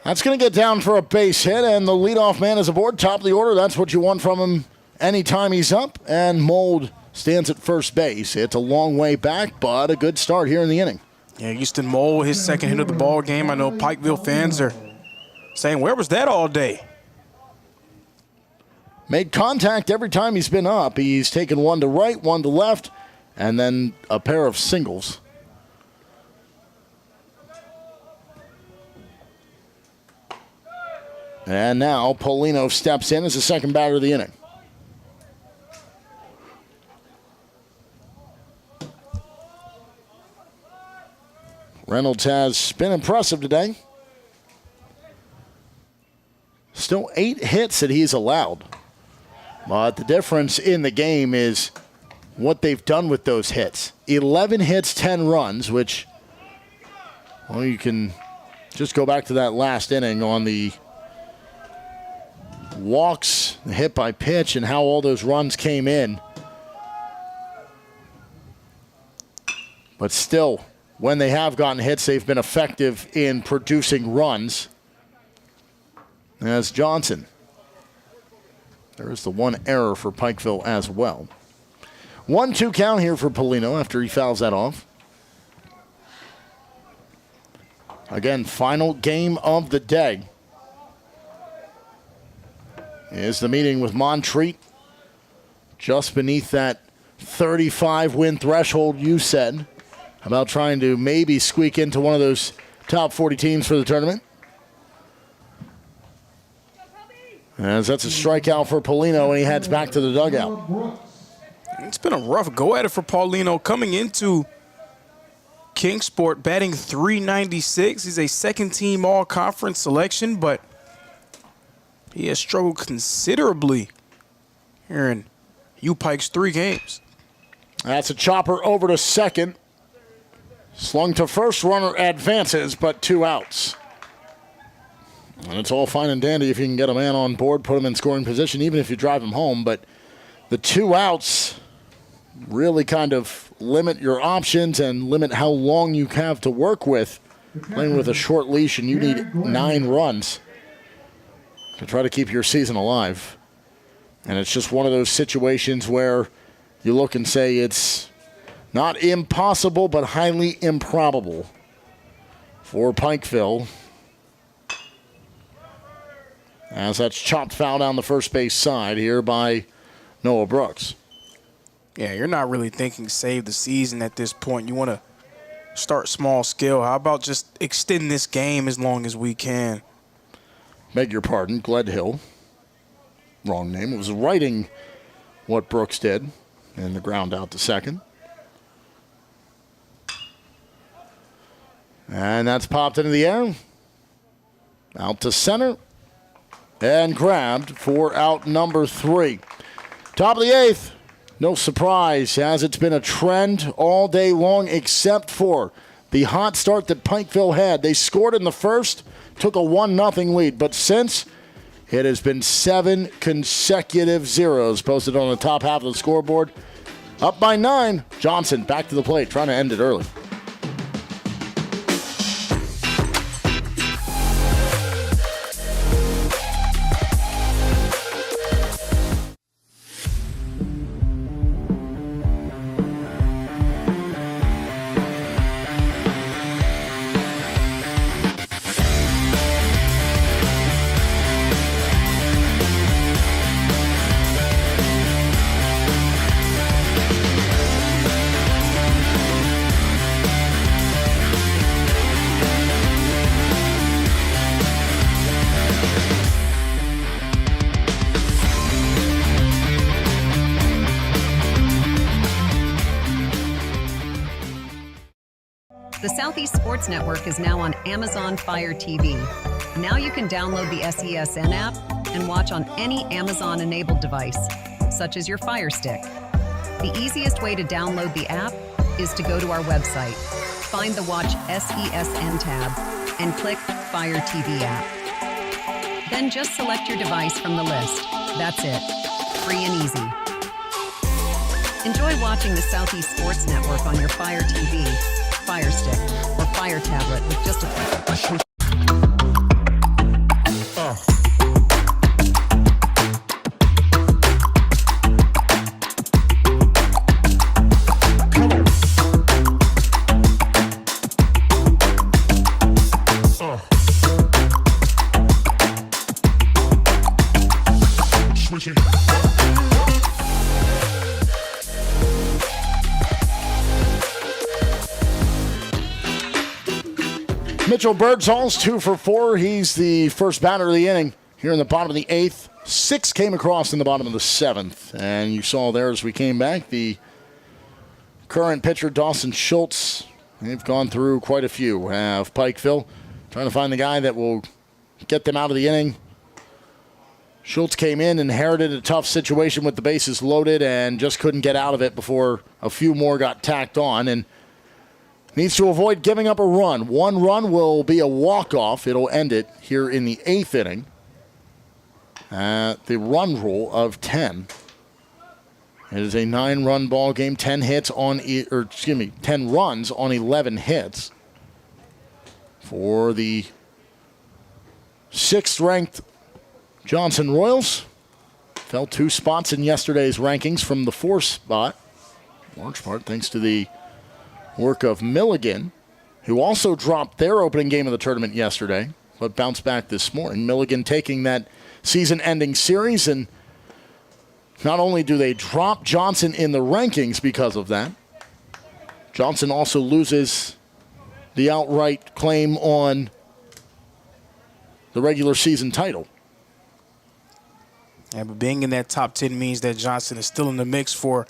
That's going to get down for a base hit, and the leadoff man is aboard, top of the order. That's what you want from him anytime he's up, and Mold stands at first base. It's a long way back, but a good start here in the inning.
Yeah, Easton Mold, his second hit of the ball game. I know Pikeville fans are saying, where was that all day?
Made contact every time he's been up. He's taken one to right, one to left, and then a pair of singles. And now Polino steps in as the second batter of the inning. Reynolds has been impressive today. Still 8 hits that he's allowed. But the difference in the game is what they've done with those hits. 11 hits, 10 runs, which, well, you can just go back to that last inning on the walks, the hit by pitch, and how all those runs came in. But still, when they have gotten hits, they've been effective in producing runs. As Johnson. There is the one error for Pikeville as well. 1-2 count here for Polino after he fouls that off. Again, final game of the day is the meeting with Montreat. Just beneath that 35-win threshold you said about trying to maybe squeak into one of those top 40 teams for the tournament. As that's a strikeout for Polino, and he heads back to the dugout.
It's been a rough go at it for Paulino coming into Kingsport, batting .396. He's a second-team all-conference selection, but he has struggled considerably here in U-Pike's 3 games.
That's a chopper over to second. Slung to first, runner advances, but 2 outs. And it's all fine and dandy if you can get a man on board, put him in scoring position, even if you drive him home. But the 2 outs really kind of limit your options and limit how long you have to work with. Playing with a short leash, and you need 9 runs to try to keep your season alive. And it's just one of those situations where you look and say it's not impossible, but highly improbable for Pikeville. As that's chopped foul down the first base side here by Noah Brooks.
Yeah, you're not really thinking save the season at this point. You want to start small scale. How about just extend this game as long as we can?
Beg your pardon, Gledhill. Wrong name. It was writing what Brooks did. And the ground out to second. And that's popped into the air. Out to center. And grabbed for out number 3. Top of the 8th. No surprise, as it's been a trend all day long, except for the hot start that Pikeville had. They scored in the first, took a 1-0 lead, but since, it has been 7 consecutive zeros posted on the top half of the scoreboard. Up by 9, Johnson back to the plate, trying to end it early.
The Southeast Sports Network is now on Amazon Fire TV. Now you can download the SESN app and watch on any Amazon-enabled device, such as your Fire Stick. The easiest way to download the app is to go to our website, find the Watch SESN tab, and click Fire TV app. Then just select your device from the list. That's it. Free and easy. Enjoy watching the Southeast Sports Network on your Fire TV, Fire Stick, or Fire tablet with just a click.
Mitchell Birdsall's 2 for 4. He's the first batter of the inning here in the bottom of the 8th. 6 came across in the bottom of the 7th. And you saw there as we came back, the current pitcher, Dawson Schultz. They've gone through quite a few. Have Pikeville trying to find the guy that will get them out of the inning. Schultz came in, inherited a tough situation with the bases loaded, and just couldn't get out of it before a few more got tacked on. And needs to avoid giving up a run. 1 run will be a walk-off. It'll end it here in the 8th inning at the run rule of 10. It is a 9-run ball game, 10 runs on 11 hits for the 6th-ranked Johnson Royals. Fell 2 spots in yesterday's rankings from the 4th spot, in large part thanks to the work of Milligan, who also dropped their opening game of the tournament yesterday, but bounced back this morning. Milligan taking that season-ending series, and not only do they drop Johnson in the rankings because of that, Johnson also loses the outright claim on the regular season title.
Yeah, but being in that top 10 means that Johnson is still in the mix for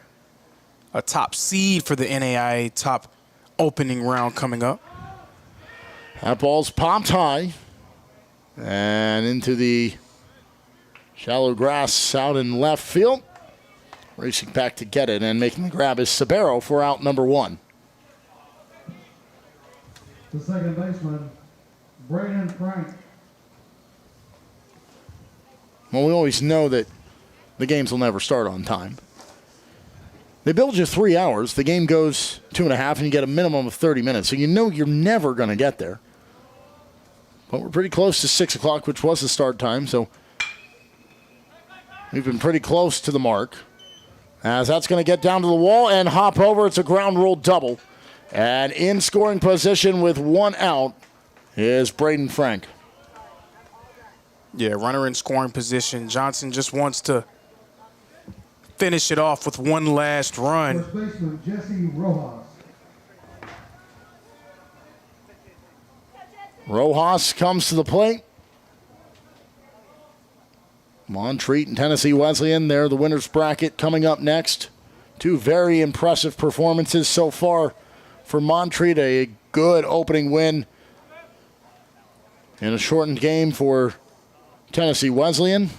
a top seed for the NAIA top opening round coming up.
That ball's popped high and into the shallow grass out in left field. Racing back to get it and making the grab is Sabero for out number 1.
The second baseman, Braden Frank.
Well, we always know that the games will never start on time. They build you 3 hours. The game goes 2.5, and you get a minimum of 30 minutes. So you know you're never going to get there. But we're pretty close to 6 o'clock, which was the start time. So We've been pretty close to the mark. As that's going to get down to the wall and hop over. It's a ground rule double. And in scoring position with one out is Braden Frank.
Yeah, runner in scoring position. Johnson just wants to finish it off with one last run.
First baseman Jesse Rojas.
Rojas comes to the plate. Montreat and Tennessee Wesleyan, they're the winner's bracket coming up next. Two very impressive performances so far for Montreat. A good opening win in a shortened game for Tennessee Wesleyan.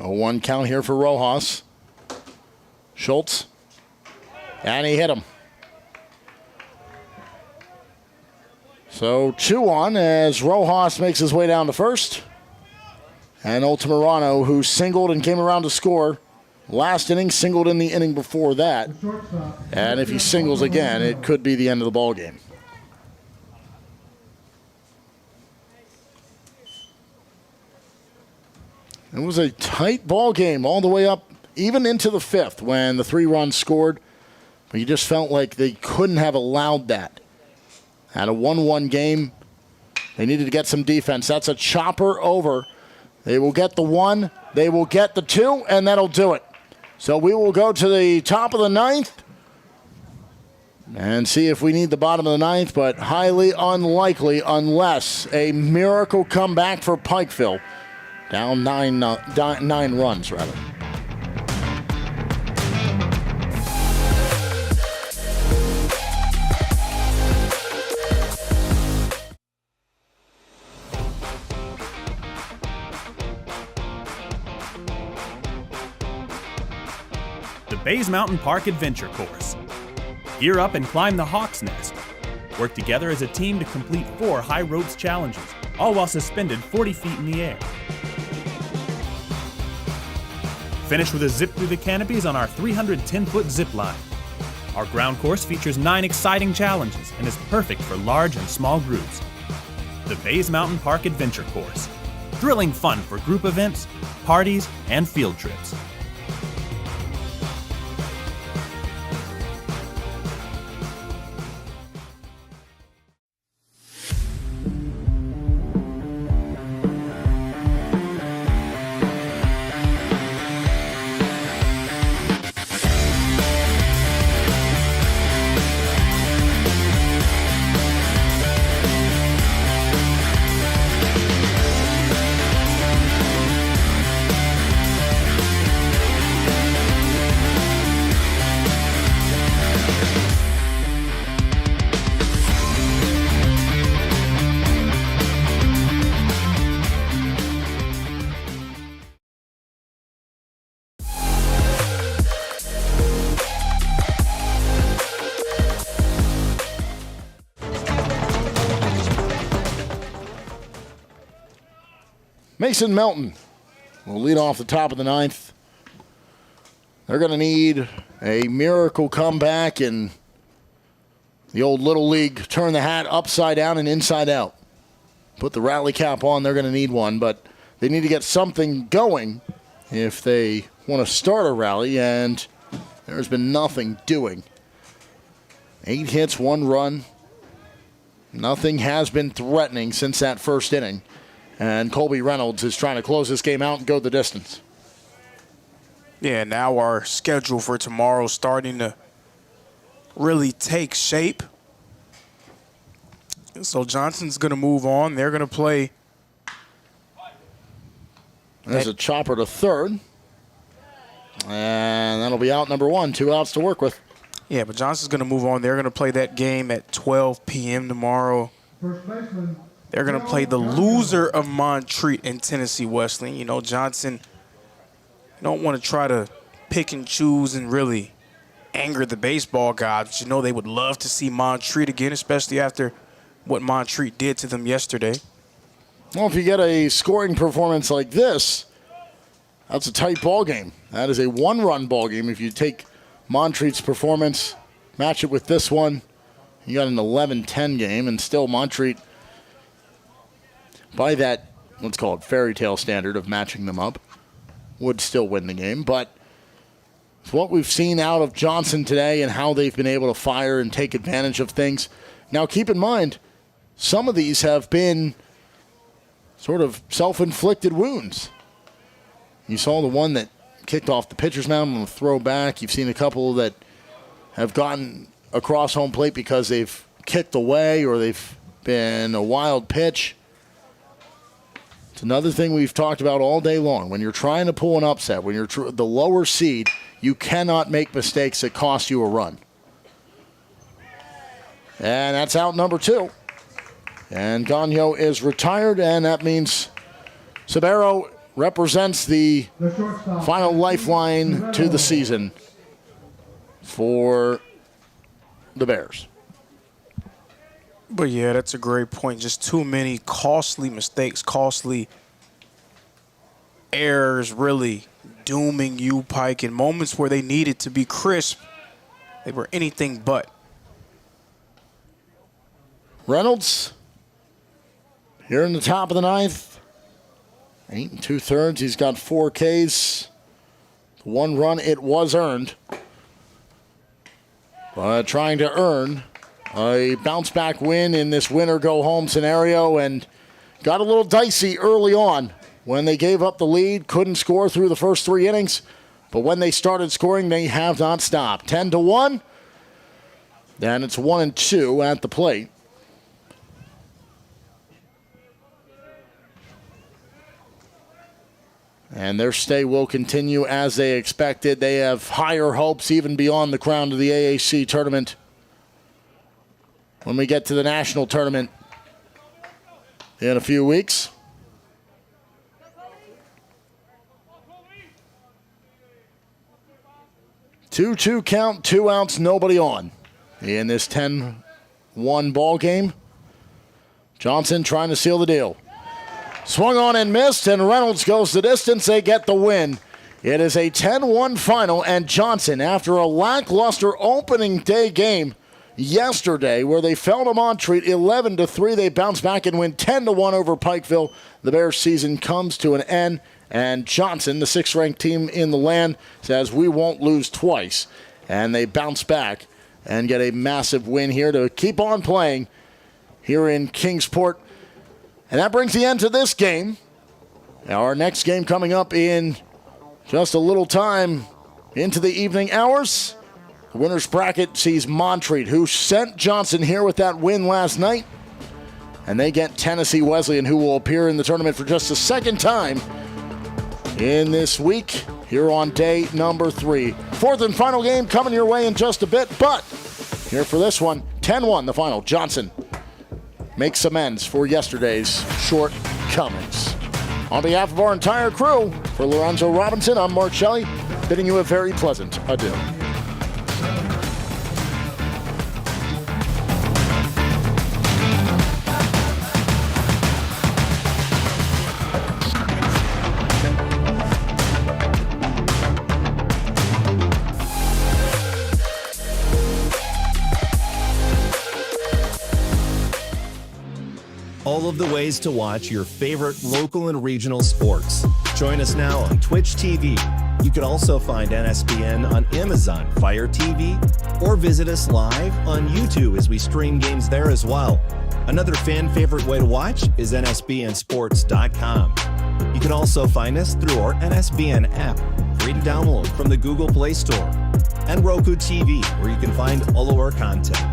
A 1 count here for Rojas. Schultz. And he hit him. So 2 on as Rojas makes his way down to first. And Altamirano, who singled and came around to score last inning, singled in the inning before that. And if he singles again, it could be the end of the ball game. It was a tight ball game all the way up, even into the 5th when the 3 runs scored. But you just felt like they couldn't have allowed that. At a 1-1 game, they needed to get some defense. That's a chopper over. They will get the 1, they will get the 2, and that'll do it. So we will go to the top of the 9th and see if we need the bottom of the 9th, but highly unlikely unless a miracle comeback for Pikeville. Down 9 runs, rather.
The Bays Mountain Park Adventure Course. Gear up and climb the Hawk's Nest. Work together as a team to complete 4 high ropes challenges, all while suspended 40 feet in the air. Finish with a zip through the canopies on our 310-foot zip line. Our ground course features 9 exciting challenges and is perfect for large and small groups. The Bays Mountain Park Adventure Course. Thrilling fun for group events, parties, and field trips.
Mason Melton will lead off the top of the 9th. They're going to need a miracle comeback and the old Little League turn the hat upside down and inside out. Put the rally cap on, they're going to need one, but they need to get something going if they want to start a rally, and there's been nothing doing. 8 hits, 1 run. Nothing has been threatening since that first inning. And Colby Reynolds is trying to close this game out and go the distance.
Yeah, now our schedule for tomorrow is starting to really take shape. So Johnson's going to move on. They're going to play.
There's a chopper to third. And that'll be out number 1. 2 outs to work with.
Yeah, but Johnson's going to move on. They're going to play that game at 12 p.m. tomorrow.
First baseman.
They're going to play the loser of Montreat and Tennessee Wesleyan. You know, Johnson don't want to try to pick and choose and really anger the baseball gods. But you know they would love to see Montreat again, especially after what Montreat did to them yesterday.
Well, if you get a scoring performance like this, That's a tight ball game. That is a one-run ball game. If you take Montreat's performance, match it with this one, you got an 11-10 game, and still Montreat, by that, let's call it fairy tale standard of matching them up, would still win the game. But it's what we've seen out of Johnson today and how they've been able to fire and take advantage of things. Now, keep in mind, some of these have been sort of self-inflicted wounds. You saw the one that kicked off the pitcher's mound on the throwback. You've seen a couple that have gotten across home plate because they've kicked away or they've been a wild pitch. It's another thing we've talked about all day long. When you're trying to pull an upset, when you're the lower seed, you cannot make mistakes that cost you a run. And that's out number 2. And Gagnon is retired, and that means Sabero represents the final lifeline to the season for the Bears.
But yeah, that's a great point. Just too many costly mistakes, costly errors, really dooming you, Pike, in moments where they needed to be crisp. They were anything but.
Reynolds here in the top of the 9th. 8 2/3. He's got 4 Ks. The 1 run, it was earned. But trying to earn a bounce-back win in this winner-go-home scenario, and got a little dicey early on when they gave up the lead, couldn't score through the first 3 innings. But when they started scoring, they have not stopped. 10-1. Then it's 1-2 at the plate. And their stay will continue as they expected. They have higher hopes even beyond the crown of the AAC tournament when we get to the national tournament in a few weeks. Two count, 2 outs, nobody on in this 10-1 ball game. Johnson trying to seal the deal. Swung on and missed, and Reynolds goes the distance. They get the win. It is a 10-1 final, and Johnson, after a lackluster opening day game yesterday where they fell to Montreat 11-3, they bounce back and win 10-1 over Pikeville. The Bears season comes to an end, and Johnson, the 6th-ranked team in the land, says we won't lose twice. And they bounce back and get a massive win here to keep on playing here in Kingsport. And that brings the end to this game. Our next game coming up in just a little time into the evening hours. The winner's bracket sees Montreat, who sent Johnson here with that win last night. And they get Tennessee Wesleyan, who will appear in the tournament for just the 2nd time in this week here on day number 3. 4th and final game coming your way in just a bit, but here for this one, 10-1 the final. Johnson makes amends for yesterday's shortcomings. On behalf of our entire crew, for Lorenzo Robinson, I'm Mark Shelley, bidding you a very pleasant adieu.
All of the ways to watch your favorite local and regional sports. Join us now on Twitch TV. You can also find NSBN on Amazon Fire TV or visit us live on YouTube as we stream games there as well. Another fan favorite way to watch is NSBNsports.com. You can also find us through our NSBN app, free to download from the Google Play Store, and Roku TV, where you can find all of our content.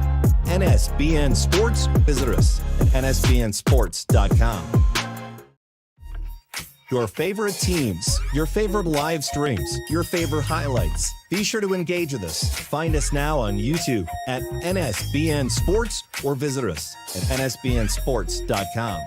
NSBN Sports, visit us at NSBNsports.com. Your favorite teams, your favorite live streams, your favorite highlights. Be sure to engage with us. Find us now on YouTube at NSBN Sports or visit us at NSBNsports.com.